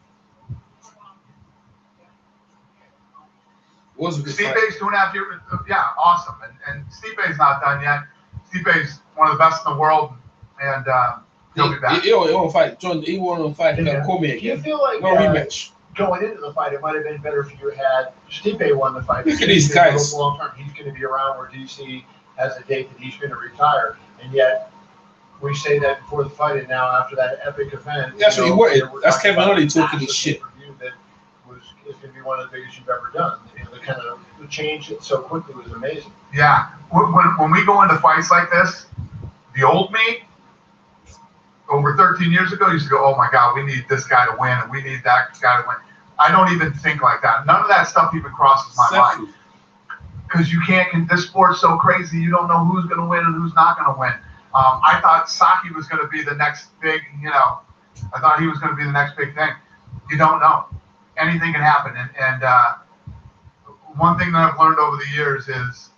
Was a good Stipe's 2.5 years, yeah, awesome. And Stipe's not done yet. Stipe's one of the best in the world, and he'll be back. He won't fight. John, he won't fight Cormier. Do you feel like no rematch? Going into the fight, it might have been better if you had Stipe won the fight. Look at these guys. Long term, he's going to be around where DC has a date that he's going to retire, and yet we say that before the fight, and now after that epic event, that's what he wanted. That's Kevin Hardy talking his shit. That is going to be one of the biggest you've ever done. You know, the kind of the change so quickly was amazing. Yeah, when we go into fights like this, the old me, over 13 years ago, used to go, oh my God, we need this guy to win, and we need that guy to win. I don't even think like that. None of that stuff even crosses my mind. Because you can't, this sport's so crazy, you don't know who's going to win and who's not going to win. I thought Saki was going to be the next big, you know, I thought he was going to be the next big thing. You don't know. Anything can happen. And one thing that I've learned over the years is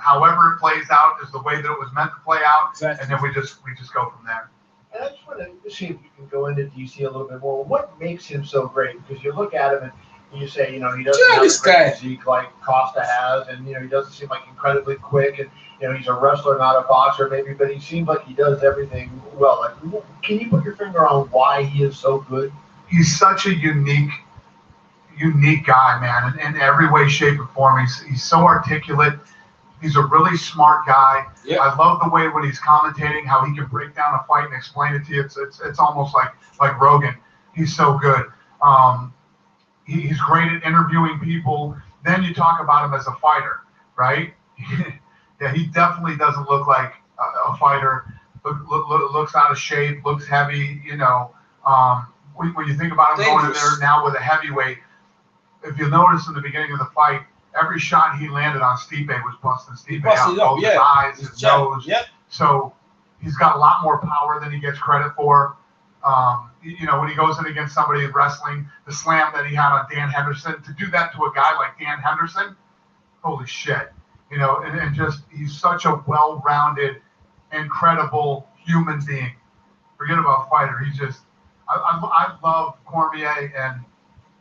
however it plays out is the way that it was meant to play out. Exactly. And then we just go from there. And I just want to see if you can go into DC a little bit more. What makes him so great? Because you look at him and you say, you know, he doesn't have a great physique like Costa has, and, you know, he doesn't seem like incredibly quick, and, you know, he's a wrestler, not a boxer maybe, but he seems like he does everything well. Like, can you put your finger on why he is so good? He's such a unique guy, man, in every way, shape, or form. He's so articulate. He's a really smart guy. Yeah. I love the way when he's commentating, how he can break down a fight and explain it to you. It's almost like Rogan. He's so good. He's great at interviewing people. Then you talk about him as a fighter, right? Yeah, he definitely doesn't look like a fighter. Looks out of shape, looks heavy, you know. When you think about him going in there now with a heavyweight, if you notice in the beginning of the fight, every shot he landed on Stipe was busting Stipe out. Both his eyes, his nose. Yep. So he's got a lot more power than he gets credit for. You know, when he goes in against somebody in wrestling, the slam that he had on Dan Henderson, to do that to a guy like Dan Henderson, holy shit. You know, and just, he's such a well-rounded, incredible human being. Forget about fighter. He's just, I love Cormier, and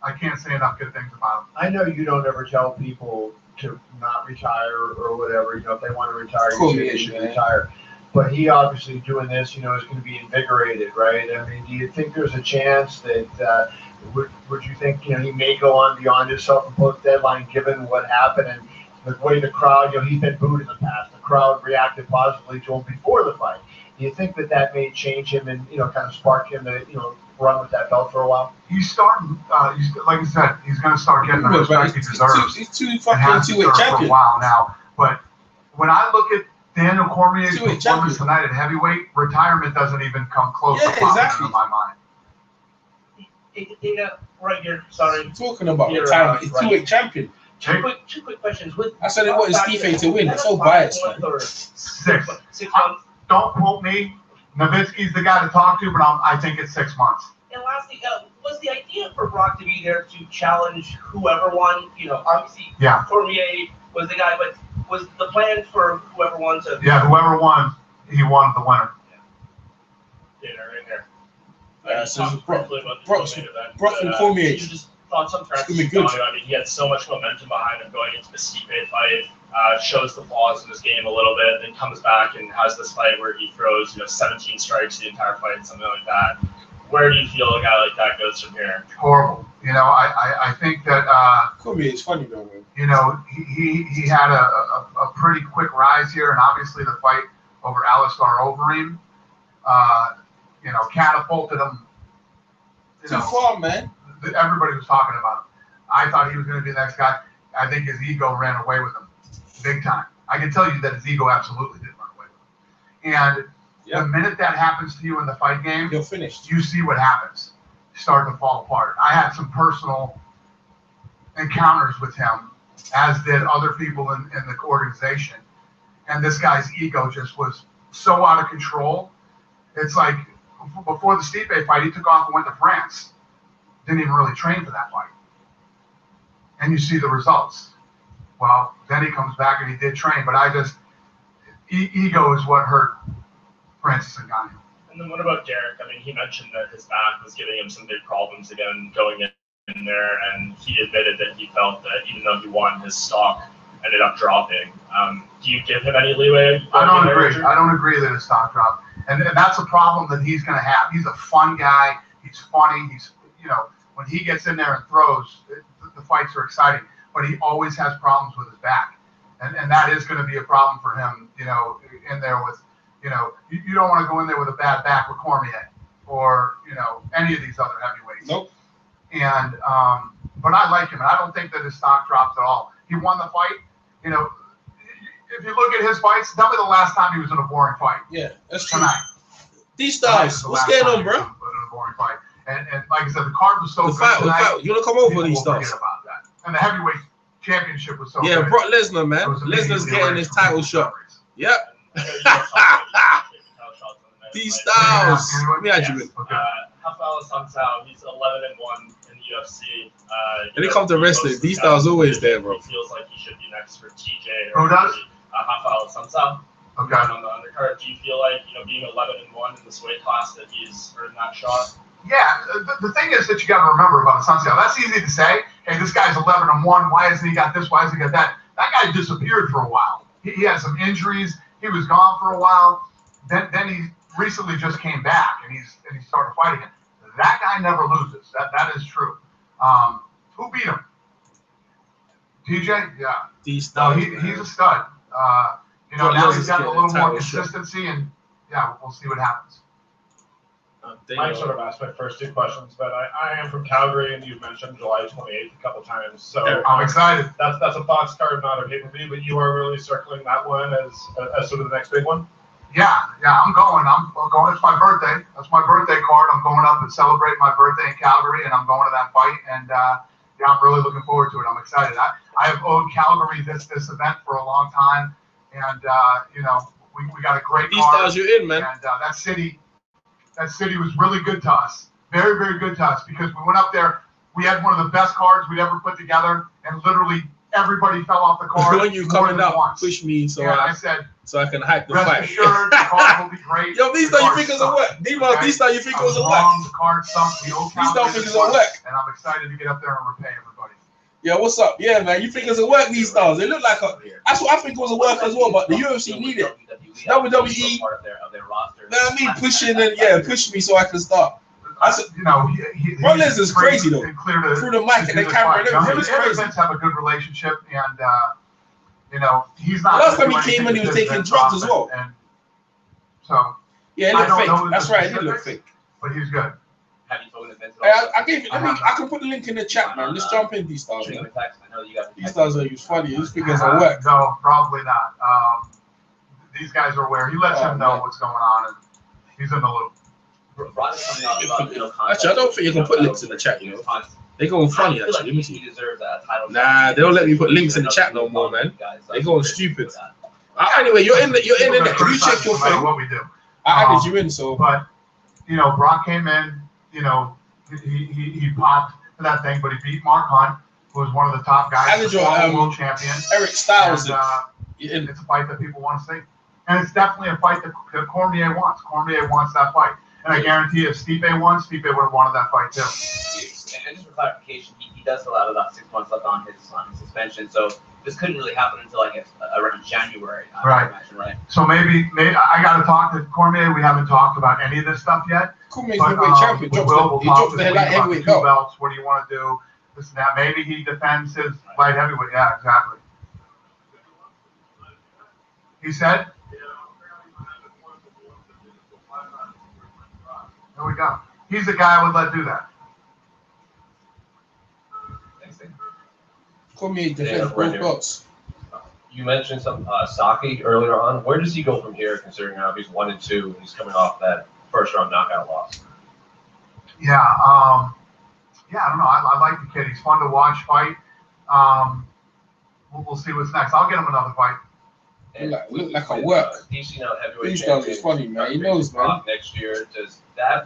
I can't say enough good things about him. I know you don't ever tell people to not retire or whatever. You know, if they want to retire, you say they should retire. But he obviously doing this, you know, is going to be invigorated, right? I mean, do you think there's a chance that would you think, you know, he may go on beyond his self-imposed deadline given what happened and the way the crowd, you know, he's been booed in the past. The crowd reacted positively to him before the fight. Do you think that may change him and, you know, kind of spark him to, you know, run with that belt for a while? He's starting, like I said, he's going to start getting the respect he deserves. He's two-weight champion for a while now. But when I look at Daniel Cormier's performance tonight at heavyweight, retirement doesn't even come close to popping in my mind. Right here, sorry. Talking about retirement, he's two-weight champion. Two quick questions. I said it was Stipe to win. It's so biased. 6 months. Don't quote me. Nowitzki's the guy to talk to, but I think it's 6 months. And lastly, was the idea for Brock to be there to challenge whoever won? You know, obviously, Cormier was the guy, but was the plan for whoever won to? Yeah, whoever won, he won the winner. Yeah, right there. So Brock and Cormier. Thought some tracks. I mean, he had so much momentum behind him going into the Stipe fight. Shows the flaws in his game a little bit, then comes back and has this fight where he throws, you know, 17 strikes the entire fight, something like that. Where do you feel a guy like that goes from here? Horrible. You know, I think that Cormier is funny though, man. You know, he had a pretty quick rise here, and obviously the fight over Alistair Overeem, you know, catapulted him. Too far, man. Everybody was talking about him. I thought he was going to be the next guy. I think his ego ran away with him, big time. I can tell you that his ego absolutely did run away with him. And the minute that happens to you in the fight game, you're finished. You see what happens. You start to fall apart. I had some personal encounters with him, as did other people in the organization. And this guy's ego just was so out of control. It's like before the Stipe fight, he took off and went to France. Didn't even really train for that fight. And you see the results. Well, then he comes back and he did train, but ego is what hurt Francis Ngannou. And then what about Derek? I mean, he mentioned that his back was giving him some big problems again going in there, and he admitted that he felt that even though he won, his stock ended up dropping. Do you give him any leeway? I don't agree. I don't agree that his stock dropped. And that's a problem that he's going to have. He's a fun guy. He's funny. He's, when he gets in there and throws, the fights are exciting. But he always has problems with his back. And that is going to be a problem for him, in there with, you don't want to go in there with a bad back with Cormier or, any of these other heavyweights. Nope. And, but I like him. And I don't think that his stock drops at all. He won the fight. If you look at his fights, tell me the last time he was in a boring fight. Yeah, that's true. Tonight. These styles, what's going on, bro? In a boring fight. And like I said, the card was so good tonight. You want to come over these styles? About that. And the heavyweight championship was so good. Yeah, Brock Lesnar, man. Lesnar's getting his title shot. Yep. These styles. Let me add you in. Rafael Assunção, he's 11-1 in the UFC. When it comes to wrestling, these styles always there, bro. He feels like he should be next for TJ. Who does? Rafael Assunção. Okay. On the undercard, do you feel like being 11-1 in this weight class that he's earned that shot? Yeah, the thing is that you got to remember about Assunção. That's easy to say. Hey, this guy's 11-1. Why hasn't he got this? Why hasn't he got that? That guy disappeared for a while. He had some injuries. He was gone for a while. Then he recently just came back and he started fighting it. That guy never loses. That is true. Who beat him? TJ? Yeah. He's a stud. Now he's got a little more consistency, and yeah, we'll see what happens. Mike sort of asked my first two questions, but I am from Calgary, and you've mentioned July 28th a couple times. So I'm excited. That's a Fox card, not a pay-per-view, but you are really circling that one as sort of the next big one? Yeah, I'm going. I'm going. It's my birthday. That's my birthday card. I'm going up and celebrate my birthday in Calgary, and I'm going to that fight. And I'm really looking forward to it. I'm excited. I have owed Calgary this event for a long time, and we got a great These card. styles you're in, man. And that city was really good to us. Very, very good to us, because we went up there. We had one of the best cards we'd ever put together, and literally everybody fell off the card. When you coming out, push me so I can hype the fight. Rest assured, the card will be great. Yo, these styles you think is a work. These styles you think it was a work. The card sunk. These styles think it's a work. And I'm excited to get up there and repay everybody. Yeah, what's up? Yeah, man, you think it's a work, these styles. They look like that's what I think it was a work as well, but the UFC need it. WWE, pushing and push me so I can start. I said, Brock Lesnar's crazy though. Through the mic and the camera, it's crazy. Have a good relationship, and he's not. Last time he came in, he was taking drugs as well. And so yeah, it looked fake. That's right, it did look fake. But he's good. Have you told him I gave it. I can put the link in the chat, man. Let's jump in these stars. Man. These stars are funny. These figures are work. No, probably not. These guys are aware. He lets him know what's going on, and he's in the loop. Actually, I don't think you can put links in the chat. They going funny. Actually, let me see. Nah, they don't let me put links in the chat no more, man. They going stupid. Anyway, you're in. You check your thing. What we do. I added you in, so. But Brock came in. He popped for that thing, but he beat Mark Hunt, who was one of the top guys, world champion. Eric Styles. And, it's a fight that people want to see, and it's definitely a fight that Cormier wants. Cormier wants that fight, and I guarantee if Stipe won, Stipe would have wanted that fight too. And just for clarification, he does still have about 6 months left on his suspension, so this couldn't really happen until I guess around January. I imagine, right? So maybe I got to talk to Cormier. We haven't talked about any of this stuff yet. Cormier's heavyweight champion. He dropped the light heavyweight belt. Belts. What do you want to do? This and that. Maybe he defends his light heavyweight. Yeah, exactly. He said. There we go. He's the guy I would let do that. Cormier defends both belts. You mentioned some Saki earlier on. Where does he go from here, considering how he's 1-2 and he's coming off that first round knockout loss? Yeah, I don't know. I like the kid. He's fun to watch fight. We'll see what's next. I'll get him another fight. Look like a work. DC now heavyweight These champion. is funny, man. He knows, man. Next year, does that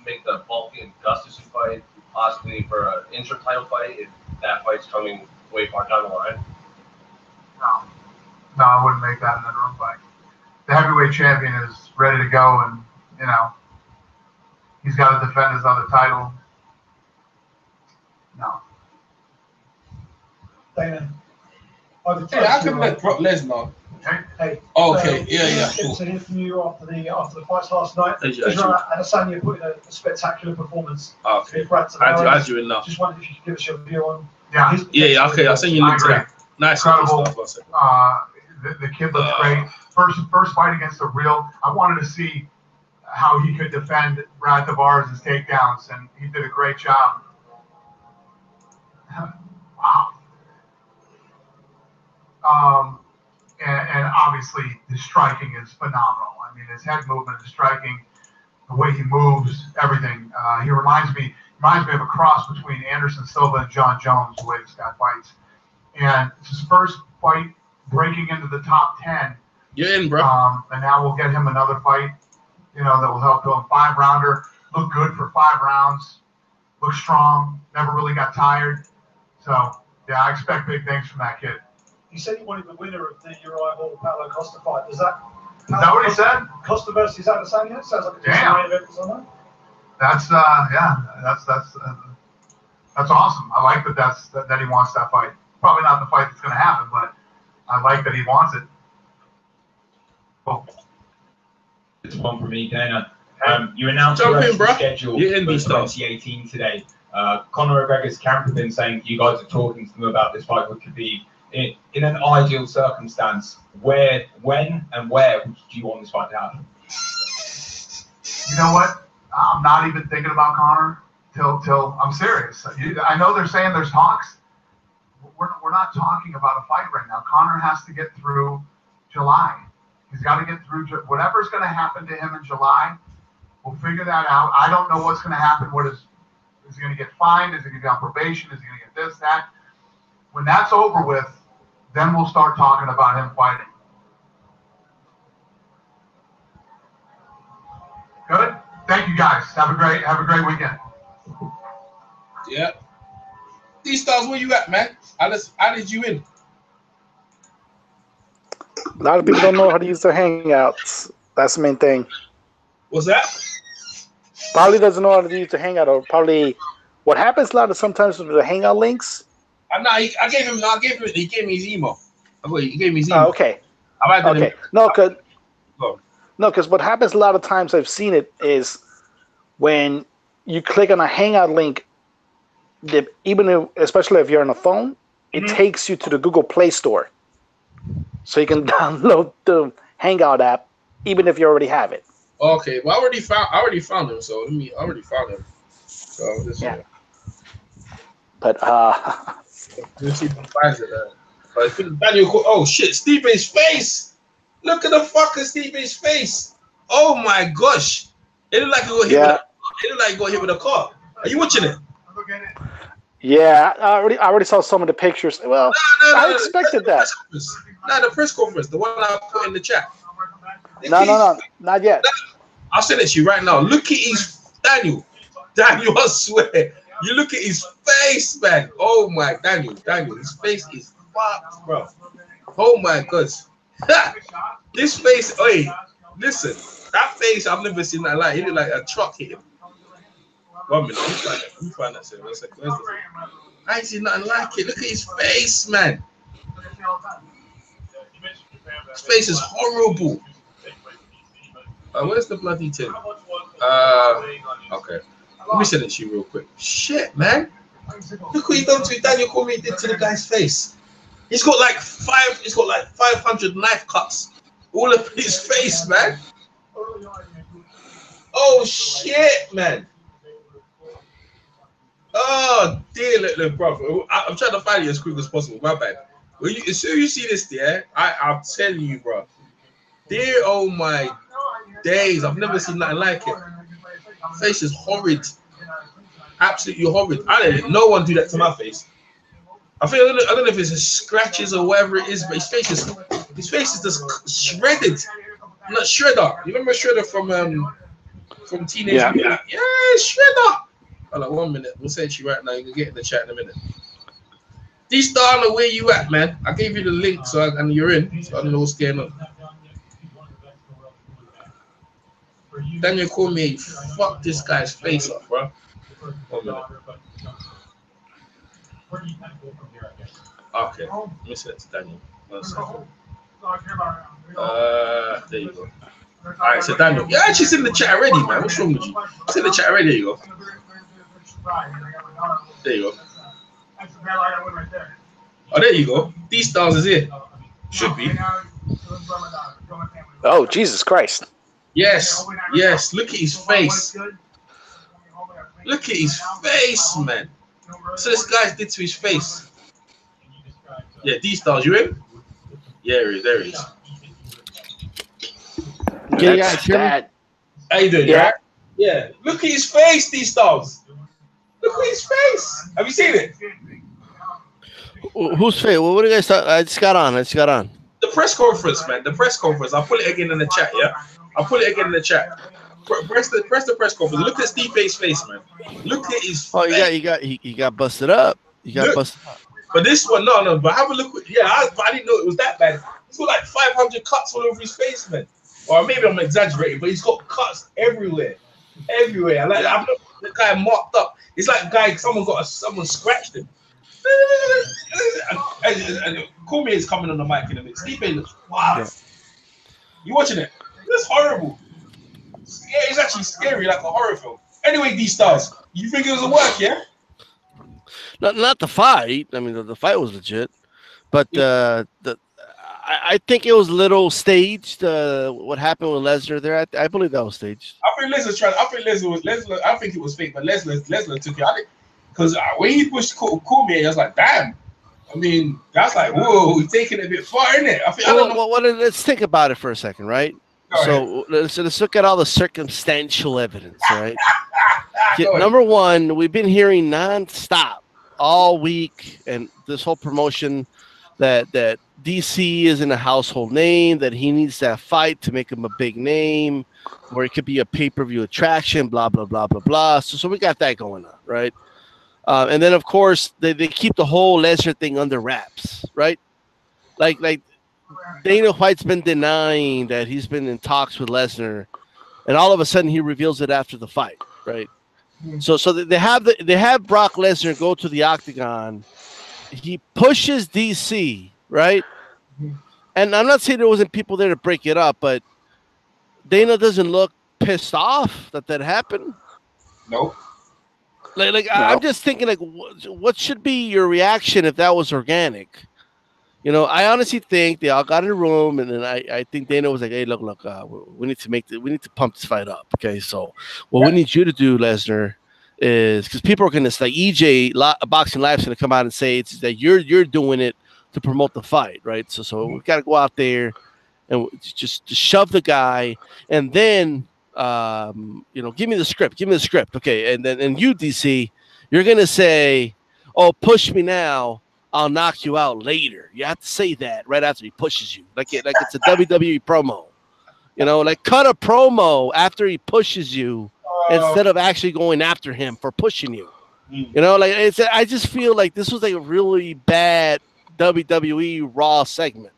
make the Bulky and Gustafsson fight possibly for an inter-title fight if that fight's coming way far down the line? No, I wouldn't make that an interim fight. The heavyweight champion is ready to go, and he's got to defend his other title. No. Dana. Hey, I can let Brock Lesnar. Hey. Okay, yeah. Good to hear from you after the fights last night. Israel Adesanya put in a spectacular performance. Okay. I do enough. Just wondered if you could give us your view on. Yeah. Okay, I'll send you a link to that. Nice. Incredible. The kid looks great. First fight against a real. I wanted to see how he could defend Brad Tavares' takedowns, and he did a great job. Wow. And obviously the striking is phenomenal. I mean, his head movement, his striking, the way he moves, everything. He reminds me of a cross between Anderson Silva and John Jones, the way this guy fights. And it's his first fight breaking into the top 10. You're in, bro. And now we'll get him another fight, that will help him. 5-rounder. Looked good for 5 rounds. Looked strong. Never really got tired. So, yeah, I expect big things from that kid. You said you wanted the winner of the Uriah Hall Paulo Costa fight. Is that what he said? Costa versus Adesanya? Sounds like a decent event or something. That's that's awesome. I like that he wants that fight. Probably not the fight that's going to happen, but I like that he wants it. Cool. It's one for me, Dana. You announced the schedule for 2018 today. Conor McGregor's camp have been saying you guys are talking to them about this fight, which could be in an ideal circumstance. When, and where do you want this fight to happen? You know what? I'm not even thinking about Conor till I'm serious. I know they're saying there's talks. We're not talking about a fight right now. Conor has to get through July. He's got to get through whatever's going to happen to him in July. We'll figure that out. I don't know what's going to happen. Is he going to get fined? Is he going to be on probation? Is he going to get this, that? When that's over with, then we'll start talking about him fighting. Good. Thank you guys. Have a great weekend. Yeah. D-Stars, where you at, man? How did you in? A lot of people don't know how to use their Hangouts. That's the main thing. What's that? Probably doesn't know how to use the Hangout, or probably what happens a lot of sometimes with the Hangout links. I gave him. He gave me his email. He gave me his email. Okay. Okay. No, because what happens a lot of times, I've seen it, is when you click on a Hangout link, especially if you're on a phone, it takes you to the Google Play Store. So you can download the Hangout app, even if you already have it. Okay, well, I already found him. So I already found him. So But let's see if he finds it. But Daniel, oh shit, Stipe's face! Look at the fucking Stipe's face! Oh my gosh! It looked like he got hit with a car. Are you watching it? Yeah, I already saw some of the pictures. Well, I expected that. The press conference, the one I put in the chat. No, not yet. I'll send it to you right now. Look at his Daniel, I swear. You look at his face, man. Oh my, Daniel, his face is fucked, bro. Oh my gosh. This face, hey, listen, that face, I've never seen that like. It looked like a truck hit him. 1 minute, let me find that. One second. I ain't seen nothing like it. Look at his face, man. His face is horrible. Where's the bloody thing? Okay. Let me send it to you real quick. Shit, man. Look what he done to Daniel Cormier did to the guy's face. He's got like 500 knife cuts all up his face, man. Oh shit, man. Oh dear little brother. I'm trying to find you as quick as possible. My bad. Well, as soon as you see this, I'm telling you, bro. Oh my days, I've never seen nothing like it. Face is horrid, absolutely horrid. No one do that to my face. I don't know if it's scratches or whatever it is, but his face is just shredded. Not Shredder. You remember Shredder from Teenage Mutant? Yeah, Shredder. Hold on 1 minute. We'll send you right now. You can get in the chat in a minute. D-Star, I don't know where you at, man. I gave you the link, and you're in. So I don't know what's going on. Daniel Cormier, fuck this guy's face up, bro. 1 minute. Okay, let me send it to Daniel. 1 second. There you go. All right, so Daniel, yeah, actually, it's in the chat already, man. What's wrong with you? It's in the chat already. There you go. There you go. Oh, there you go. D-Stars is here. Should be. Oh, Jesus Christ. Yes, yes. Look at his face. Look at his face, man. So this guy did to his face. Yeah, D-Stars, you in? Yeah, there he is. Can you guys hear me? How you doing? Yeah. Right? Yeah. Look at his face, D-Stars. Look at his face. Have you seen it? Whose face? What do you guys thought? I just got on. The press conference, man. The press conference. I'll put it again in the chat, yeah? I'll put it again in the chat. Press the press conference. Look at Stipe's face, man. Look at his face. Oh, he got busted up. Busted up. But this one, no. But have a look. I didn't know it was that bad. He's got like 500 cuts all over his face, man. Or maybe I'm exaggerating, but he's got cuts everywhere. Everywhere. Like I've looked at the guy marked up. It's like someone scratched him. And Cormier is coming on the mic in a minute. Stipe looks wow. Yeah. You watching it? That's horrible. Yeah, it's actually scary, like a horror film. Anyway, D-Stars, you think it was a work, yeah? Not the fight. I mean, the fight was legit, but I think it was a little staged. What happened with Lesnar there? I believe that was staged. I think it was fake, but Lesnar took it. Because when he pushed Cormier, I was like, damn. I mean, that's like, whoa, he's taking it a bit far, isn't it? I don't know. Well, let's think about it for a second, right? So let's look at all the circumstantial evidence, right? Number one, we've been hearing nonstop all week, and this whole promotion that DC isn't a household name, that he needs that fight to make him a big name, or it could be a pay-per-view attraction, blah, blah, blah, blah, blah. So we got that going on, right? And then, of course, they keep the whole Lesnar thing under wraps, right? Like Dana White's been denying that he's been in talks with Lesnar, and all of a sudden he reveals it after the fight, right? So they have Brock Lesnar go to the octagon. He pushes DC, right? And I'm not saying there wasn't people there to break it up, but Dana doesn't look pissed off that happened. Nope. No. I'm just thinking, like, what should be your reaction if that was organic? I honestly think they all got in a room, and then I think Dana was like, "Hey, look, we need to pump this fight up." Okay, so what we need you to do, Lesnar, is because people are going to like EJ Boxing Live's going to come out and say it's that you're doing it to promote the fight, right? So we got to go out there and just shove the guy, and then. Give me the script. Okay. And then you, DC, you're going to say, oh, push me now. I'll knock you out later. You have to say that right after he pushes you. Like it's a WWE promo, cut a promo after he pushes you instead of actually going after him for pushing you. I just feel like this was like a really bad WWE Raw segment.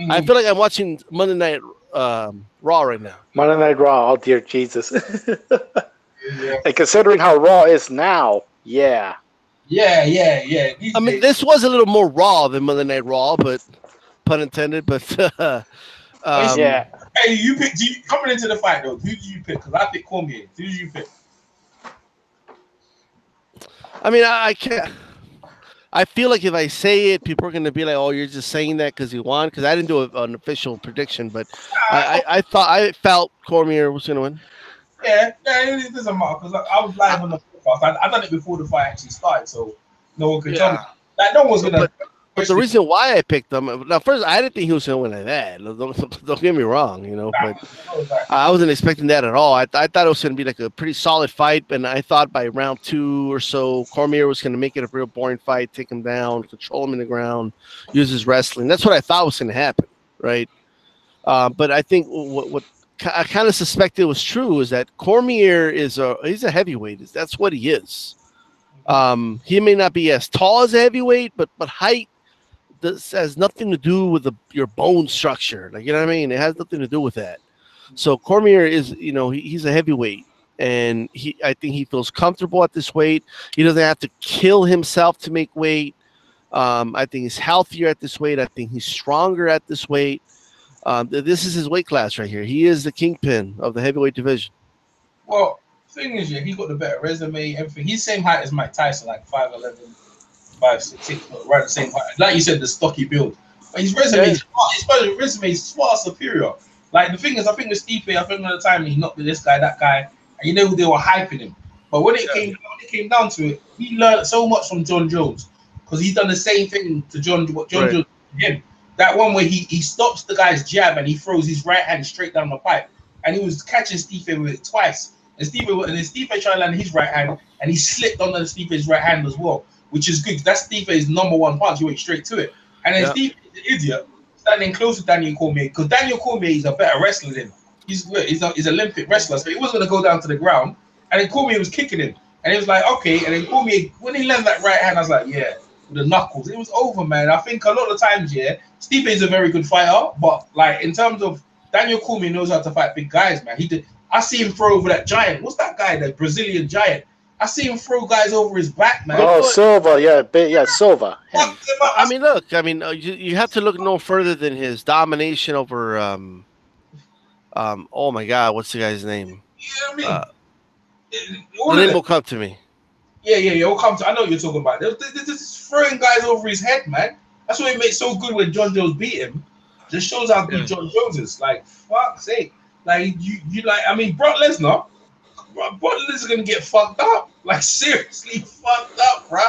I feel like I'm watching Monday Night Raw right now. Monday Night Raw, oh dear Jesus. And considering how Raw is now, yeah. I mean, this was a little more Raw than Monday Night Raw, but pun intended. But yeah. Hey, you pick. Coming into the fight though, who do you pick? Because I pick Cormier. Who do you pick? I mean, I can't. I feel like if I say it, people are going to be like, "Oh, you're just saying that because you won." Because I didn't do an official prediction, but I felt Cormier was going to win. Yeah, it doesn't matter because I was live on the podcast. I done it before the fight actually started, so no one could tell me. Like no one's gonna. But the reason why I picked him, now first, I didn't think he was going to win like that. Don't get me wrong, but I wasn't expecting that at all. I thought it was going to be like a pretty solid fight, and I thought by round 2 or so, Cormier was going to make it a real boring fight, take him down, control him in the ground, use his wrestling. That's what I thought was going to happen, right? But I think what I kind of suspected was true is that Cormier he's a heavyweight. That's what he is. He may not be as tall as a heavyweight, but height. This has nothing to do with your bone structure. Like, you know what I mean? It has nothing to do with that. So Cormier is, he's a heavyweight, and I think he feels comfortable at this weight. He doesn't have to kill himself to make weight. I think he's healthier at this weight. I think he's stronger at this weight. This is his weight class right here. He is the kingpin of the heavyweight division. Well, the thing is, he got the better resume, everything. He's same height as Mike Tyson, like 5'11". 5'6", right the same height. Like you said, the stocky build. But his resume is far superior. Like the thing is, I think with Stipe, I think at the time he knocked this guy, that guy, and they were hyping him. But when it came down to it, he learned so much from John Jones because he's done the same thing to John Jones did to him. That one where he stops the guy's jab and he throws his right hand straight down the pipe, and he was catching Stipe with it twice. And Stipe tried to land his right hand, and he slipped under Stipe's right hand as well, which is good. That's Stipe's number one punch. He went straight to it. And then Stipe, the idiot, standing close to Daniel Cormier, because Daniel Cormier is a better wrestler than him. He's an Olympic wrestler, so he was going to go down to the ground. And then Cormier was kicking him. And he was like, okay. And then Cormier, when he landed that right hand, I was like, yeah, with the knuckles. It was over, man. I think a lot of times, Stipe is a very good fighter, but like in terms of Daniel Cormier knows how to fight big guys, man. I see him throw over that giant. What's that guy, the Brazilian giant? I see him throw guys over his back, man. Oh, Silva, Silva. I mean, look, you have to look no further than his domination over, oh my God, what's the guy's name? Yeah, the name will come to me. Yeah, it'll come to. I know what you're talking about. They're just throwing guys over his head, man. That's what it made so good when John Jones beat him. Just shows how good John Jones is. Like, fuck's sake. Like, Brock Lesnar. Brock Lesnar gonna get fucked up. Like, seriously fucked up, bro.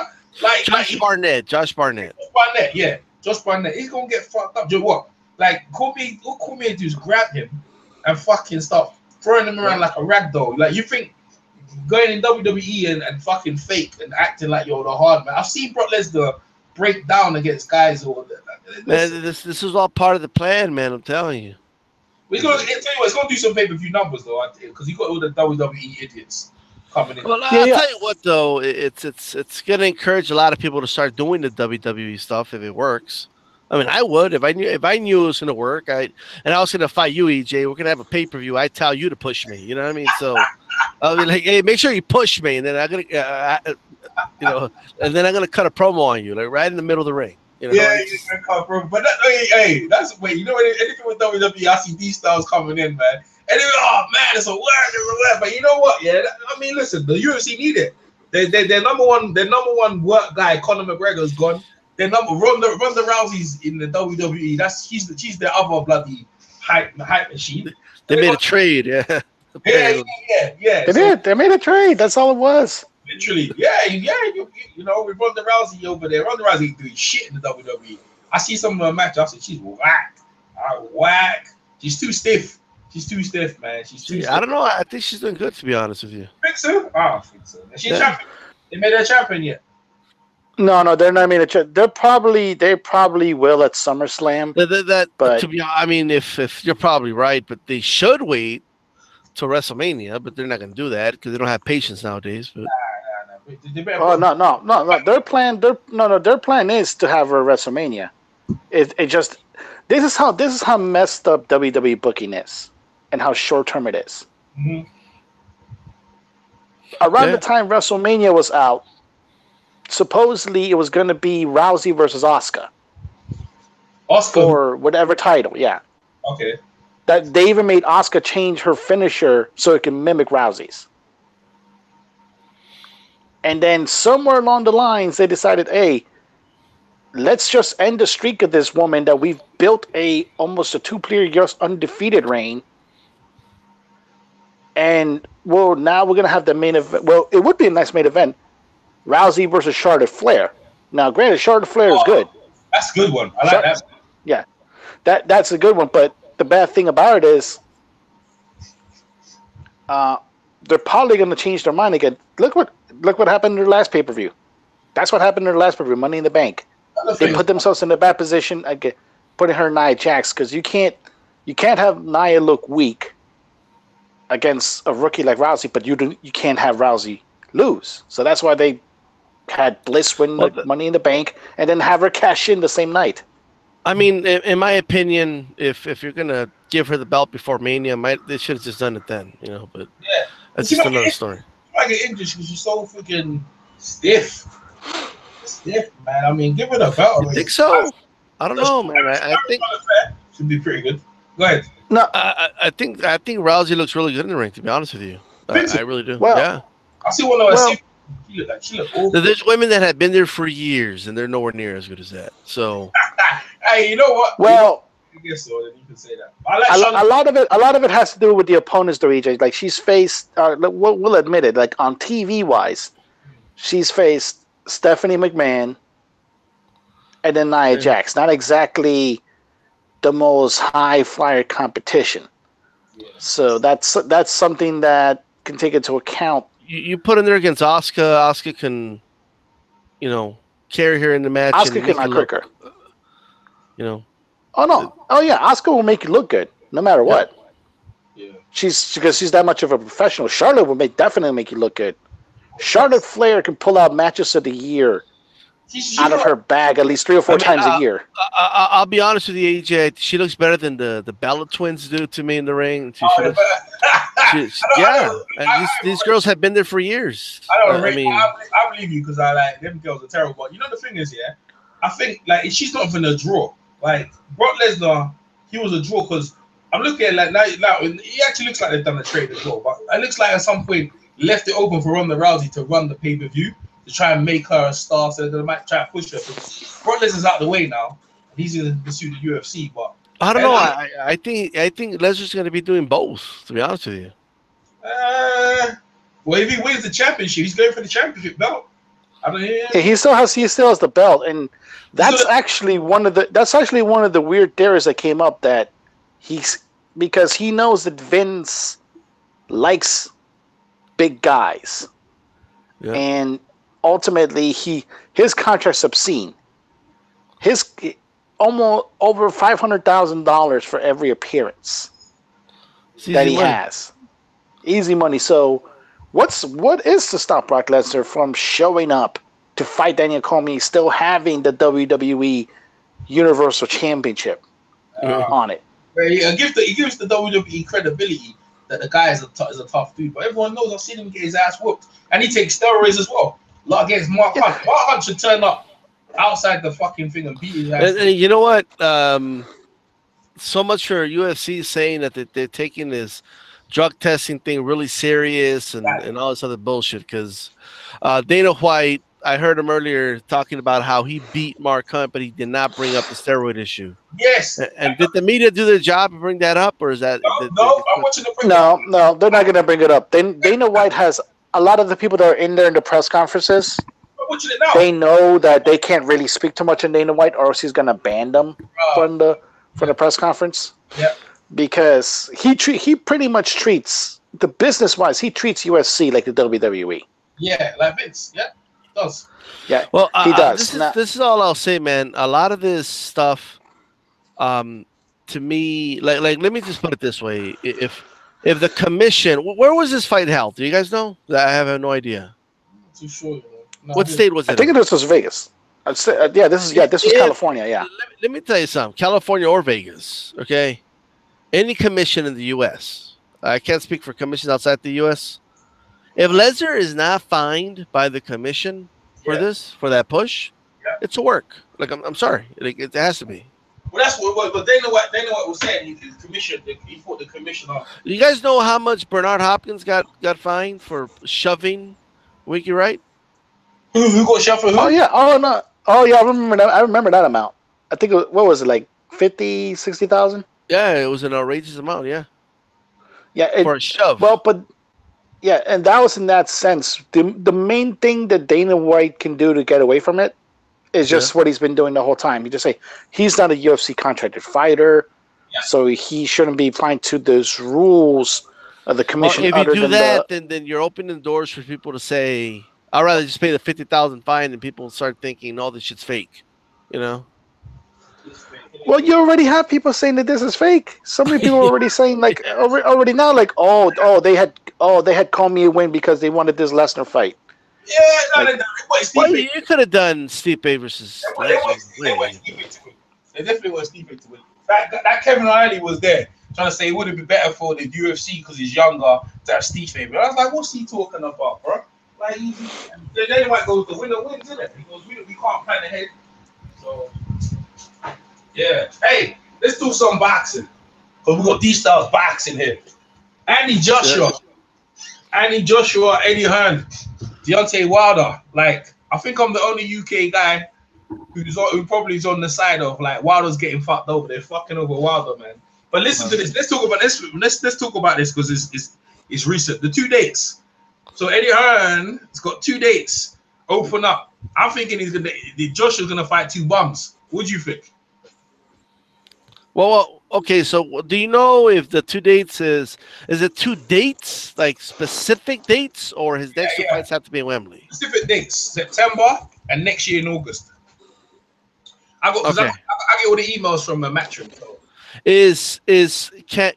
Like Josh Barnett. Josh Barnett. He's gonna get fucked up. Just what? Like, all Cormier do is grab him and fucking start throwing him around like a rag doll. Like, you think going in WWE and fucking fake and acting like you're the hard man. I've seen Brock Lesnar break down against guys or man, this is all part of the plan, man. I'm telling you. It's gonna do some pay-per-view numbers though, because you got all the WWE idiots coming in. Well, I'll tell you what though, it's gonna encourage a lot of people to start doing the WWE stuff if it works. I mean, I would if I knew it was gonna work. And I was gonna fight you, EJ. We're gonna have a pay-per-view. I tell you to push me. You know what I mean? So I'll be like, hey, make sure you push me, and then I'm gonna, and then I'm gonna cut a promo on you, like right in the middle of the ring. You know, yeah, you're gonna cut a promo. But you know what? Anything with WWE, I see these styles coming in, man. And then, oh man, it's a word. But you know what? Yeah, I mean, listen, the UFC need it. Their number one work guy, Conor McGregor's gone. Their Ronda Rousey's in the WWE. She's their other bloody hype machine. They made a trade, yeah. Yeah. They made a trade. That's all it was. Literally, yeah. You know, with Ronda Rousey over there. Ronda Rousey ain't doing shit in the WWE. I see some of her matches. I said she's whack. She's too stiff. Man. She's too stiff. I don't know. I think she's doing good, to be honest with you. Think so? I don't think so. She's champion. They made her champion yet. No, they're not made a trade. They probably will at SummerSlam. But to be, I mean, if you're probably right, but they should wait till WrestleMania, but they're not going to do that because they don't have patience nowadays. But. Oh no! Their plan is to have a WrestleMania. It just this is how messed up WWE booking is, and how short term it is. Mm-hmm. Around the time WrestleMania was out, supposedly it was going to be Rousey versus Asuka for whatever title. Yeah. Okay. That they even made Asuka change her finisher so it can mimic Rousey's. And then somewhere along the lines, they decided, hey, let's just end the streak of this woman that we've built almost a 2-year undefeated reign. And now we're going to have the main event. Well, it would be a nice main event. Rousey versus Charlotte Flair. Now, granted, Charlotte Flair is good. That's a good one. I like that. Yeah, that's a good one. But the bad thing about it is, they're probably going to change their mind again. Look what happened in their last pay-per-view. That's what happened in their last pay-per-view, Money in the Bank. They put themselves in a bad position, putting her Nia Jax, because you can't have Nia look weak against a rookie like Rousey, but you can't have Rousey lose. So that's why they had Bliss win the Money in the Bank and then have her cash in the same night. I mean, in my opinion, if you're gonna give her the belt before Mania, they should have just done it then, you know. But that's just another story. I get injured because she's so freaking stiff. Stiff, man. I mean, give her the belt. You think so? I don't know, man. I think should be pretty good. Go ahead. No, I think Rousey looks really good in the ring. To be honest with you, I really do. Well, yeah. I see one of her. She look old. There's women that have been there for years and they're nowhere near as good as that. So, hey, you know what? Well, I guess so. Then you can say that. A lot of it has to do with the opponents, though, EJ. Like she's faced. We'll admit it. Like on TV wise, she's faced Stephanie McMahon and then Nia Jax. Not exactly the most high flyer competition. Yeah. So that's something that can take into account. You put in there against Asuka. Asuka can, carry her in the match. Asuka can not quicker. Oh no! Oh yeah, Asuka will make you look good no matter what. Yeah. Because she's that much of a professional. Charlotte will definitely make you look good. Charlotte Flair can pull out matches of the year out of her bag at least 3 or 4 times a year. I'll be honest with you, AJ. She looks better than the Bella twins do to me in the ring. These girls have been there for years. I believe you because I like them girls are terrible. But you know the thing is, I think like she's not even a draw. Like Brock Lesnar, he was a draw because I'm looking at now he actually looks like they've done a trade as well. But it looks like at some point left it open for Ronda Rousey to run the pay-per-view to try and make her a star, so they might try and push her. Brock Lesnar's out the way now. He's going to pursue the UFC, but I don't know. I think Lesnar's going to be doing both. To be honest with you. Well, if he wins the championship, he's going for the championship belt. He still has the belt, and that's actually one of the weird theories that came up that because he knows that Vince likes big guys, and ultimately his contract's obscene. His almost over $500,000 for every appearance that he has. Easy money. So what is to stop Brock Lesnar from showing up to fight Daniel Cormier, still having the WWE Universal Championship on it? It gives the WWE credibility that the guy is a tough dude. But everyone knows I've seen him get his ass whooped. And he takes steroids as well. Like against Mark Hunt. Mark Hunt should turn up outside the fucking thing and beat his ass. And you know what? So much for UFC saying that they're taking this drug testing thing really serious and all this other bullshit. Because Dana White, I heard him earlier talking about how he beat Mark Hunt, but he did not bring up the steroid issue. Yes. And did the media do their job and bring that up, or is that? No, they're not going to bring it up. Dana White has a lot of the people that are in there in the press conferences. They know that they can't really speak too much in Dana White, or else he's going to ban them from the press conference. Yeah. Because he pretty much treats the business-wise. He treats UFC like the WWE. Yeah, like Vince. Yeah. Does. Yeah, well, he does. This is all I'll say, man. A lot of this stuff, to me, like let me just put it this way: if the commission, where was this fight held? Do you guys know? I have no idea. I'm not too sure. No, what state was it? I think this was Vegas. This was California. Yeah. Let me tell you something: California or Vegas, okay? Any commission in the U.S. I can't speak for commissions outside the U.S. If Lesnar is not fined by the commission for that push, it's a work. Like I'm sorry, it has to be. Well, that's what Dana White was saying. He fought the commission off. You guys know how much Bernard Hopkins got fined for shoving Wiki Wright? Who got shoved for who? Oh yeah. Oh no. Oh yeah. I remember that. I remember that amount. I think what was it, like 50, 60,000? Yeah, it was an outrageous amount. Yeah. Yeah. For a shove. Well, but. Yeah, and that was in that sense. The main thing that Dana White can do to get away from it It's just what he's been doing the whole time. You just say he's not a UFC contracted fighter, so he shouldn't be applying to those rules of the commission. Well, if you do that, then you're opening doors for people to say, "I'd rather just pay the $50,000 fine," and people start thinking, "No, this shit's fake," you know. Well, you already have people saying that this is fake. So many people are already saying like already now, like they had Cormier win because they wanted this Lesnar fight. Yeah, you could have done Stipe versus Lesnar. They definitely want Stipe to win. That Kevin Riley was there trying to say it would have been better for the UFC because he's younger to have Stipe. But I was like, what's he talking about, bro? Like, they might go with the winner wins, isn't it? Because we can't plan ahead. So, yeah. Hey, let's do some boxing. Because we got D-Styles boxing here. Andy Joshua, Eddie Hearn, Deontay Wilder. Like, I think I'm the only UK guy who probably is on the side of like Wilder's getting fucked over. They're fucking over Wilder, man. But listen to this. Let's talk about this. Let's talk about this because it's recent. The 2 dates. So Eddie Hearn has got 2 dates open up. I'm thinking Joshua's gonna fight 2 bums. What do you think? Well, okay. So do you know if the 2 dates is it 2 dates, like specific dates, or his next 2 fights have to be in Wembley? Specific dates: September and next year in August. I get all the emails from Matchroom. So.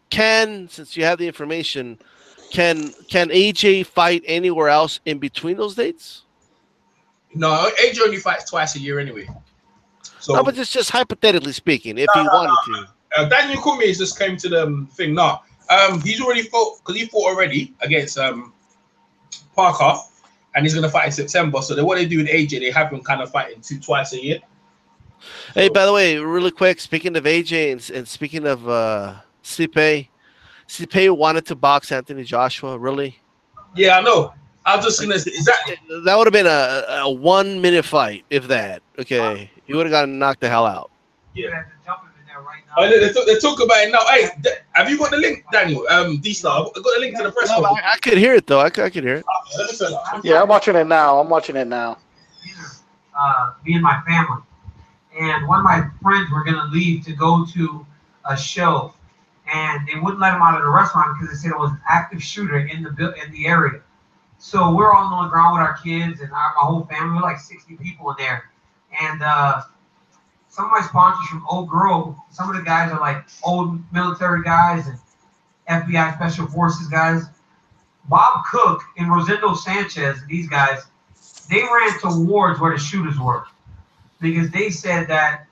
Can since you have the information, can AJ fight anywhere else in between those dates? No, AJ only fights twice a year anyway. So, no, but just hypothetically speaking, if he wanted to. Daniel Cormier just came to the thing. No, he's already fought because he fought already against Parker, and he's gonna fight in September. So what they do with AJ, they have him kind of fighting twice a year. Hey, by the way, really quick, speaking of AJ and speaking of Stipe wanted to box Anthony Joshua, really? Yeah, I know. I was just gonna say, that would have been a 1 minute fight, if that. Okay, he would have gotten knocked the hell out. Yeah. They talk about it now. Hey, have you got the link, Daniel? D-Star, I've got the link to the press conference. I could hear it though. I could hear it. Yeah, I'm watching it now. Me and my family. And one of my friends were going to leave to go to a show, and they wouldn't let him out of the restaurant because they said it was an active shooter in the area. So we're all on the ground with our kids and my whole family. We're like 60 people in there. And some of my sponsors from Oak Grove, some of the guys are like old military guys and FBI Special Forces guys. Bob Cook and Rosendo Sanchez, these guys, they ran towards where the shooters were. Because they said that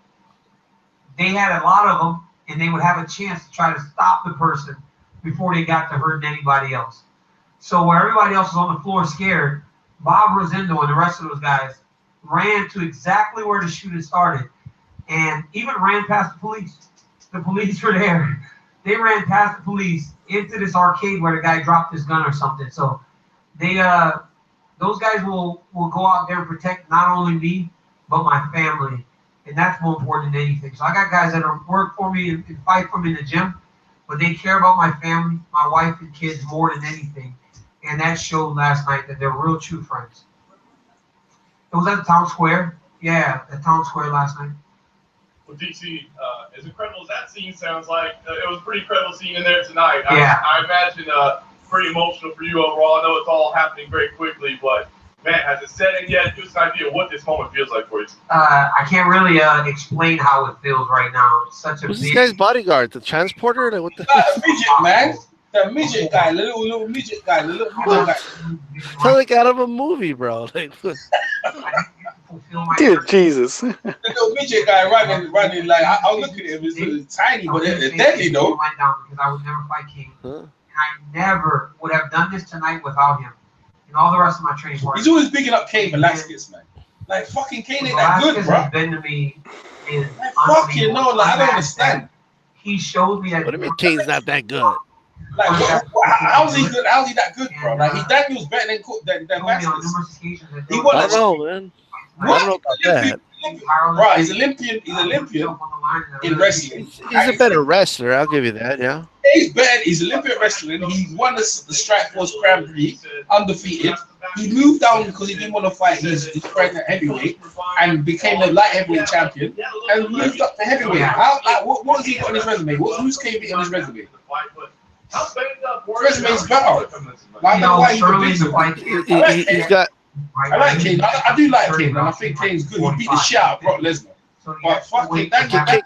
they had a lot of them and they would have a chance to try to stop the person before they got to hurting anybody else. So where everybody else was on the floor scared, Bob Rosendo and the rest of those guys ran to exactly where the shooting started and even ran past the police. The police were there. They ran past the police into this arcade where the guy dropped his gun or something. So they those guys will go out there and protect not only me, but my family, and that's more important than anything. So I got guys that work for me and fight for me in the gym, but they care about my family, my wife and kids more than anything, and that showed last night that they're real true friends. It was at the Town Square. Yeah, the Town Square last night. Well, DC, as incredible as that scene sounds like, it was a pretty incredible scene in there tonight. Yeah. I imagine pretty emotional for you overall. I know it's all happening very quickly, but man, has it set in yet? Give us an idea of what this moment feels like for you. I can't really explain how it feels right now. It's such a Who's this guy's bodyguard? The transporter? Like, what the? Midget, man. The midget guy, the little midget guy, the little guy. Sounds like out of a movie, bro. Like, dude, Jesus. The little midget guy running like I look at him. It's tiny, but it's deadly though. Went down because I would never fight King. And I never would have done this tonight without him. And all the rest of my training partners. He's always picking up Cain Velasquez, man. Like fucking Cain ain't that good, bro. Has been to me is like, fucking no, like I don't understand. He showed me that. What do you mean Cain's not that good? Like how's he good? How's he that good, bro? Like Daniel's better than Velasquez. He won. I don't know, man. I don't know about that. Bro, he's Olympian. He's Olympian in wrestling. He's a better wrestler. I'll give you that. Yeah. He's better. He's Olympian wrestling. He won the Strikeforce Grand Prix undefeated. he moved down because he didn't want to fight his friend at heavyweight and became the light heavyweight champion and moved up to heavyweight. What has he got on his resume? Who's came in his resume? His resume's better. I don't know why he's got. I like Kane. I do like Kane, and I think Kane's good. He beat the shit out of Brock Lesnar. But fucking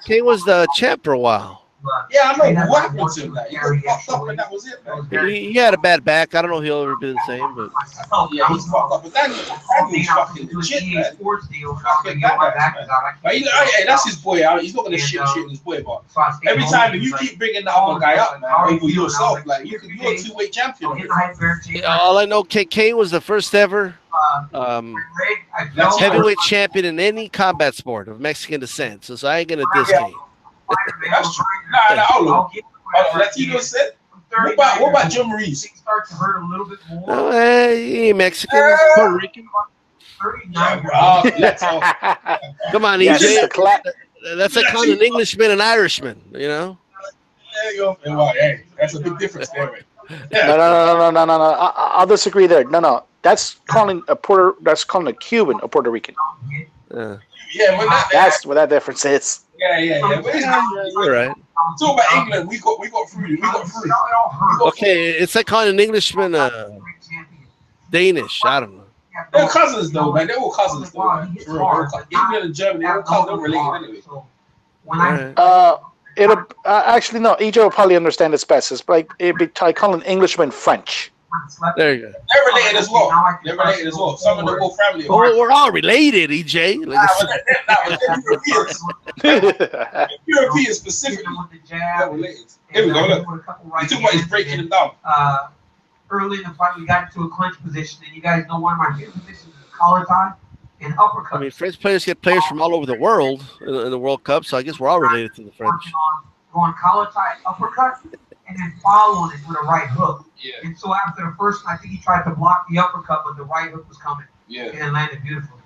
Kane was the champ for a while. Yeah, I know. But what happened to him? Like, he got fucked up, and that was it. Man. He had a bad back. I don't know if he'll ever be the same, but yeah, he's fucked up. But Daniel's fucking legit, man. Hey, that's his boy. He's not gonna shit his boy, but every time if you keep bringing that other guy up, man, over yourself, like you're a two-weight champion. All I know, Kane was the first ever heavyweight champion in any combat sport of Mexican descent. So I ain't gonna diss Kane. That's true. Nah, hold on. Latino said. What about Joe Maurice? Starts to hurt a little bit more. No, he ain't Mexican. Puerto Rican. Come on, EJ. That's like calling an Englishman an Irishman, you know? Hey, that's a big difference there. No. I'll disagree there. No. That's calling a Cuban a Puerto Rican. That's what that difference is. Yeah. You're right. Talk about England. We got through. Okay, it's like calling an Englishman Danish. I don't know. They're cousins though, man. They're all cousins though, man. England and Germany, they're all cousins. They're related anyway. Actually no. EJ will probably understand this best. It's like it'd be I call an Englishman French. There you go. They're related as well. Some of the whole family. Oh, we're all related, EJ. Europeans specifically. They're related. Here we go. Look. You talking about he's breaking them down. Early in the fight, we got into a clinch position, and you guys know one of my favorite positions is collar tie and uppercut. I mean, French players get players from all over the world in the World Cup, so I guess we're all related to the French. Going collar tie, uppercut, and then following it with a right hook. Yeah. And so after the first one, I think he tried to block the uppercut, but the right hook was coming. Yeah. And it landed beautifully.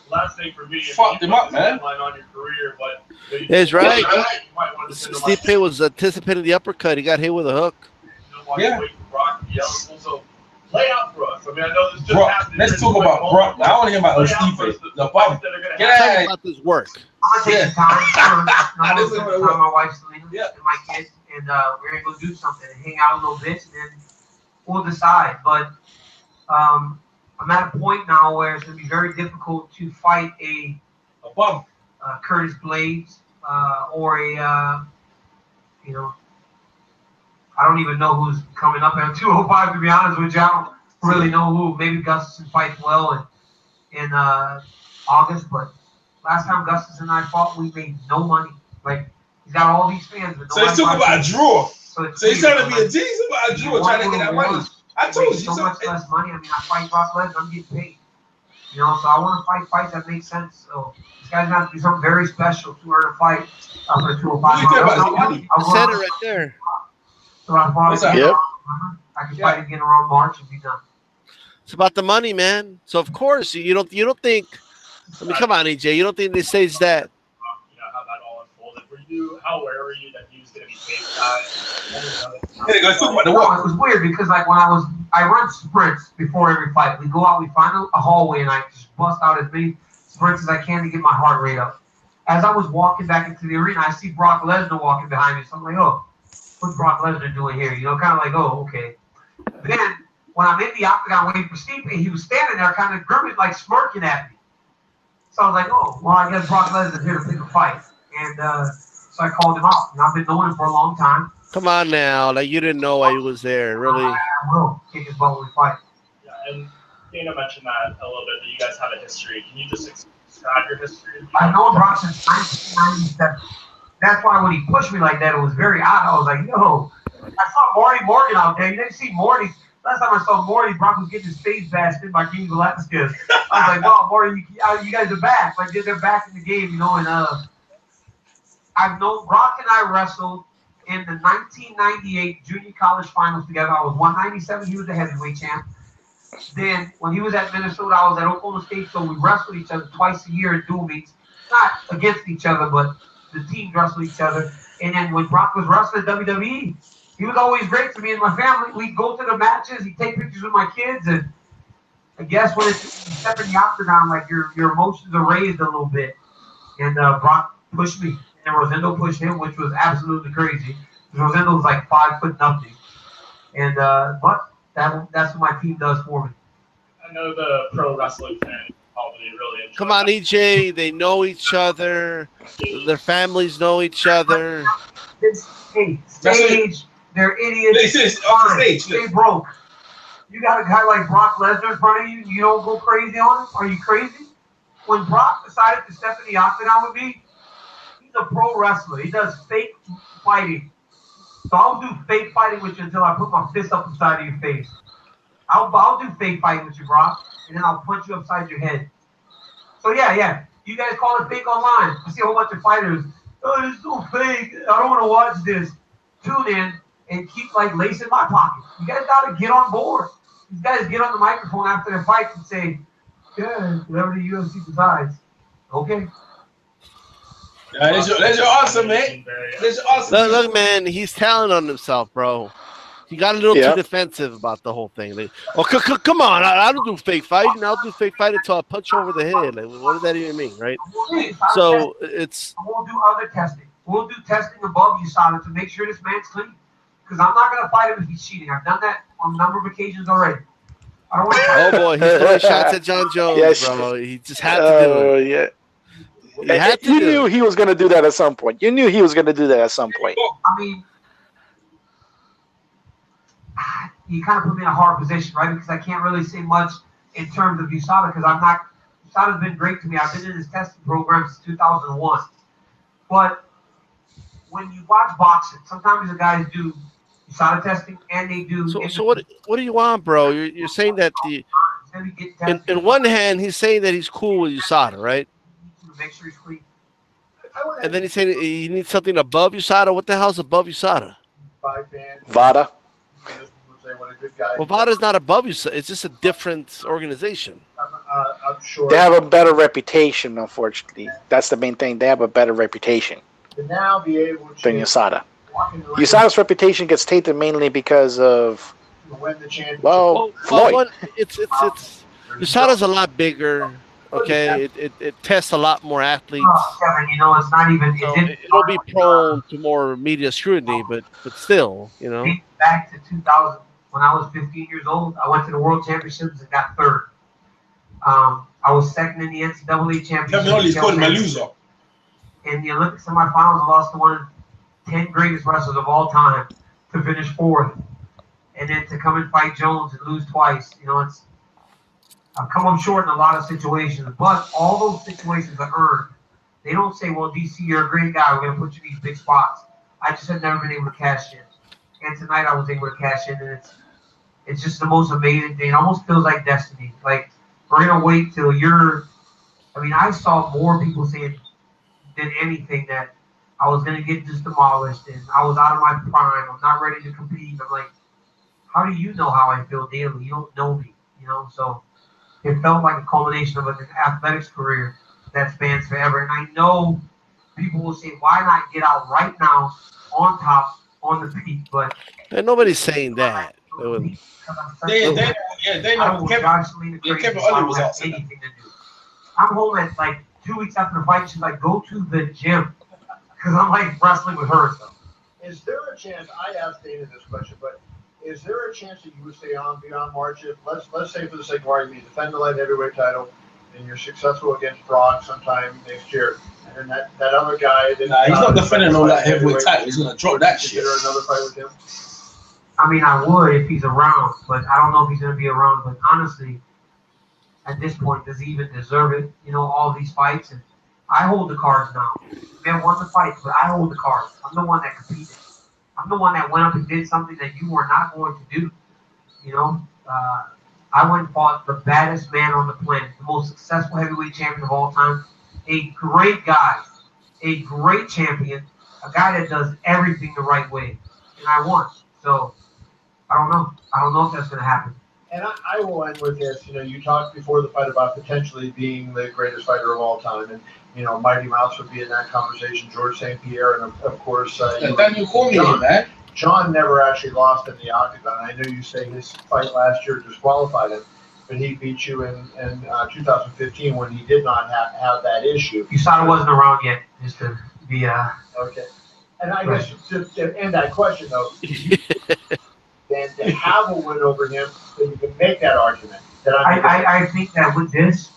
Last thing for me, fucked him up, man. On your career, but that's right. Stipe was anticipating the uppercut. He got hit with a hook. Yeah. So lay out for us. I mean, I know this just happened. Let's talk about Brock. I want to hear about Stipe. The bum. Talk about this work. I'm gonna take some time. My wife Selena and my kids, and we're gonna go do something, hang out a little bit, and then we'll decide. But I'm at a point now where it's gonna be very difficult to fight a bum, Curtis Blades, or a I don't even know who's coming up at 205. To be honest with you, I don't really know who. Maybe Gustafsson fights well in August, but last time Gustafsson and I fought, we made no money. Like, he's got all these fans, but so he's talking about a draw. So he's trying to be a G. He's about a draw, trying to get that money. I told you so much less money. I mean, I fight Brock Lesnar, I'm getting paid. You know, so I want to fight fights that make sense. So this guy's going to have to be something very special to earn a fight for the 205. I said it right there. So I can fight again around March and be done. It's about the money, man. So of course you don't think. I mean, come on, EJ. You don't think they say that? You know how that all unfolded. How aware were you that he was going to be paid It was weird because like when I run sprints before every fight. We go out, we find a hallway, and I just bust out as many sprints as I can to get my heart rate up. As I was walking back into the arena, I see Brock Lesnar walking behind me. So I'm like, oh, what's Brock Lesnar doing here? You know, kind of like, oh, okay. Then when I'm in the octagon waiting for Stipe, he was standing there kind of grimming, like smirking at me. So I was like, oh, well, I guess Brock Lesnar's here to pick a fight. And so I called him out. And I've been knowing him for a long time. Come on now. Like, you didn't know why he was there, really. I will kick his butt when we fight. Yeah, and Dana mentioned that a little bit, that you guys have a history. Can you just describe your history? I've known Brock since 1997. That's why when he pushed me like that, it was very odd. I was like, yo, I saw Marty Morgan out there. You didn't see Morty. Last time I saw Morty, Brock was getting his face bashed in by King Velasquez. I was like, oh, Morty, you guys are back. Like, they're back in the game, you know. And I've known Brock and I wrestled in the 1998 junior college finals together. I was 197. He was the heavyweight champ. Then when he was at Minnesota, I was at Oklahoma State. So we wrestled each other twice a year at dual meets. Not against each other, but the team wrestled each other. And then when Brock was wrestling at WWE, he was always great to me and my family. We'd go to the matches. He'd take pictures with my kids. And I guess when it's you step in the octagon, like your emotions are raised a little bit. And Brock pushed me, and Rosendo pushed him, which was absolutely crazy. Rosendo was like 5'0". And but that's what my team does for me. I know the pro wrestling fan probably really enjoy. Come on, EJ. They know each other. Their families know each other. Hey, stage. They're idiots. Stay broke. You got a guy like Brock Lesnar in front of you. You don't go crazy on him. Are you crazy? When Brock decided to step in the octagon with me, he's a pro wrestler. He does fake fighting. So I'll do fake fighting with you until I put my fist up inside of your face. I'll do fake fighting with you, Brock, and then I'll punch you upside your head. So yeah. You guys call it fake online. I see a whole bunch of fighters. Oh, it's so fake. I don't want to watch this. Tune in and keep like lacing my pocket. You guys gotta get on board. These guys get on the microphone after their fights and say, yeah, whatever the UFC decides. Okay. That's your awesome, man. That's your awesome. Look, man, he's telling on himself, bro. He got a little too defensive about the whole thing. Like, come on, I don't do fake fighting. I'll do fake fighting until I punch over the head. Like, what does that even mean, right? So it's. We'll do other testing. We'll do testing above USADA to make sure this man's clean. Because I'm not going to fight him if he's cheating. I've done that on a number of occasions already. I don't want to fight him. Oh, boy. He's throwing shots at John Jones, bro. He just had to do it. Yeah. You knew he was going to do that at some point. You knew he was going to do that at some point. I mean, you kind of put me in a hard position, right? Because I can't really say much in terms of USADA because I'm not. USADA's been great to me. I've been in this testing program since 2001. But when you watch boxing, sometimes the guys do USADA testing and they do. So what do you want, bro? You're saying that in one hand he's saying that he's cool with USADA, right? Make sure he's clean. And then he's saying he needs something above USADA. What the hell's above USADA? VADA. Well, VADA's not above USADA. It's just a different organization. I'm sure they have a better reputation. Unfortunately, that's the main thing. They have a better reputation to now be able to than USADA. USADA's reputation gets tainted mainly because of Floyd. It's USADA's a lot bigger. Okay, it tests a lot more athletes. Kevin, you know, it's not even. It'll be prone to more media scrutiny, but still, you know. Back to 2000, when I was 15 years old, I went to the World Championships and got third. I was second in the NCAA championship. In the Olympic semifinals, I lost to one of the 10 greatest wrestlers of all time to finish fourth, and then to come and fight Jones and lose twice. You know, I've come up short in a lot of situations, but all those situations are earned. They don't say, well, DC, you're a great guy. We're going to put you in these big spots. I just have never been able to cash in. And tonight I was able to cash in, and it's just the most amazing thing. It almost feels like destiny. Like, we're going to wait till I saw more people saying than anything that I was going to get just demolished, and I was out of my prime. I'm not ready to compete. I'm like, how do you know how I feel daily? You don't know me, you know? So it felt like a culmination of an athletics career that spans forever. And I know people will say, why not get out right now on top, on the peak? But and nobody's saying that. Kevin Owens was out. Anything to do. I'm home at like 2 weeks after the fight. She's like, go to the gym. Because I'm like wrestling with her. So. Is there a chance, I asked Dana this question, but is there a chance that you would stay on beyond March? If let's say for the sake of argument, you defend the light heavyweight title and you're successful against Brock sometime next year, and then that other guy. He's not defending no light heavyweight title. He's gonna drop that shit. Consider another fight with him. I mean, I would if he's around, but I don't know if he's gonna be around. But honestly, at this point, does he even deserve it? You know, all these fights, and I hold the cards now. We have won the fight, but I hold the cards. I'm the one that competed. I'm the one that went up and did something that you were not going to do. You know, I went and fought the baddest man on the planet, the most successful heavyweight champion of all time, a great guy, a great champion, a guy that does everything the right way, and I won. So I don't know. I don't know if that's going to happen. And I will end with this. You know, you talked before the fight about potentially being the greatest fighter of all time, and you know, Mighty Mouse would be in that conversation. George St. Pierre, and of course, Daniel Cormier, man. John never actually lost in the octagon. I know you say his fight last year disqualified him, but he beat you in 2015 when he did not have that issue. USADA wasn't around yet, just to be okay. And I guess to end that question though, then to have a win over him, then you can make that argument. That I think that with this,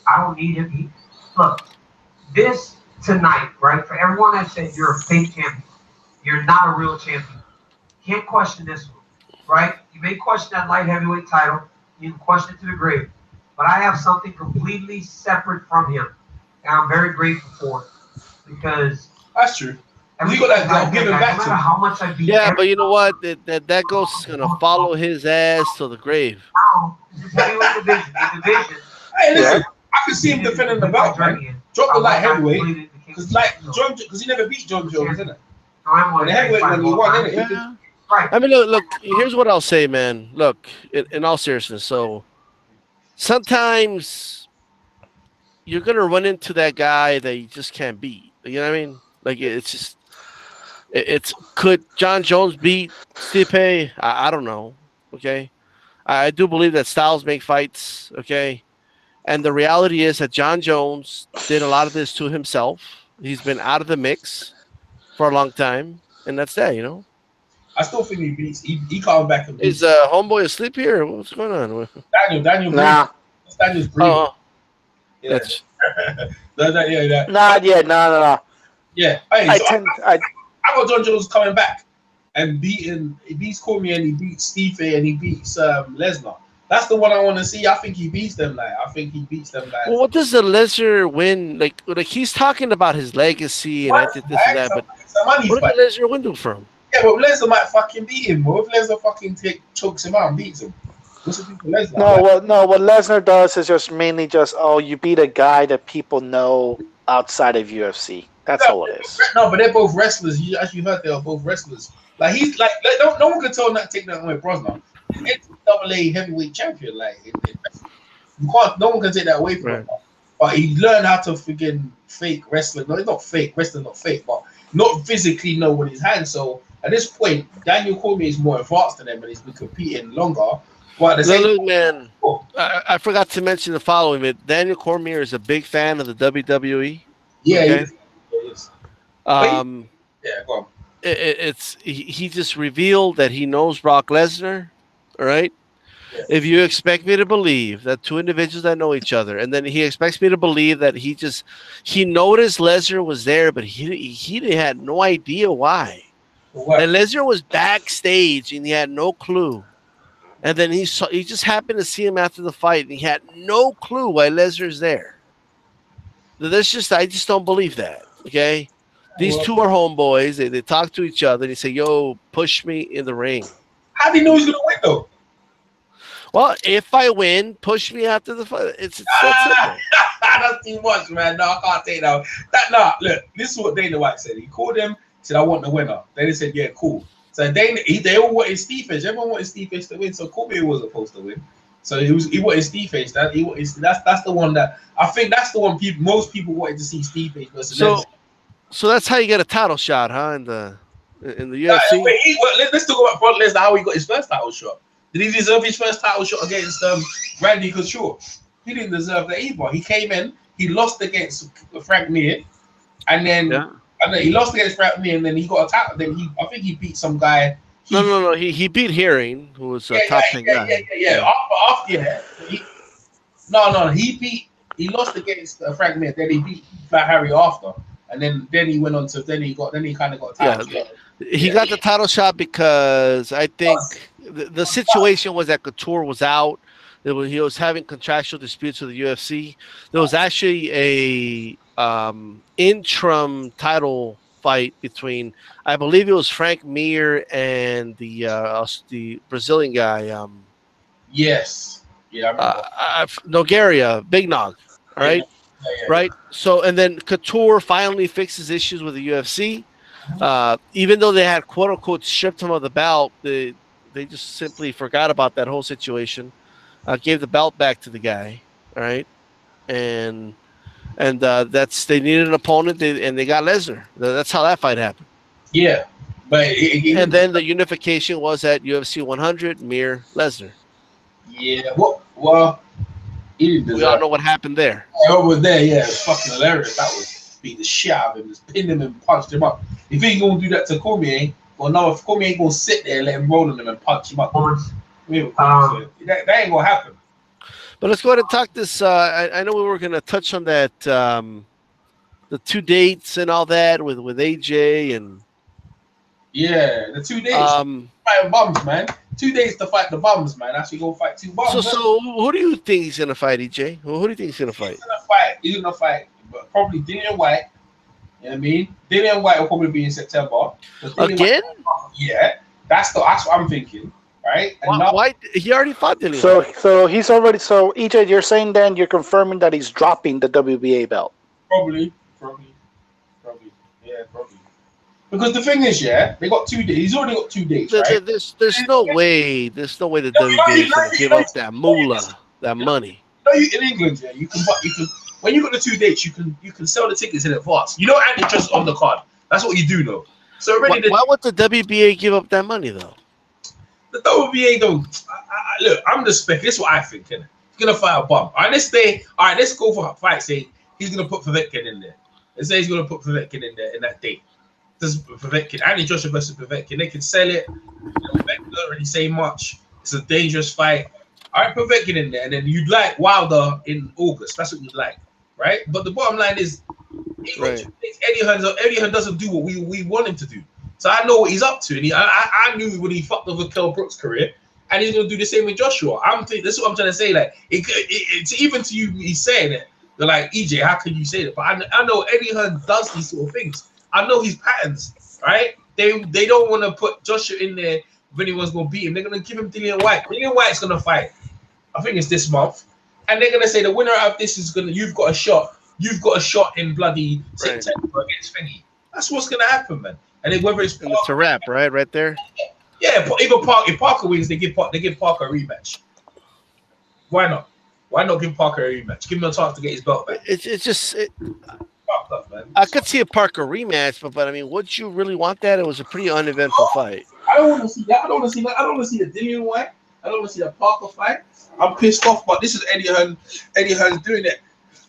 I don't need him. Look, this tonight, right? For everyone that said you're a fake champion, you're not a real champion. Can't question this one, right? You may question that light heavyweight title. You can question it to the grave. But I have something completely separate from him, and I'm very grateful for it because that's true. You got that give it back to him. How much I beat but you know what? That ghost is gonna follow his ass to the grave. Hey, listen, I can see him defending the belt, man. Drop the light heavyweight, because he never beat John Jones, isn't it? And the heavyweight when he won, isn't it? Right. I mean, look. Here's what I'll say, man. Look, in all seriousness, so sometimes you're gonna run into that guy that you just can't beat. You know what I mean? Like it's just. Could John Jones beat Stipe? I don't know. Okay, I do believe that styles make fights. Okay, and the reality is that John Jones did a lot of this to himself. He's been out of the mix for a long time, and that's that. You know. I still think he beats. He coming back and beats. Is homeboy asleep here? What's going on? Daniel. Nah. Daniel's breathing. Oh, yeah. That. Not yet. No. Yeah. Hey, I got John Jones coming back and he beats Cormier and he beats Stipe and he beats Lesnar. That's the one I want to see. I think he beats them. Well, what does the Lesnar win? Like he's talking about his legacy and I did this and that, but what did Lesnar win from? Yeah, but Lesnar might fucking beat him. What if Lesnar fucking chokes him out and beats him? What's the thing for Lesnar? No, what Lesnar does is just mainly you beat a guy that people know outside of UFC. That's all it is. No, but they're both wrestlers. As you heard, they are both wrestlers. Like he's like no one can tell him not to take that away, Brosnan. He's NCAA heavyweight champion. Like you can't. No one can take that away from him. But he learned how to freaking fake wrestling. No, it's not fake wrestling, not fake, but not physically know with his hands. So at this point, Daniel Cormier is more advanced than him, and he's been competing longer. But at the same man, I forgot to mention the following. But Daniel Cormier is a big fan of the WWE. Yeah. Okay? Yeah, go on. He just revealed that he knows Brock Lesnar. All right. Yeah. If you expect me to believe that two individuals that know each other, and then he expects me to believe that he noticed Lesnar was there, but he had no idea why. And Lesnar was backstage and he had no clue. And then he just happened to see him after the fight and he had no clue why Lesnar's there. I just don't believe that. Okay. These two are homeboys. They talk to each other. And they say, "Yo, push me in the ring." How do you know he's gonna win though? Well, if I win, push me after the fight. It's that's too much, man. No, I can't take that. Look, this is what Dana White said. He called him, said, "I want the winner." Then he said, "Yeah, cool." So they all wanted Steve Edge. Everyone wanted Steve Edge to win. So Cormier wasn't supposed to win. So he wanted Steve Edge. That's the one that I think that's the one most people wanted to see Steve Edge versus. So that's how you get a title shot, huh? In the UFC. Let's talk about Brock Lesnar. How he got his first title shot. Did he deserve his first title shot against Randy Couture? He didn't deserve that either. He came in, he lost against Frank Mir, and then he lost against Frank Mir, and then he got a title. Then I think he beat some guy. No. He beat Herring, who was a top 10 guy. He lost against Frank Mir. Then he beat Harry after. And then he went on to he kind of got a title shot. He got the title shot because I think the situation was that Couture was out. He was having contractual disputes with the UFC. There was actually a interim title fight between, I believe it was Frank Mir and the Brazilian guy. Yes. Yeah. I remember. Nogueira, Big Nog. All right. Yeah. Right. So, and then Couture finally fixed his issues with the UFC. Even though they had quote unquote stripped him of the belt, they just simply forgot about that whole situation. Gave the belt back to the guy. All right. And they needed an opponent and they got Lesnar. That's how that fight happened. Yeah. And then the unification was at UFC 100, Mir Lesnar. Yeah. What Well, he didn't deserve. We all know what happened there. Over there, yeah, it was fucking hilarious. That was beat the shit out of him, just pinned him and punched him up. If he ain't gonna do that to Cormier, well, no, if Cormier ain't gonna sit there and let him roll on him and punch him up, that ain't gonna happen. But let's go ahead and talk this. I know we were gonna touch on that, the 2 dates and all that with AJ and. Yeah, the 2 dates. Fighting bums, man. 2 days to fight the bums, man. Actually, go fight 2 bums. So who do you think he's gonna fight, EJ? Who do you think he's gonna fight? He's gonna fight probably Dillian White. You know what I mean? Dillian White will probably be in September. Again? Yeah, that's what I'm thinking, right? And why he already fought Dillian? So he's already. So EJ, you're saying then you're confirming that he's dropping the WBA belt? Probably. Yeah, probably. Because the thing is, yeah, they got 2 days. He's already got 2 days, right? There's no way. There's no way the WBA is gonna give up that moolah, that money. No, in England, yeah, you can. When you got the 2 dates, you can sell the tickets in advance. You know, and it's just on the card. That's what you do, though. So already, why would the WBA give up that money, though? The WBA don't. Look, I'm the spec. This is what I think. He's gonna fight a bum. All right, let's go for a fight. Say he's gonna put Povetkin in there. Let's say he's gonna put Povetkin in there in that date. This Povetkin, Andy Joshua versus Povetkin. They can sell it. Povetkin don't really say much. It's a dangerous fight. All right, Povetkin in there, and then you'd like Wilder in August. That's what you'd like, right? But the bottom line is, Eddie Hearn doesn't do what we want him to do. So I know what he's up to, and I knew when he fucked over Kell Brook's career, and he's gonna do the same with Joshua. This is what I'm trying to say. Like, it's even to you, he's saying it. They're like, EJ, how can you say that? But I know Eddie Hearn does these sort of things. I know his patterns, right? They don't want to put Joshua in there if anyone's gonna beat him. They're gonna give him Dillian White. Dillian White's gonna fight. I think it's this month, and they're gonna say the winner of this is gonna. You've got a shot. You've got a shot in bloody September against Thingy. That's what's gonna happen, man. And then whether it's Parker, it's a wrap, right there. Yeah, but if Parker wins, they give Parker a rematch. Why not? Why not give Parker a rematch? Give him a chance to get his belt back. It's just. I could see a Parker rematch, but I mean, would you really want that? It was a pretty uneventful fight. I don't want to see that. I don't want to see that. I don't want to see the Dillian White. I don't want to see the Parker fight. I'm pissed off, but this is Eddie Hearn. Eddie Hearn's doing it.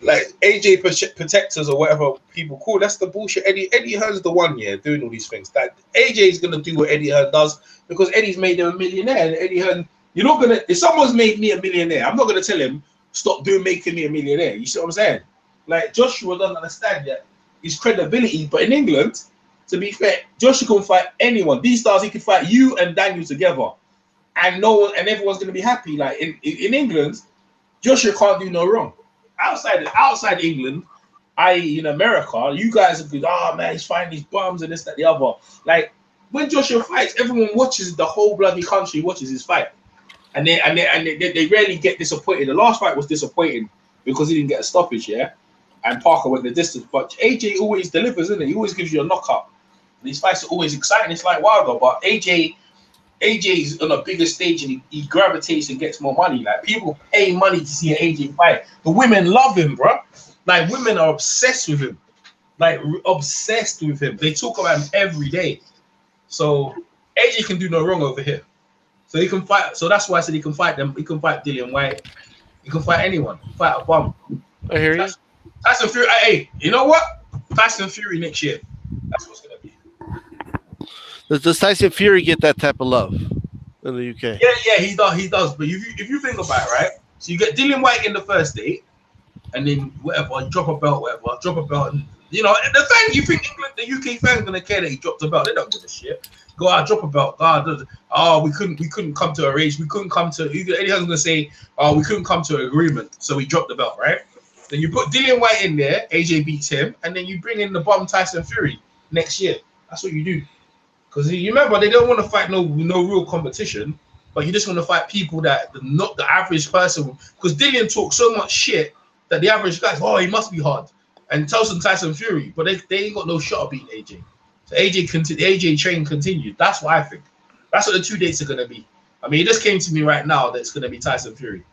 Like AJ protectors or whatever people call. That's the bullshit. Eddie Hearn's the one, yeah, doing all these things. That AJ is gonna do what Eddie Hearn does because Eddie's made him a millionaire. And Eddie Hearn, you're not gonna. If someone's made me a millionaire, I'm not gonna tell him stop making me a millionaire. You see what I'm saying? Like Joshua doesn't understand yet his credibility. But in England, to be fair, Joshua can fight anyone. These stars, he could fight you and Daniel together, and no one and everyone's gonna be happy. Like in England, Joshua can't do no wrong. Outside England, i.e. in America, you guys are good. Oh man, he's fighting these bums and this, that, the other. Like when Joshua fights, everyone watches. The whole bloody country watches his fight, and they rarely get disappointed. The last fight was disappointing because he didn't get a stoppage, yeah, and Parker went the distance. But AJ always delivers, isn't it? He always gives you a knockout. And these fights are always exciting. It's like Wilder, but AJ is on a bigger stage and he gravitates and gets more money. Like people pay money to see an AJ fight. The women love him, bro. Like women are obsessed with him. Like obsessed with him. They talk about him every day. So AJ can do no wrong over here. So he can fight. So that's why I said he can fight them. He can fight Dillian White. He can fight anyone. Fight a bum. I hear you. Tyson Fury. Hey, you know what? Tyson Fury next year. That's what's gonna be. Does Tyson Fury get that type of love in the UK? Yeah, he does. But if you think about it, right? So you get Dillian White in the first date, and then whatever, drop a belt, and, you know, the thing you think England, the UK fans gonna care that he dropped a belt? They don't give a shit. Go out, drop a belt. We couldn't come to a race. We couldn't come to. Anyone's gonna say, we couldn't come to an agreement, so we dropped the belt, right? Then you put Dillian White in there, AJ beats him, and then you bring in the bum Tyson Fury next year. That's what you do. Because you remember, they don't want to fight no real competition, but you just want to fight people that not the average person. Because Dillian talks so much shit that the average guy's, he must be hard. And Tyson Fury, but they ain't got no shot of beating AJ. So the AJ train continued. That's what I think. That's what the 2 dates are gonna be. I mean, it just came to me right now that it's gonna be Tyson Fury.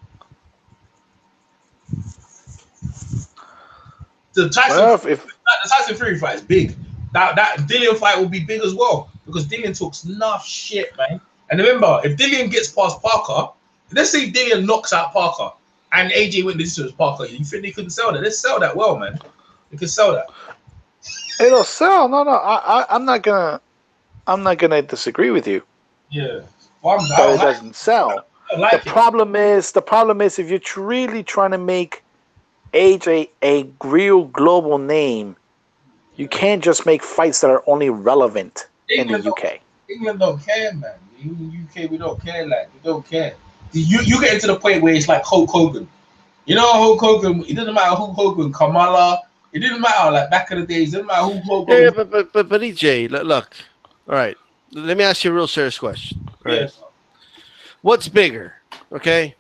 The Tyson Fury fight is big. That Dillian fight will be big as well because Dillian talks enough shit, man. And remember, if Dillian gets past Parker, let's say Dillian knocks out Parker and AJ went this was Parker. You think they couldn't sell that? Let's sell that well, man. They could sell that. It'll sell. No. I'm not gonna disagree with you. Yeah. But it doesn't sell. The problem is if you're really trying to make AJ a real global name, you can't just make fights that are only relevant in the UK. England don't care, man. In the UK, we don't care. Like, we don't care. You get into the point where it's like Hulk Hogan. You know, Hulk Hogan. It doesn't matter Hulk Hogan, Kamala. It didn't matter. Like back in the days, it didn't matter Hulk Hogan. Yeah, but EJ, look. All right, let me ask you a real serious question. Right? Yes. What's bigger? Okay.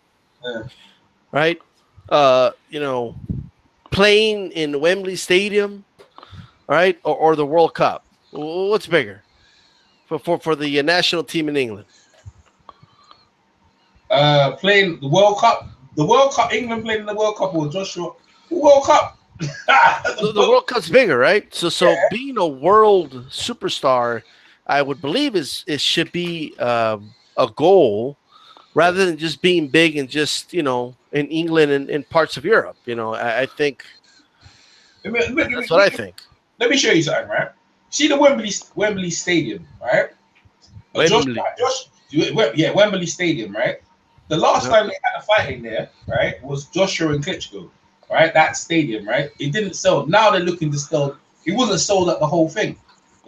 Yeah. Right. Playing in Wembley Stadium, all right, or the World Cup. What's bigger for the national team in England? Playing the World Cup. The World Cup. England playing in the World Cup or Joshua? The World Cup. the World Cup's bigger, right? So being a world superstar, I would believe it should be a goal rather than just being big and just in England and in parts of Europe. I think that's what I think. Let me show you something, right? See the Wembley Stadium, right? Wembley. Wembley Stadium, right? The last time they had a fight in there, right, was Joshua and Klitschko, right? That stadium, right? It didn't sell. Now they're looking to sell. It wasn't sold at the whole thing.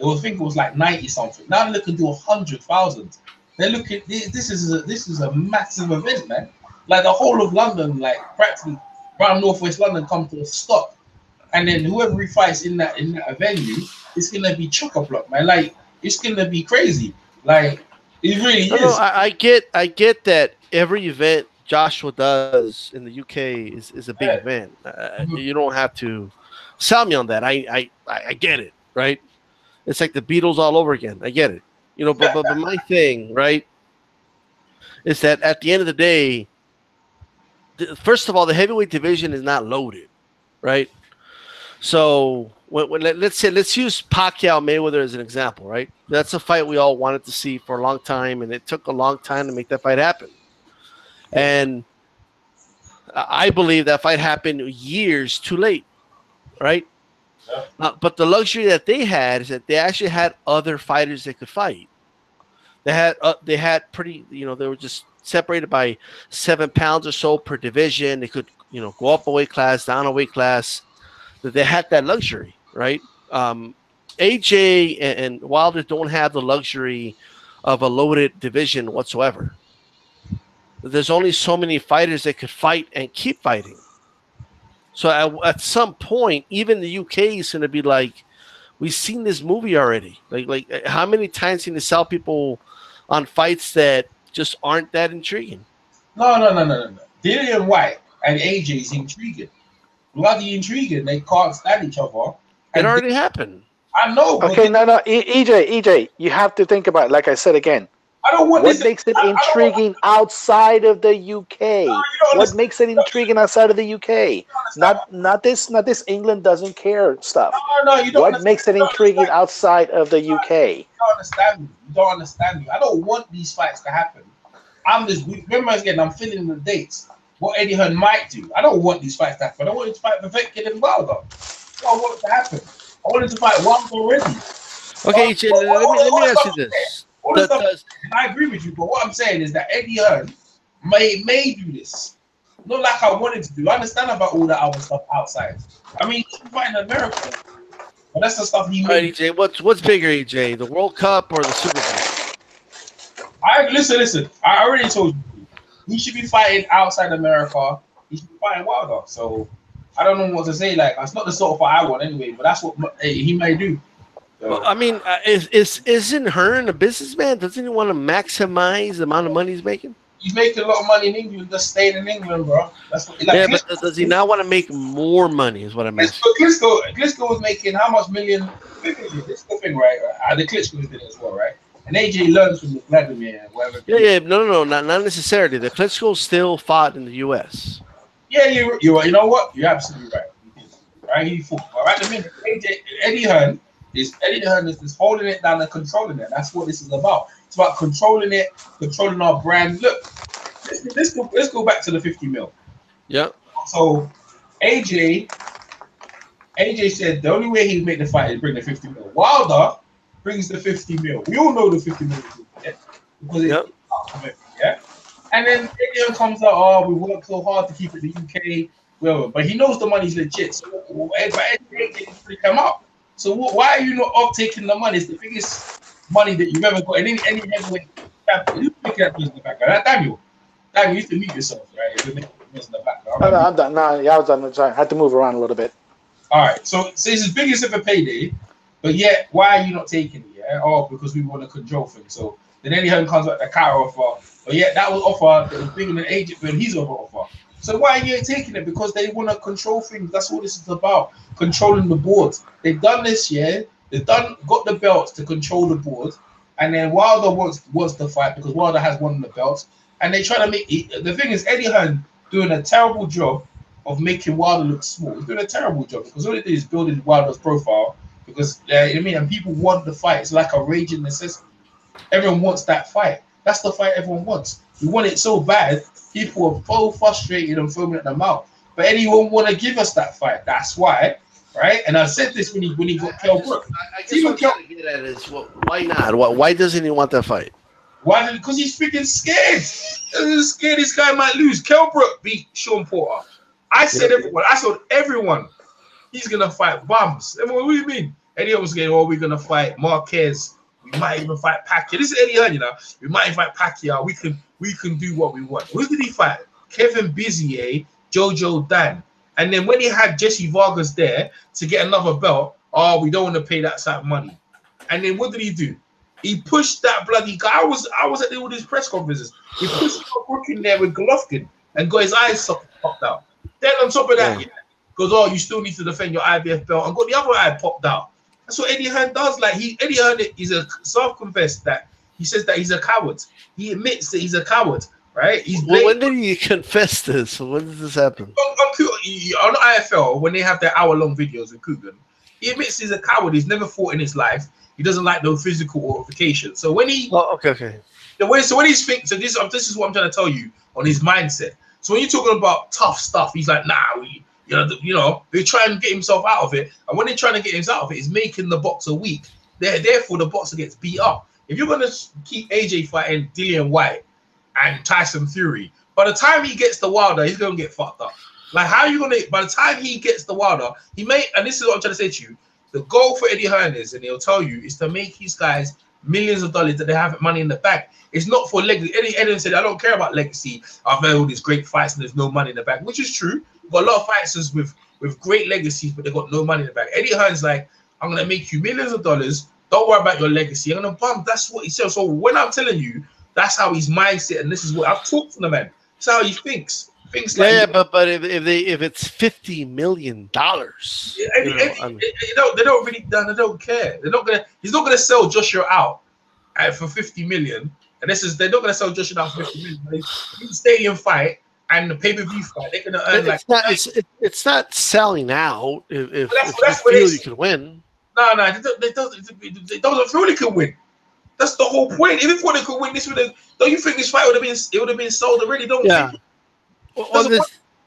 I think it was like 90 something. Now they're looking to 100,000. They're looking. This is a massive event, man. Like the whole of London, like practically around Northwest London, come to a stop, and then whoever he fights in that venue, it's gonna be chock-a-block, man. Like it's gonna be crazy. Like it really is. No, I get that every event Joshua does in the UK is a big event. You don't have to sell me on that. I get it, right? It's like the Beatles all over again. I get it. But my thing, right, is that at the end of the day, first of all, the heavyweight division is not loaded, right? So let's use Pacquiao Mayweather as an example, right? That's a fight we all wanted to see for a long time, and it took a long time to make that fight happen. And I believe that fight happened years too late, right? But the luxury that they had is that they actually had other fighters they could fight. They had pretty, they were just separated by 7 pounds or so per division. They could, go up a weight class, down a weight class. That they had that luxury, right? AJ and Wilder don't have the luxury of a loaded division whatsoever. There's only so many fighters that could fight and keep fighting. So at some point, even the UK is going to be like, we've seen this movie already. Like how many times can you sell people on fights that just aren't that intriguing? No. Dillian White and AJ is intriguing. Bloody intriguing. They can't stand each other. It already happened. I know. Okay, no. EJ, you have to think about it. Like I said again. I don't want what makes it intriguing outside of the UK? What makes it intriguing outside of the UK? Not this England doesn't care stuff. No, you don't. What makes it intriguing outside of the UK? You don't understand me. I don't want these fights to happen. Remember again, I'm filling the dates. What Eddie Hearn might do. I don't want these fights to happen. I want him to fight Povetkin and Wilder. I don't want it to happen. I want him to fight Wilder already. Okay, let me ask you this. I agree with you, but what I'm saying is that Eddie Hearn may do this. Not like I wanted to do. I understand about all that other stuff outside. I mean, he's fighting America. But that's the stuff he made. EJ, what's bigger, EJ? The World Cup or the Super Bowl? Listen. I already told you. He should be fighting outside America. He should be fighting Wilder. So I don't know what to say. Like, that's not the sort of fight I want anyway. But that's what he may do. So. Well, I mean, isn't Hearn a businessman? Doesn't he want to maximize the amount of money he's making? He's making a lot of money in England. Just staying in England, bro. That's what. Like, yeah, but does he not want to make more money? Is what I'm asking. Klitschko was making how much million? This is the thing, right? The Klitschko did it as well, right? And AJ learns from the Vladimir, whatever. Yeah, no, not necessarily. The Klitschko still fought in the U.S. Yeah, you know what? You're absolutely right. Right, he fought. But right, the minute Eddie Hearn is just holding it down and controlling it. That's what this is about. It's about controlling it, controlling our brand. Look, let's go back to the 50 mil. Yeah. So AJ said the only way he'd make the fight is bring the 50 mil. Wilder brings the 50 mil. We all know the 50 mil because yeah. And then Adrian comes out, oh, we worked so hard to keep it the UK, well, but he knows the money's legit. So AJ didn't come out. So why are you not off taking the money? It's the biggest money that you've ever got. And any heavyweight, you pick that in the background. Daniel, you used to mute yourself, right? In the background. No, I'm done. No, yeah, I was done. Sorry, I had to move around a little bit. All right, so it's his biggest ever payday, but yet why are you not taking it? Yeah, oh, because we want to control things. So then Eddie Hearn comes back the counter offer, but yet that was offer that was bigger than Agent when he's offer. So why are you taking it? Because they want to control things. That's what this is about, controlling the boards. They've done this, yeah. They've got the belts to control the board, and then Wilder wants the fight because Wilder has one of the belts, and they try to make it. The thing is, Eddie Hearn doing a terrible job of making Wilder look small. He's doing a terrible job because all it is building Wilder's profile. Because and people want the fight. It's like a raging necessity. Everyone wants that fight. That's the fight everyone wants. We want it so bad. People are so frustrated and foaming at the mouth. But anyone want to give us that fight. That's why, right? And I said this when he got Kell Brook. I guess what I'm trying to get at is why not? Why doesn't he want that fight? Why? Because he's freaking scared. He's scared this guy might lose. Kell Brook beat Sean Porter. I said everyone. He's gonna fight bums. Everyone, what do you mean? Eddie was getting, we're gonna fight Marquez. We might even fight Pacquiao. This is Eddie Hearn, you know. We might even fight Pacquiao. We can do what we want. Who did he fight? Kevin Bizier, Jojo Dan. And then when he had Jesse Vargas there to get another belt, we don't want to pay that sort of money. And then what did he do? He pushed that bloody guy. I was at all these press conferences. He pushed Brook in there with Golovkin and got his eyes popped out. Then on top of that, goes, you still need to defend your IBF belt, and got the other eye popped out. That's what Eddie Hearn does. Like Eddie Hearn is a self-confessed that he says that he's a coward. He admits that he's a coward, right? When did he confess this? When did this happen? On IFL, when they have their hour-long videos with Coogan, he admits he's a coward. He's never fought in his life. He doesn't like no physical altercation. So when he, okay. So when he's thinking, so this is what I'm trying to tell you on his mindset. So when you're talking about tough stuff, he's like, they try and get himself out of it. And when they're trying to get himself out of it, it's making the boxer weak. Therefore, the boxer gets beat up. If you're going to keep AJ fighting Dillian White and Tyson Fury, by the time he gets the Wilder, he's going to get fucked up. Like, how are you going to, by the time he gets the Wilder, and this is what I'm trying to say to you, the goal for Eddie Hearn is, and he'll tell you, is to make these guys millions of dollars that they have money in the bank. It's not for legacy. Eddie said, I don't care about legacy. I've made all these great fights and there's no money in the bank, which is true. We've got a lot of fighters with great legacies, but they've got no money in the bank. Eddie Hearn's like, I'm going to make you millions of dollars. Don't worry about your legacy. I'm going to bump. That's what he says. So when I'm telling you, that's how his mindset, and this is what I've talked to the man. That's how he thinks. But if it's $50 million, they don't care. He's not gonna sell Joshua out for $50 million. And they're not gonna sell Joshua out for $50 million. It's a stadium fight and the pay-per-view fight. They're gonna earn it's not selling out if you feel you can win. No, they don't feel they can win. That's the whole point. Even if they could win this, don't you think this fight would have been sold already? Don't you think?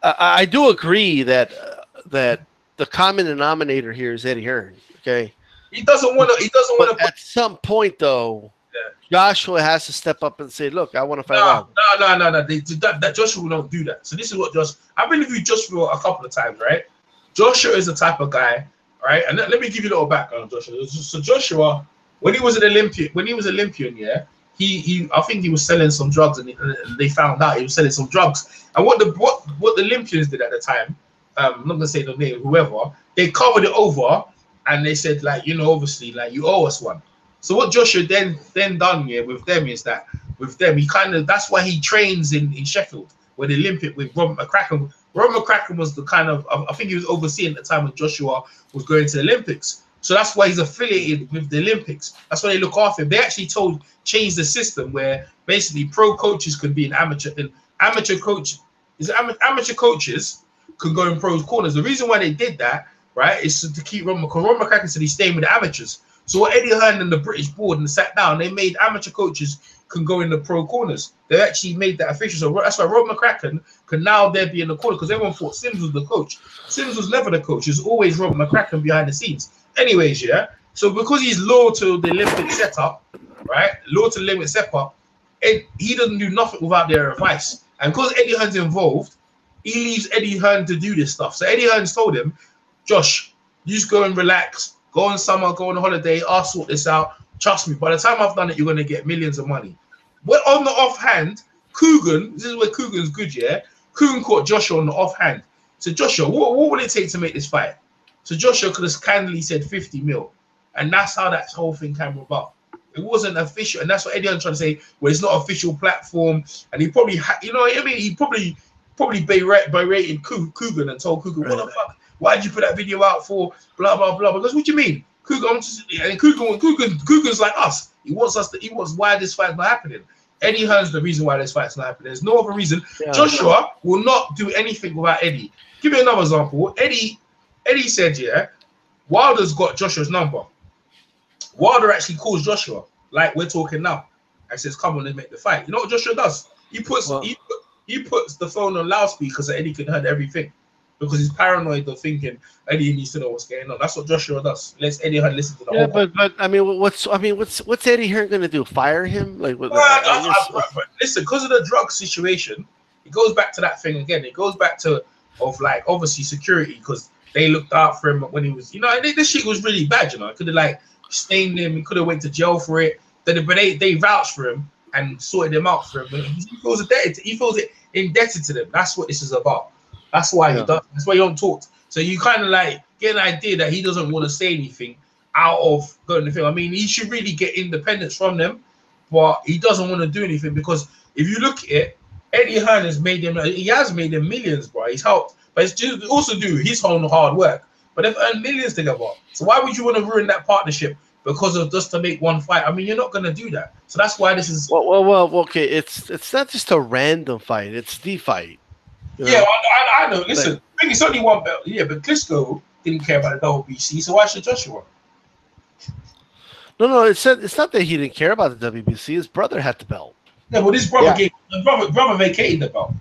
I do agree that the common denominator here is Eddie Hearn. Okay, he doesn't want to. At some point, though, Joshua has to step up and say, "Look, I want to fight." No. Joshua don't do that. So this is what I've been with Joshua a couple of times, right? Joshua is the type of guy, right? And let me give you a little background on Joshua. So Joshua, when he was Olympian, yeah. I think he was selling some drugs, and they found out he was selling some drugs. And what the Olympians did at the time, I'm not gonna say the name, whoever, they covered it over, and they said, like, obviously, like, you owe us one. So what Joshua then done with them is that that's why he trains in Sheffield, where the Olympic with Robert McCracken. Robert McCracken was the kind of, I think he was overseeing at the time when Joshua was going to the Olympics. So that's why he's affiliated with the Olympics. That's why they look after him. They actually changed the system where basically pro coaches could be an amateur, and amateur coaches could go in pros corners. The reason why they did that, right, is to keep Ron McCracken said he's staying with the amateurs. So what Eddie Hearn and the British board and sat down, they made amateur coaches can go in the pro corners. They actually made that official. So that's why Rob McCracken can now there be in the corner, because everyone thought Sims was the coach. Sims was never the coach. It was always Rob McCracken behind the scenes. Anyways, yeah. So because he's loyal to the Olympic setup, right? Loyal to the Olympic setup, he doesn't do nothing without their advice. And because Eddie Hearn's involved, he leaves Eddie Hearn to do this stuff. So Eddie Hearn's told him, Josh, you just go and relax. Go on summer, go on holiday. I'll sort this out. Trust me, by the time I've done it, you're going to get millions of money. But on the offhand, Coogan, this is where Coogan's good, yeah? Coogan caught Joshua on the offhand. So Joshua, what will it take to make this fight? So Joshua could have kindly said 50 mil. And that's how that whole thing came about. It wasn't official. And that's what Eddie Hearn's trying to say, well, it's not official platform. And he probably, you know what I mean? He probably berated Coogan and told Coogan, what the fuck? Why did you put that video out for? Blah, blah, blah. Because what do you mean? Coogan's like us. He wants why this fight's not happening. Eddie Hearn's the reason why this fight's not happening. There's no other reason. Yeah. Joshua will not do anything without Eddie. Give me another example. Eddie said, yeah, Wilder's got Joshua's number. Wilder actually calls Joshua, like we're talking now, and says, come on, let's make the fight. You know what Joshua does? He puts the phone on loudspeaker so Eddie can hear everything. Because he's paranoid of thinking Eddie needs to know what's going on. That's what Joshua does. Let's Eddie Hearn listen to the whole. But I mean, what's Eddie Hearn going to do? Fire him? Like, but listen, because of the drug situation, it goes back to that thing again. It goes back to obviously security, because they looked out for him when he was, this shit was really bad. It could have stained him. He could have went to jail for it. But they vouched for him and sorted him out for him. He feels indebted. He feels indebted to them. That's what this is about. That's why he does. That's why you don't talk. So you kind of get an idea that he doesn't want to say anything out of going the thing. I mean, he should really get independence from them, but he doesn't want to do anything, because if you look at it, Eddie Hearn has made him millions, bro. He's helped, but it's just also do his own hard work. But they've earned millions together. So why would you want to ruin that partnership because of just to make one fight? I mean, you're not going to do that. So that's why this is. Well, okay. It's not just a random fight. It's the fight. Yeah, I know. Listen, I think it's only one belt. Yeah, but Klitschko didn't care about the WBC, so why should Joshua? No, it's not that he didn't care about the WBC. His brother had the belt. Yeah, but his brother brother vacated the belt.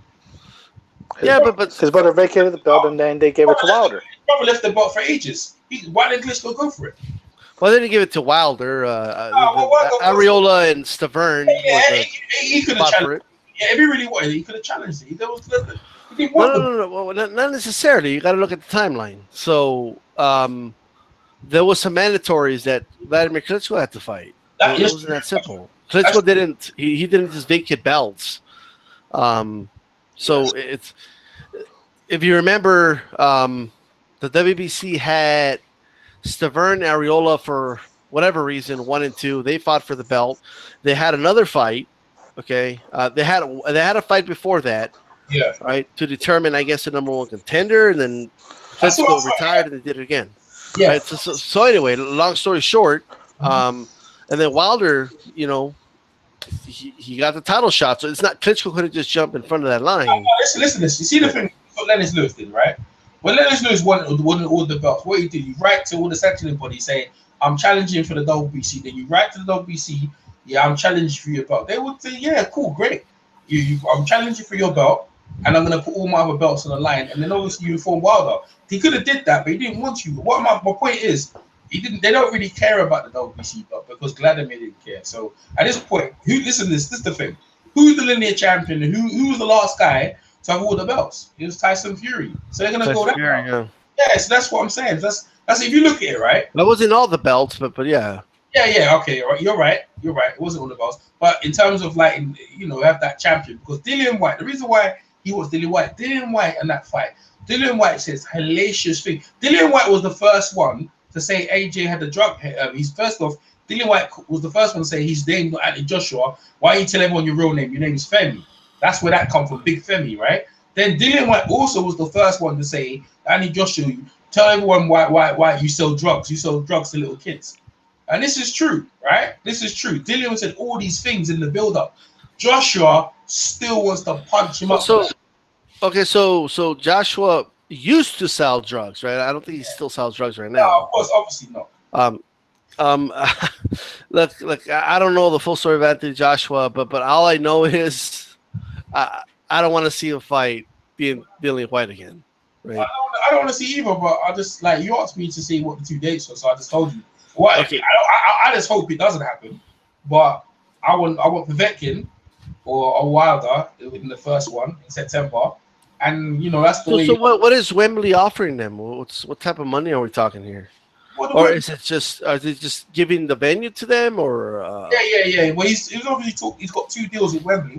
But his brother vacated the belt, and then they gave it to Wilder. His brother left the belt for ages. Why didn't Klitschko go for it? Well, they didn't give it to Wilder. Areola and Stavern. He could have challenged it. Yeah, if he really wanted, he could have challenged it. No. Well, not necessarily. You got to look at the timeline. So there was some mandatories that Vladimir Klitschko had to fight. It wasn't that simple. Klitschko didn't. He didn't just vacate belts. So it's, if you remember, the WBC had Stavern and Areola for whatever reason, 1 and 2. They fought for the belt. They had another fight. Okay, they had a fight before that. Yeah. Right, to determine, I guess, the number 1 contender, and then Klitschko retired, and they did it again. Yeah. Right? So anyway, long story short, and then Wilder, he got the title shot. So it's not Klitschko couldn't just jump in front of that line. Listen. You see the thing what Lennox Lewis did, right? When Lennox Lewis won all the belts, what he did, you write to all the sanctioning bodies saying, "I'm challenging for the WBC." Then you write to the WBC, "Yeah, I'm challenging for your belt." They would say, "Yeah, cool, great. I'm challenging for your belt, and I'm going to put all my other belts on the line." And then obviously you inform Wilder. He could have did that, but he didn't want to. What my point is, he didn't. They don't really care about the WBC belt because Vladimir didn't care. So at this point, this is the thing. Who's the linear champion? And who was the last guy to have all the belts? It was Tyson Fury. So they're going to go that route. Yeah, so that's what I'm saying. That's if you look at it, right? That wasn't all the belts, but yeah. Yeah, okay, all right. You're right. It wasn't all the belts. But in terms of have that champion, because Dillian White, the reason why he was Dillian White in that fight, Dillian White says hellacious thing. Dillian White was the first one to say AJ had the drug. Dillian White was the first one to say his name not Anthony Joshua. Why you tell everyone your real name? Your name is Femi. That's where that comes from, Big Femi, right? Then Dillian White also was the first one to say, Anthony Joshua, tell everyone why you sell drugs. You sell drugs to little kids. And this is true, right? This is true. Dillian said all these things in the build-up. Joshua still wants to punch him up. So Joshua used to sell drugs, right? I don't think he still sells drugs right now. No, of course, obviously not. Look, I don't know the full story of Anthony Joshua, but all I know is I don't want to see him fight Dillian White again. Right? I don't want to see either, but I just like you asked me to see what the 2 dates were, so I just told you. What? Okay. I just hope it doesn't happen, but I want Povetkin or Wilder in the first one in September, and that's the way. So what is Wembley offering them? What type of money are we talking here? Or is it just are they just giving the venue to them or? Yeah. Well, he's obviously he's got 2 deals with Wembley.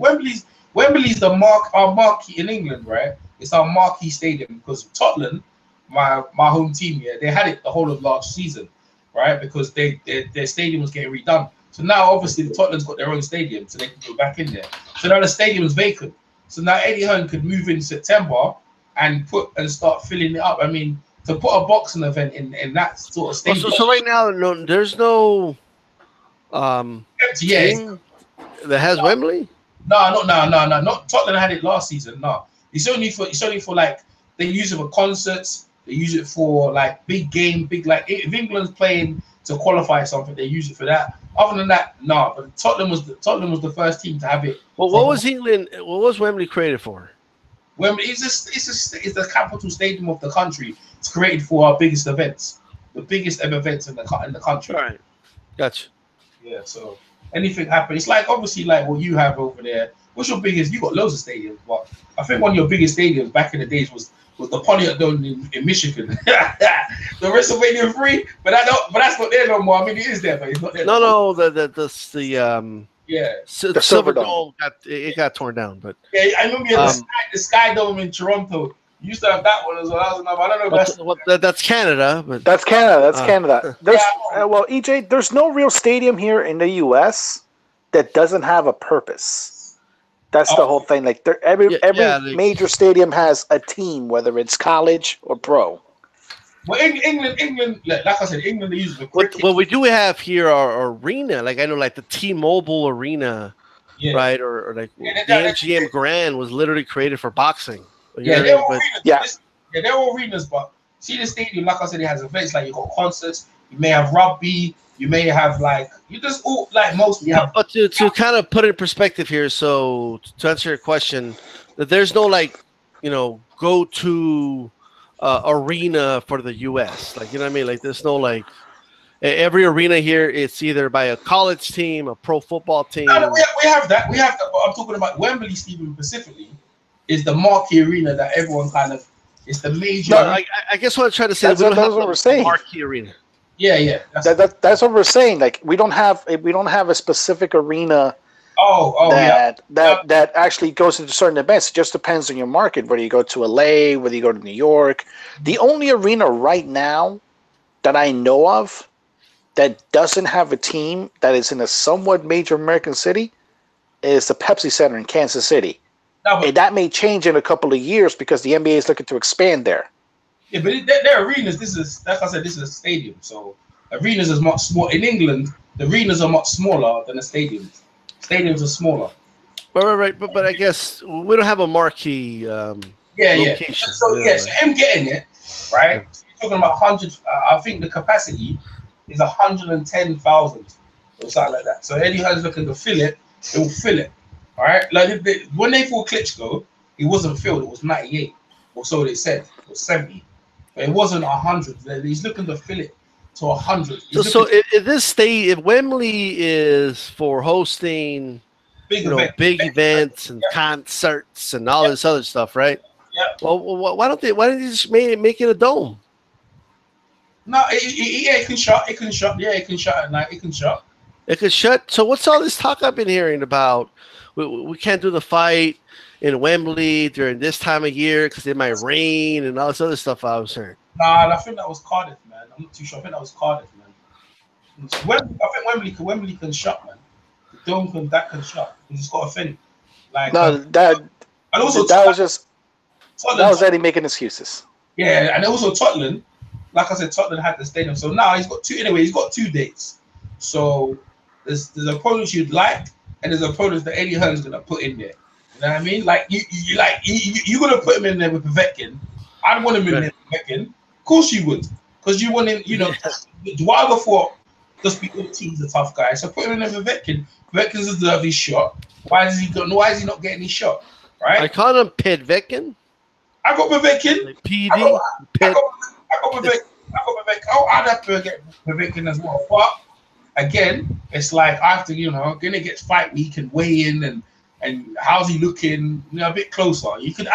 Wembley's the our marquee in England, right? It's our marquee stadium because Tottenham, my home team, they had it the whole of last season, right? Because their stadium was getting redone. So now obviously Tottenham's got their own stadium, so they can go back in there. So now the stadium's vacant. So now Eddie Hearn could move in September and start filling it up. I mean, to put a boxing event in that sort of stadium. So right now, there's no team that has Wembley. No. Not Tottenham had it last season. No, it's only for like they use it for concerts. They use it for like big like if England's playing to qualify something, they use it for that. Other than that, no. But Tottenham was the first team to have it. Well, what was England? What was Wembley created for? Wembley it's the capital stadium of the country. It's created for our biggest events, the biggest ever events in the country. All right, gotcha. Yeah, so anything happens. It's like obviously like what you have over there. What's your biggest? You got loads of stadiums, but I think one of your biggest stadiums back in the days was the Pontiac Dome in Michigan. The WrestleMania 3, but that's not there no more. I mean, it is there, but it's not there. No, the Silver Dome got torn down, but I remember the Sky Dome in Toronto. You used to have that one as well. I don't know. That's Canada, but that's Canada. There's well, EJ, there's no real stadium here in the U.S. that doesn't have a purpose. That's the whole thing. Like every major stadium has a team, whether it's college or pro. Well, England, like I said, England they use the cricket. What we do have here are arena. Like I know, like the T-Mobile Arena, right? Or like the MGM Grand was literally created for boxing. They're all arenas, but see the stadium, like I said, it has events like you got concerts, you may have rugby, you may have mostly have. But to kind of put it in perspective here, so to answer your question, that there's no go to arena for the U.S. Like you know what I mean? Like there's no every arena here. It's either by a college team, a pro football team. No, we have that. We have that. But I'm talking about Wembley Stadium specifically. Is the marquee arena that everyone it's the major. No, I guess what I'm trying to say is that's what we're saying. Marquee arena. Yeah. That's what we're saying. Like we don't have a specific arena. That actually goes into certain events. It just depends on your market. Whether you go to LA, whether you go to New York. The only arena right now that I know of that doesn't have a team that is in a somewhat major American city is the Pepsi Center in Kansas City. And that may change in a couple of years because the NBA is looking to expand there. Yeah, but they're arenas. This is, like I said, this is a stadium. So arenas is much small. In England, the arenas are much smaller than the stadiums. Stadiums are smaller. Right. But I guess we don't have a marquee location. So him getting it, right? So you're talking about 100. I think the capacity is 110,000 or something like that. So Eddie Hearn's looking to fill it. It will fill it. All right, like when they fought Klitschko, it wasn't filled. It was 98, or so they said. It was 70, but it wasn't 100. He's looking to fill it to 100. So if Wembley is for hosting, big events and concerts and all this other stuff, right? Yeah. Well, why don't they just make it a dome? No, it can shut. It can shut. Yeah, it can shut at night. It can shut. It could shut. So what's all this talk I've been hearing about? We can't do the fight in Wembley during this time of year because it might rain and all this other stuff I was hearing. Nah, I think that was Cardiff, man. I'm not too sure. I think that was Cardiff, man. I think Wembley can shut, man. The dome can shut. You just got to think. Like that was Eddie making excuses. Yeah, and also Tottenham. Like I said, Tottenham had the stadium. So now he's got two dates. So there's opponents you'd like. And there's opponents that Eddie Hearn's gonna put in there. You know what I mean? Like you're gonna put him in there with Povetkin. I'd want him in there with Povetkin. Of course you would, because you want him. Wilder fought just because he's a tough guy. So put him in a Povetkin. Povetkin deserves his shot. Why is he not getting his shot? Right? I call him Povetkin. I got Povetkin. Like PD. I got Povetkin. Oh, I'd have to get Povetkin as well. But again, it's like after gonna get fight week and weigh in and how's he looking? A bit closer. You could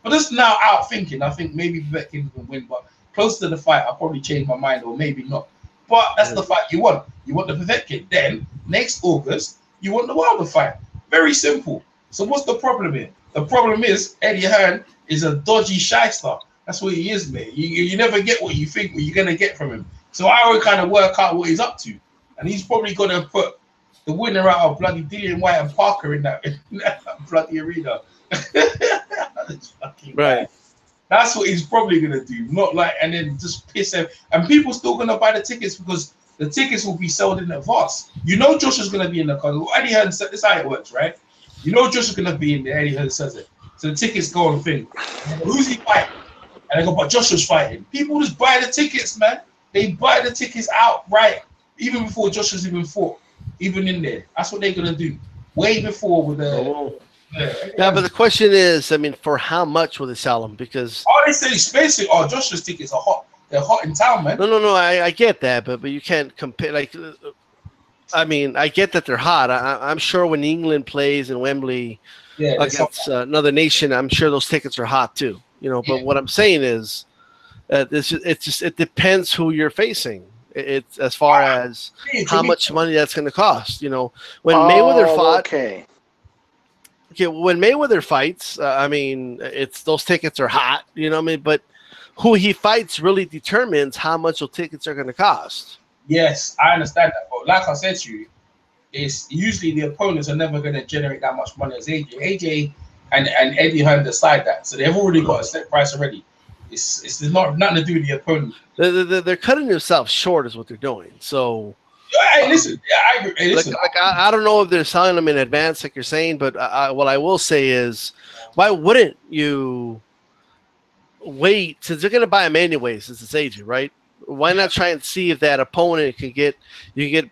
but this is now out thinking. I think maybe Povetkin can win, but close to the fight, I'll probably change my mind or maybe not. But that's the fight you want. You want the Povetkin. Then next August, you want the Wilder fight. Very simple. So what's the problem here? The problem is Eddie Hearn is a dodgy shyster. That's what he is, mate. You never get what you think what you're gonna get from him. So I would kind of work out what he's up to, and he's probably gonna put the winner out of bloody Dillian White and Parker in that bloody arena. Right. That's what he's probably gonna do. Not like and then just piss him. And people still gonna buy the tickets because the tickets will be sold in advance. Josh is gonna be in the card. Eddie Hearn said this is how it works, right? Josh is gonna be in there. Eddie Hearn says it. So the tickets go on the thing. Who's he fighting? And they go, but Josh was fighting. People just buy the tickets, man. They buy the tickets outright, even before Josh has even fought, even in there. That's what they're gonna do. Way before with the. Yeah, but the question is, I mean, for how much will they sell them? Because they say expensive. Oh, Josh's tickets are hot. They're hot in town, man. No. I get that, but you can't compare. Like, I mean, I get that they're hot. I'm sure when England plays in Wembley against another nation, I'm sure those tickets are hot too. But what I'm saying is, it depends who you're facing. It's as far as how much money that's going to cost. When Mayweather fought, when Mayweather fights, I mean, those tickets are hot. You know what I mean? But who he fights really determines how much those tickets are going to cost. Yes, I understand that. But like I said to you, it's usually the opponents are never going to generate that much money as AJ. AJ and Eddie Hearn decide that, so they've already got a set price already. It's not nothing to do with the opponent. They're cutting themselves short, is what they're doing. So, hey, listen, I agree. Hey, listen. I don't know if they're selling them in advance, like you're saying, but what I will say is, why wouldn't you wait? Since they're going to buy them anyway, since it's AJ, right? Why not try and see if that opponent can get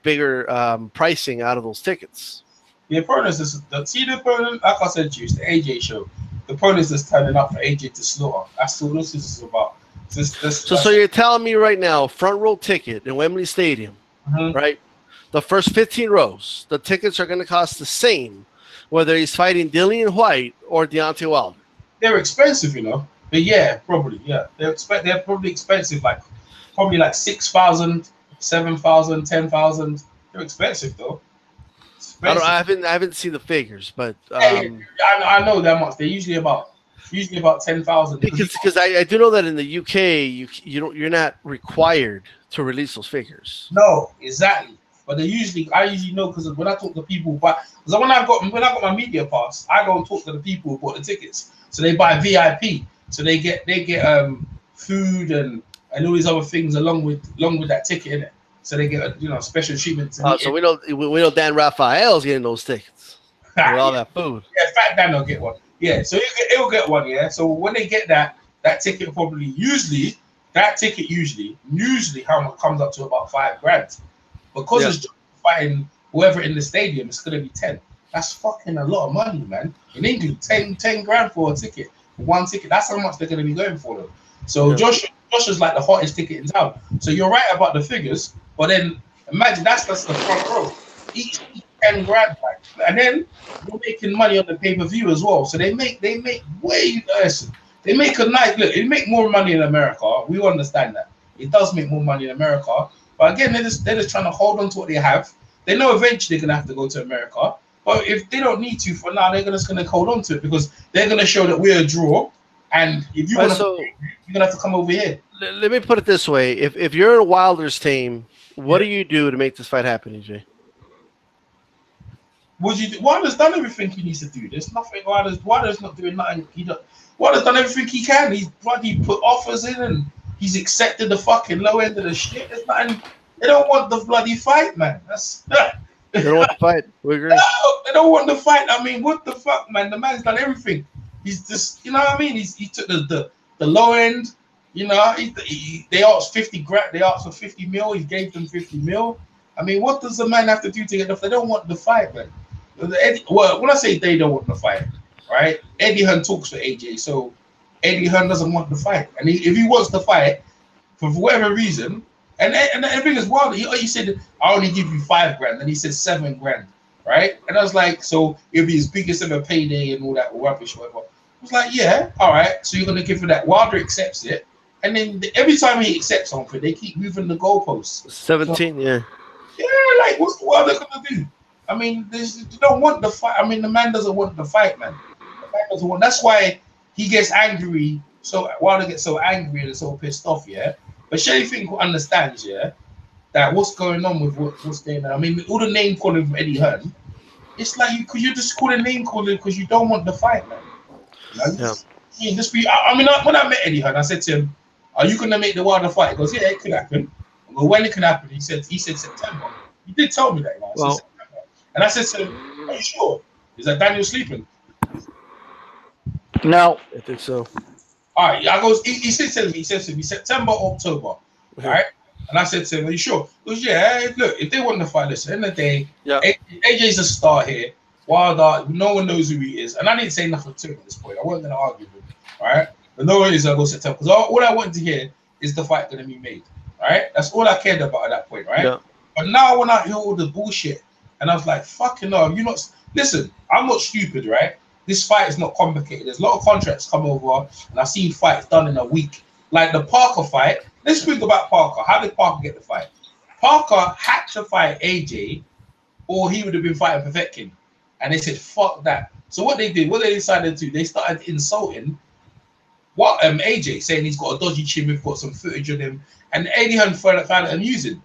bigger pricing out of those tickets? The opponents, the opponent, like I said to you, it's the AJ show. The opponent's just turning up for AJ to slaughter. That's all this is about. So you're telling me right now, front row ticket in Wembley Stadium, right? The first 15 rows, the tickets are going to cost the same, whether he's fighting Dillian White or Deontay Wilder. They're expensive, But yeah, probably, yeah. They're probably expensive, probably like 6,000, 7,000, 10,000. They're expensive though. I haven't seen the figures, but I know that much. They're usually about 10,000. Because I do know that in the UK you're not required to release those figures. No, exactly. But I usually know because when I talk to people, because when I got my media pass, I go and talk to the people who bought the tickets. So they buy VIP, so they get food and all these other things along with that ticket in it. So they get special treatment. So we know Dan Raphael's getting those tickets with all that food. Yeah, Fat Dan will get one. Yeah, so he'll get one. Yeah, so when they get that ticket, probably usually how much comes up to about $5,000 because it's just fighting whoever in the stadium. It's gonna be 10. That's fucking a lot of money, man. In England, 10 grand for a ticket, one ticket. That's how much they're gonna be going for them. So Josh is like the hottest ticket in town. So you're right about the figures. But then imagine that's the front row. Each 10 grand, and then you're making money on the pay-per-view as well. So they make way less. They make a nice look. They make more money in America. We understand that. It does make more money in America. But again, they're just trying to hold on to what they have. They know eventually they're gonna have to go to America. But if they don't need to for now, they're just gonna hold on to it because they're gonna show that we're a draw. And if you want to, you're gonna have to come over here. Let me put it this way: if you're a Wilder's team, what do you do to make this fight happen, EJ? Wilder's done everything he needs to do. There's nothing. Wilder's not doing nothing. Wilder's done everything he can. He's bloody put offers in and he's accepted the fucking low end of the shit. There's nothing. They don't want the bloody fight, man. They don't want the fight. We agree. No, they don't want the fight. I mean, what the fuck, man? The man's done everything. He's just, you know what I mean? He took the low end. They asked 50 grand. They asked for 50 mil. He gave them 50 mil. I mean, what does the man have to do to get if they don't want the fight, man? Well, when I say they don't want the fight, right? Eddie Hearn talks for AJ, so Eddie Hearn doesn't want the fight, and if he wants the fight for whatever reason, and the thing is wild. He said, "I only give you $5,000," and he said $7,000, right? And I was like, so it'll be his biggest ever payday and all that rubbish, whatever. I was like, yeah, all right. So you're gonna give her that. Wilder accepts it, and then every time he accepts something, they keep moving the goalposts. 17, yeah. Yeah, like what's the Wilder gonna do? I mean, they don't want the fight. I mean, the man doesn't want the fight, man. The man doesn't want. That's why he gets angry. So Wilder gets so angry and so pissed off, yeah. But Shelly Fink understands, yeah, that what's going on with what's going on. I mean, all the name calling from Eddie Hearn, it's like you just call a name calling because you don't want the fight, man. You know, when I met Eddie Hearn, I said to him, "Are you gonna make the Wilder fight?" He goes, "Yeah, it could happen." I go, "When it can happen?" He said September. He did tell me that, man. Well, and I said to him, "Are you sure? Is that Daniel sleeping?" No, I think so. All right, I goes. He says to me September, October, right? And I said to him, "Are you sure?" He goes, "Yeah. Look, if they want to fight, listen. At the end of the day, yeah. AJ's a star here. Wilder, no one knows who he is, and I didn't say nothing to him at this point. I wasn't going to argue with him, all right? But no one is going to go September because all I wanted to hear is the fight going to be made, all right? That's all I cared about at that point, right? Yeah. But now when I hear all the bullshit, and I was like, "Fucking no, you're not." Listen, I'm not stupid, right? This fight is not complicated. There's a lot of contracts come over, and I've seen fights done in a week. Like the Parker fight. Let's think about Parker. How did Parker get the fight? Parker had to fight AJ, or he would have been fighting Povetkin. And they said, "Fuck that." So what they did, what they decided to do, they started insulting AJ, saying he's got a dodgy chin, we've got some footage of him. And Eddie Hearn found it amusing.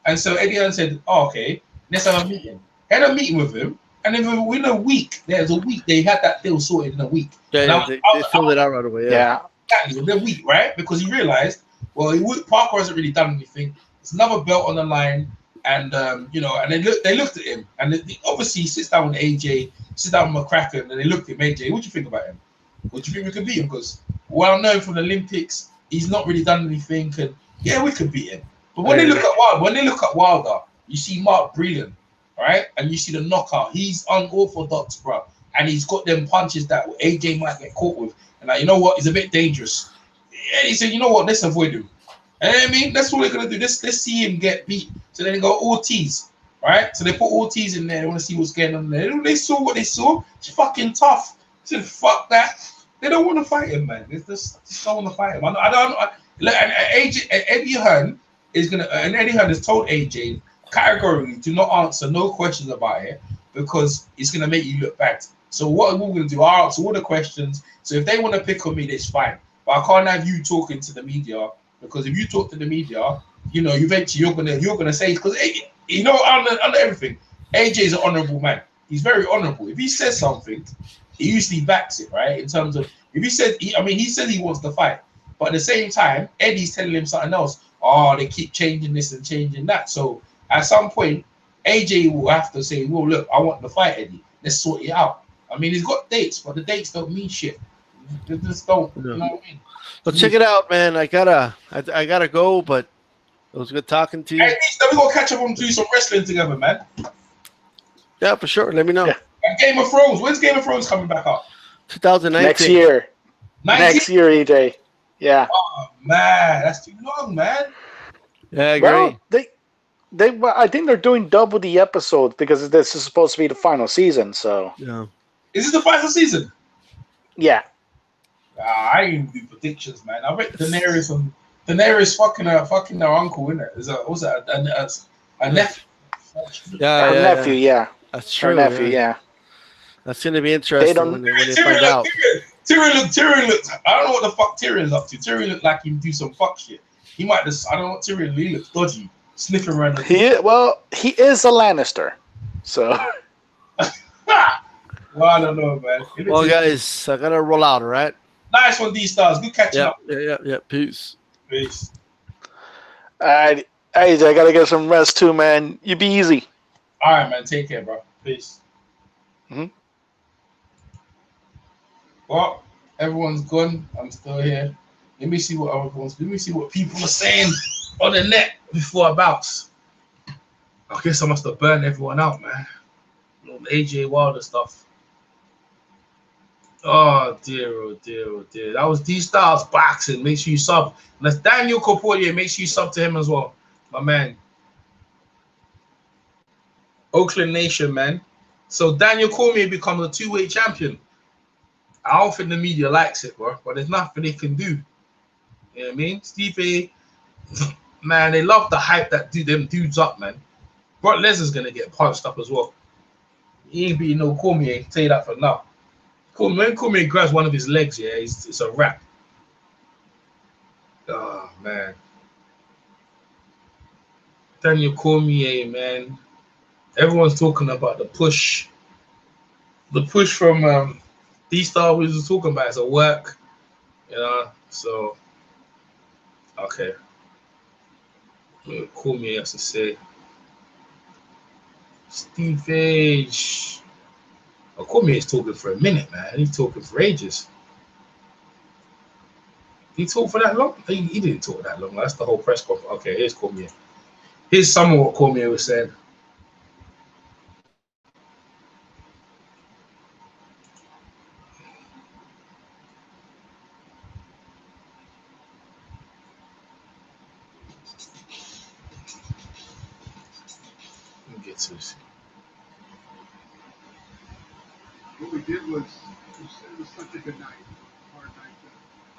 And so Eddie Hearn said, "Oh, okay, let's have a meeting." Had a meeting with him. And then within a week, they had that deal sorted in a week. Yeah, they filled it out right away. Yeah. Exactly, within a week, right? Because he realized, well, Parker hasn't really done anything. It's another belt on the line, and and they looked at him, and obviously he sits down with AJ, sits down with McCracken, and they looked at him, AJ, what do you think about him? What do you think we could beat him? Because well known from the Olympics, he's not really done anything, and yeah, we could beat him. But when they look at Wilder, you see Mark Breland. Right, and you see the knockout. He's unorthodox, bro, and he's got them punches that AJ might get caught with. And like, you know what? He's a bit dangerous. Yeah, he said, "You know what? Let's avoid him." And I mean, that's what they're gonna do. Let's see him get beat. So then they go Ortiz, right? So they put Ortiz in there. They want to see what's going on there. They saw what they saw. It's fucking tough. They said, "Fuck that." They don't want to fight him, man. They just don't want to fight him. Eddie Hearn is gonna, and Eddie Hearn has told AJ. Categorically, do not answer no questions about it because it's going to make you look bad. So what we're going to do, I'll answer all the questions. So if they want to pick on me, that's fine. But I can't have you talking to the media because if you talk to the media, you know, eventually you're gonna say, because you know, under everything, AJ is an honourable man. He's very honourable. If he says something, he usually backs it, right? In terms of if he said, he said he wants to fight, but at the same time, Eddie's telling him something else. Oh, they keep changing this and changing that. So at some point, AJ will have to say, "Well, look, I want to fight Eddie. Let's sort it out." I mean, he's got dates, but the dates don't mean shit. They just don't. You know what I mean? So check it out, man. I gotta go, but it was good talking to you. Hey, we're gonna catch up and do some wrestling together, man. Yeah, for sure. Let me know. Yeah. And Game of Thrones. When's Game of Thrones coming back up? 2019. Next year. 19? Next year, EJ. Yeah. Oh man, that's too long, man. Yeah, I agree. Well, I think they're doing double the episodes because this is supposed to be the final season. So yeah, is this the final season? Yeah. I ain't do predictions, man. I bet Daenerys fucking her uncle, isn't it? Was that a nephew? Yeah, her nephew. Yeah, that's true. Her nephew. Yeah. That's gonna be interesting when they find out. Tyrion looked. I don't know what the fuck Tyrion's up to. Tyrion looked like he do some fuck shit. He might just. I don't know what Tyrion. He looks dodgy, sniffing around. He is a Lannister, so. Well, I don't know, man. Well, guys, I gotta roll out. All right. Nice one, D-Stars. Good catching up. Yeah. Peace. All right, I gotta get some rest too, man. You be easy. All right, man. Take care, bro. Peace. Well, everyone's gone. I'm still here. Let me see what people are saying on the net before I bounce. I guess I must have burned everyone out, man. AJ Wilder stuff. Oh dear, oh dear, oh dear. That was D-Styles boxing. Make sure you sub. And that's Daniel Cormier. Make sure you sub to him as well. My man. Oakland Nation, man. So Daniel Cormier becomes a two-weight champion. I don't think the media likes it, bro. But there's nothing they can do. You know what I mean? Steve, man, they love the hype that them dudes up, man. Brock Lesnar's gonna get punched up as well. He ain't beating no Cormier. Tell you that for now. When Cormier grabs one of his legs, yeah, it's a wrap. Oh man, Daniel Cormier, man. Everyone's talking about the push from D-Star we was talking about. It's a work, you know. So okay, Cormier has to say. Steve Age. Oh, Cormier's talking for a minute, man. He's talking for ages. Did he talk for that long? He didn't talk that long. That's the whole press conference. Okay, here's Cormier. Here's some of what Cormier was saying. Let me get to this. What we did was, it was such a good night. Hard night.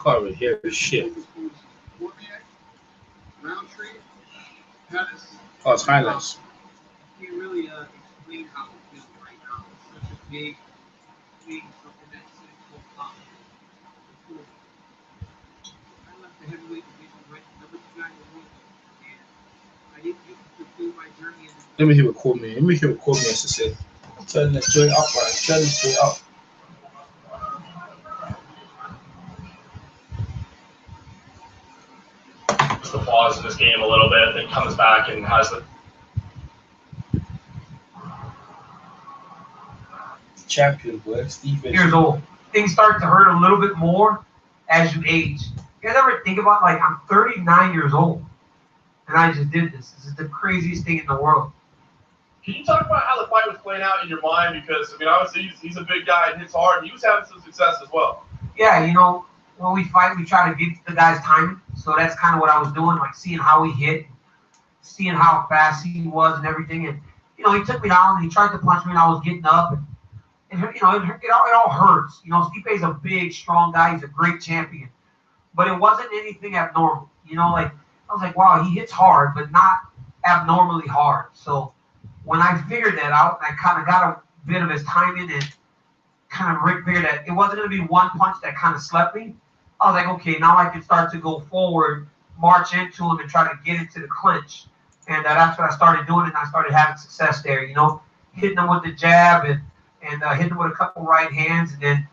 Can't really hear this shit. Cormier, Roundtree, Pettis. Oh, it's highlights. Can you really explain how it feels right now? It's such a big something that's so tough. I left the heavyweight division right number 2 guy in the world, and I didn't get to fulfill my journey. Let me hear what Cormier. Let me hear what Cormier has to say. Turn this joint up, right? Turn this joint up. The flaws in this game a little bit, then comes back and has the champion, boy. Steve years old. Things start to hurt a little bit more as you age. You guys ever think about, like, I'm 39 years old and I just did this. This is the craziest thing in the world. Can you talk about how the fight was playing out in your mind? Because, I mean, obviously he's a big guy and hits hard, and he was having some success as well. Yeah, you know, when we fight, we try to get the guy's timing. So that's kind of what I was doing, like seeing how he hit, seeing how fast he was and everything. And, you know, he took me down and he tried to punch me and I was getting up. And you know, it all hurts. You know, Stipe's a big, strong guy. He's a great champion. But it wasn't anything abnormal. You know, like, I was like, wow, he hits hard, but not abnormally hard. So when I figured that out, I kind of got a bit of his timing and kind of figured that it wasn't going to be one punch that kind of slept me. I was like, okay, now I can start to go forward, march into him, and try to get into the clinch. And that's what I started doing, and I started having success there. You know, hitting him with the jab and hitting him with a couple right hands. And then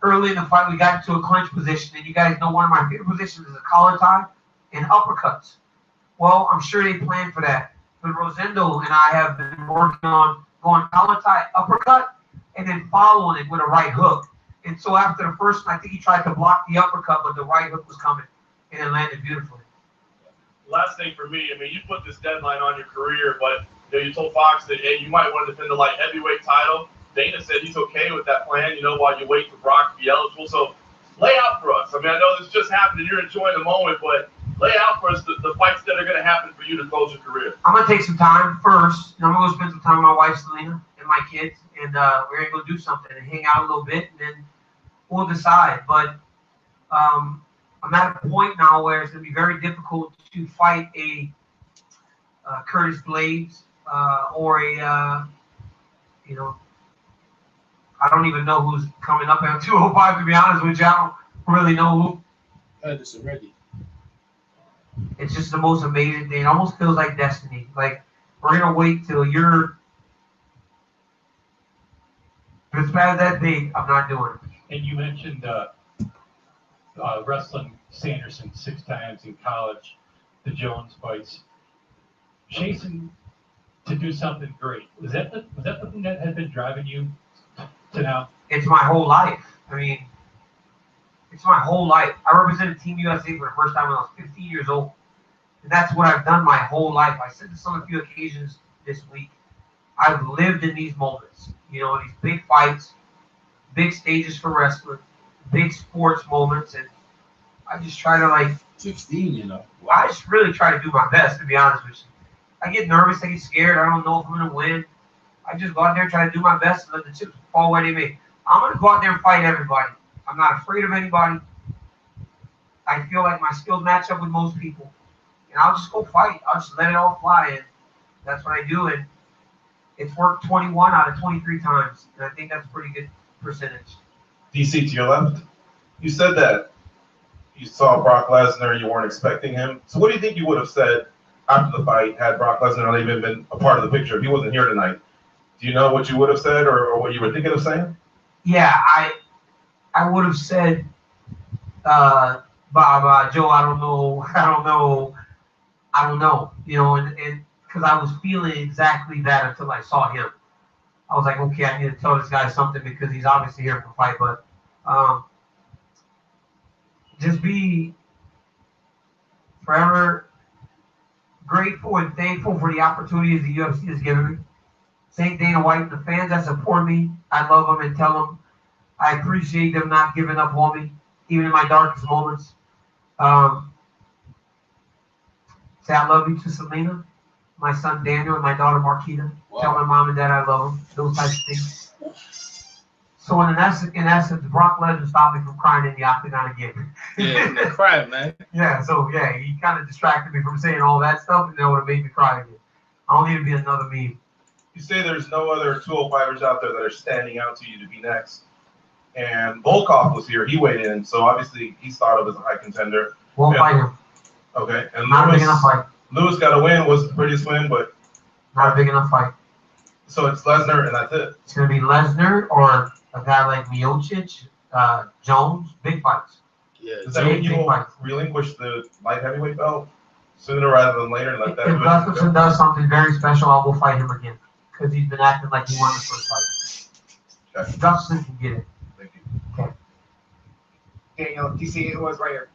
early in the fight, we got into a clinch position. And you guys know one of my favorite positions is a collar tie and uppercuts. Well, I'm sure they planned for that. But Rosendo and I have been working on going collar tie, uppercut, and then following it with a right hook. And so after the first one, I think he tried to block the uppercut, but the right hook was coming, and it landed beautifully. Last thing for me, I mean, you put this deadline on your career, but you know, you told Fox that, hey, you might want to defend the light heavyweight title. Dana said he's okay with that plan, you know, while you wait for Brock to be eligible. So lay out for us. I mean, I know this just happened and you're enjoying the moment, but lay out for us the fights that are going to happen for you to close your career. I'm going to take some time first. I'm going to go spend some time with my wife, Selena, and my kids, and we're going to go do something and hang out a little bit, and then we'll decide. But I'm at a point now where it's going to be very difficult to fight a Curtis Blades or a, you know, I don't even know who's coming up at 205, to be honest with you. I don't really know who. Heard this already. It's just the most amazing thing. It almost feels like destiny. Like, we're going to wait till you're, if it's past that date, I'm not doing it. And you mentioned wrestling Sanderson 6 times in college, the Jones fights. Chasing to do something great. Was that the thing that had been driving you to now? It's my whole life. I mean, it's my whole life. I represented Team USA for the first time when I was 15 years old. And that's what I've done my whole life. I said this on a few occasions this week. I've lived in these moments, you know, these big fights, big stages for wrestling, big sports moments, and I just try to, like, 16, you know. I just really try to do my best, to be honest with you. I get nervous, I get scared, I don't know if I'm going to win. I just go out there and try to do my best and let the chips fall where they may. I'm going to go out there and fight everybody. I'm not afraid of anybody. I feel like my skills match up with most people. And I'll just go fight. I'll just let it all fly. And that's what I do. And it's worked 21 out of 23 times. And I think that's a pretty good percentage. DC, to your left, you said that you saw Brock Lesnar, you weren't expecting him. So what do you think you would have said after the fight had Brock Lesnar not even been a part of the picture? If he wasn't here tonight, do you know what you would have said or what you were thinking of saying? Yeah, I would have said, Bob, Joe, I don't know, you know, and because I was feeling exactly that until I saw him. I was like, okay, I need to tell this guy something because he's obviously here for a fight, but just be forever grateful and thankful for the opportunities the UFC has given me. Thank Dana White and the fans that support me. I love them and tell them I appreciate them not giving up on me, even in my darkest moments. Say I love you to Selena, my son Daniel, and my daughter Marquita. Wow. Tell my mom and dad I love them. Those types of things. So in essence, Brock Lesnar stopped me from crying in the octagon again. Yeah, crying, man. Yeah, so yeah, he kind of distracted me from saying all that stuff, and that would have made me cry again. I don't need to be another meme. You say there's no other 205ers out there that are standing out to you to be next. And Volkov was here. He weighed in, so obviously he's thought of as a high contender. Won't fight him. Okay. And Not a big enough fight. Lewis got a win, was the prettiest win, but not a big enough fight. So it's Lesnar, and that's it. It's going to be Lesnar or a guy like Miocic, Jones, big fights. Yeah. Does that mean you will relinquish the light heavyweight belt sooner rather than later? Like that. If Gustafsson does something very special, I will fight him again because he's been acting like he won the first fight. Okay. Gustafsson can get it. Thank you. Okay. Daniel, DC, it was right here.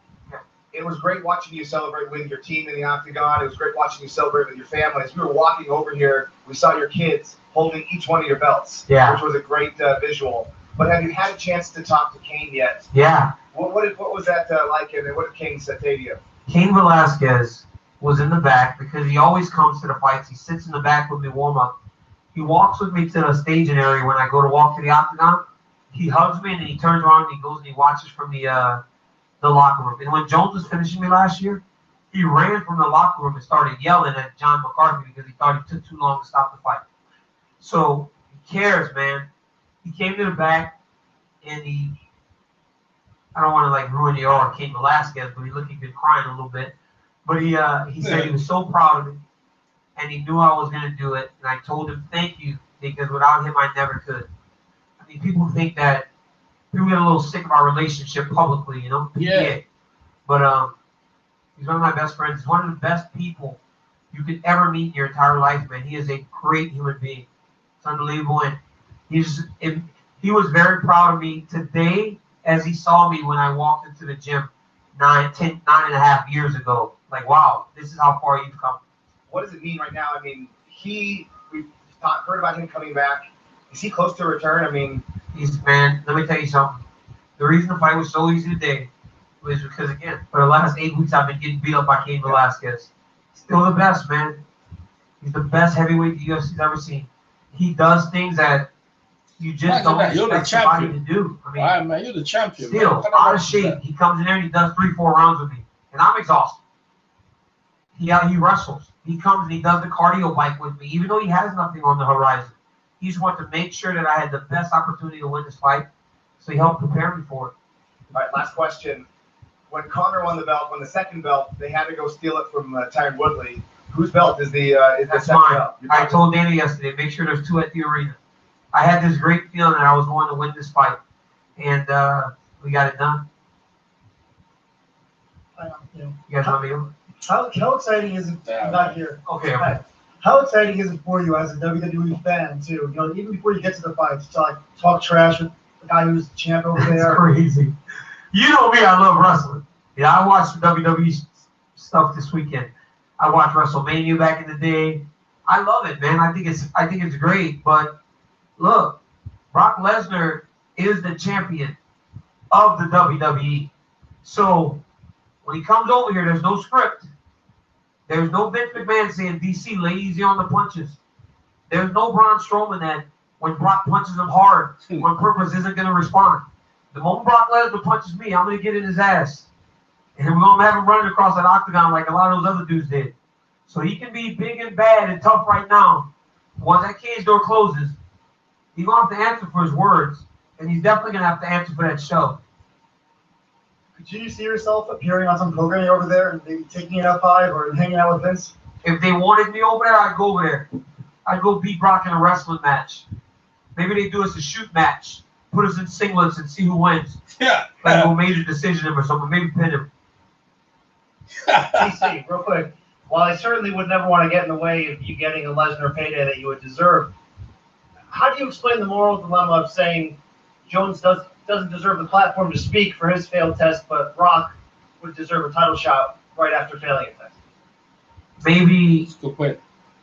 It was great watching you celebrate with your team in the octagon. It was great watching you celebrate with your family. As we were walking over here, we saw your kids holding each one of your belts, which was a great visual. But have you had a chance to talk to Cain yet? Yeah. What was that like, and what did Cain say to you? Cain Velasquez was in the back because he always comes to the fights. He sits in the back with me warm up. He walks with me to the staging area when I go to walk to the octagon. He hugs me and then he turns around and he goes and he watches from the locker room. And when Jones was finishing me last year, he ran from the locker room and started yelling at John McCarthy because he thought he took too long to stop the fight. So he cares, man. He came to the back and I don't want to like ruin the aura of Cain Velasquez, but he looked like he was crying a little bit. But he said he was so proud of me and he knew I was going to do it. And I told him, thank you, because without him, I never could. I mean, people think that people get a little sick of our relationship publicly, you know? Yeah. But he's one of my best friends. He's one of the best people you could ever meet in your entire life, man. He is a great human being. It's unbelievable. And he was very proud of me today as he saw me when I walked into the gym 9 and a half years ago. Like, wow, this is how far you've come. What does it mean right now? I mean, we've heard about him coming back. Is he close to return? I mean, man, let me tell you something. The reason the fight was so easy today was because, again, for the last 8 weeks, I've been getting beat up by Cain Velasquez. Still the best, man. He's the best heavyweight the UFC's ever seen. He does things that you just don't expect somebody to do. I mean, all right, man, you're the champion. Still, out of shape. He comes in there and he does 3-4 rounds with me. And I'm exhausted. He wrestles. He comes and he does the cardio bike with me, even though he has nothing on the horizon. He just wanted to make sure that I had the best opportunity to win this fight, so he helped prepare me for it. All right, last question. When Conor won the second belt, they had to go steal it from Tyron Woodley. Whose belt is the That's second mine. belt? I told Dana yesterday, make sure there's 2 at the arena. I had this great feeling that I was going to win this fight, and we got it done. You guys want me to? How exciting is it? Not here. Okay. How exciting is it for you as a WWE fan too? You know, even before you get to the fights, to like talk trash with the guy who's the champ over there. That's crazy. You know me, I love wrestling. Yeah, I watched the WWE stuff this weekend. I watched WrestleMania back in the day. I love it, man. I think it's great. But look, Brock Lesnar is the champion of the WWE. So when he comes over here, there's no script. There's no Vince McMahon saying, DC, lay easy on the punches. There's no Braun Strowman that when Brock punches him hard, on purpose isn't going to respond. The moment Brock Lesnar punches me, I'm going to get in his ass. And we're going to have him running across that octagon like a lot of those other dudes did. So he can be big and bad and tough right now. Once that cage door closes, he's going to have to answer for his words. And he's definitely going to have to answer for that show. Could you see yourself appearing on some programming over there and maybe taking an F5 or hanging out with Vince? If they wanted me over there, I'd go over there. I'd go beat Brock in a wrestling match. Maybe they do us a shoot match. Put us in singlets and see who wins. Yeah. Like a major decision or something. Maybe pin him. DC, real quick. While I certainly would never want to get in the way of you getting a Lesnar payday that you would deserve, how do you explain the moral dilemma of saying Jones doesn't deserve the platform to speak for his failed test, but Brock would deserve a title shot right after failing a test? Maybe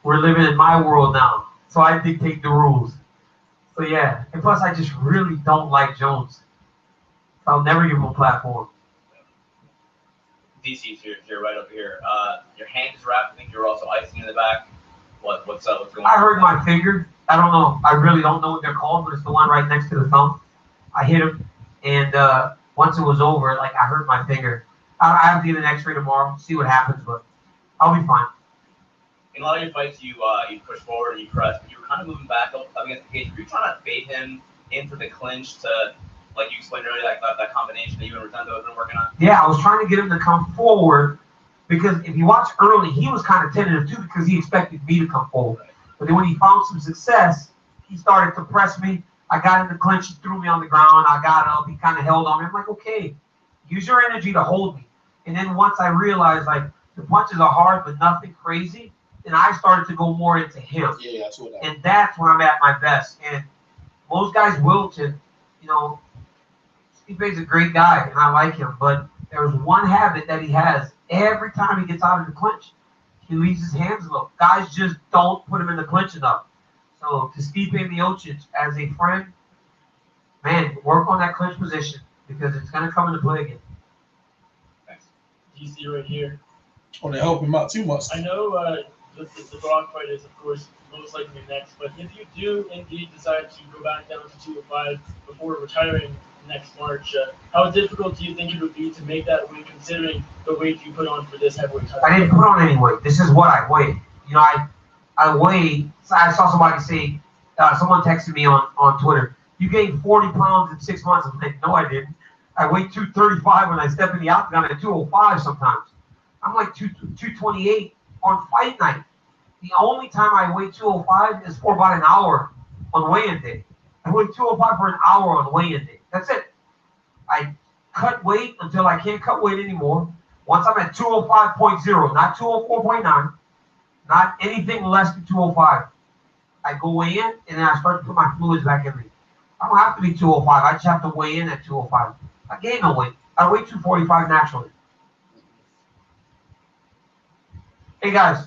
we're living in my world now, so I dictate the rules. So yeah, and plus I just really don't like Jones. I'll never give him a platform. DC, you're right up here. Your hand is wrapped. I think you're also icing in the back. What's up? What's going on? I hurt my finger. I don't know. I really don't know what they're called, but it's the one right next to the thumb. I hit him, and once it was over, like I hurt my finger. I have to get an X-ray tomorrow, see what happens, but I'll be fine. In a lot of your fights, you push forward and you press, but you were kind of moving back up against the cage. Were you trying to bait him into the clinch to, like you explained earlier, that combination that you and Rotendo have been working on? Yeah, I was trying to get him to come forward because if you watch early, he was kind of tentative too because he expected me to come forward. Right. But then when he found some success, he started to press me. I got in the clinch, he threw me on the ground. I got up, he kind of held on me. I'm like, okay, use your energy to hold me. And then once I realized like the punches are hard but nothing crazy, then I started to go more into him. Yeah, that's what and that's when I'm at my best. And most guys will to, you know, Stipe's a great guy and I like him, but there's one habit that he has. Every time he gets out of the clinch, he leaves his hands low. Guys just don't put him in the clinch enough. So to Stipe Miocic as a friend, man, work on that clinch position because it's going to come into play again. Thanks. DC right here. I want to help him out too much. I know the Brock fight is, of course, most likely next, but if you do indeed decide to go back down to 205 before retiring next March, how difficult do you think it would be to make that weight considering the weight you put on for this heavyweight title? I didn't put on any weight. This is what I weighed. You know, I weighed. I saw somebody say, someone texted me on Twitter, you gained 40 pounds in 6 months. I'm like, no, I didn't. I weighed 235 when I step in the octagon at 205 sometimes. I'm like 228 on fight night. The only time I weigh 205 is for about an hour on weigh-in day. I weigh 205 for an hour on weigh-in day. That's it. I cut weight until I can't cut weight anymore. Once I'm at 205.0, not 204.9, not anything less than 205. I go weigh in, and then I start to put my fluids back in me. I don't have to be 205. I just have to weigh in at 205. I gain no weight. I weigh 245 naturally. Hey, guys.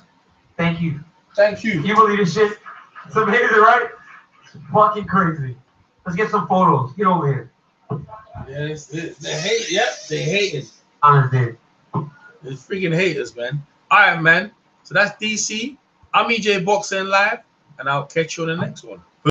Thank you. Thank you. You believe this shit? It's amazing, right? It's fucking crazy. Let's get some photos. Get over here. Yes, they hate. Yep, they hate it. Honestly. They're freaking haters, man. All right, man. So that's DC. I'm EJ Boxing Live, and I'll catch you on the next one.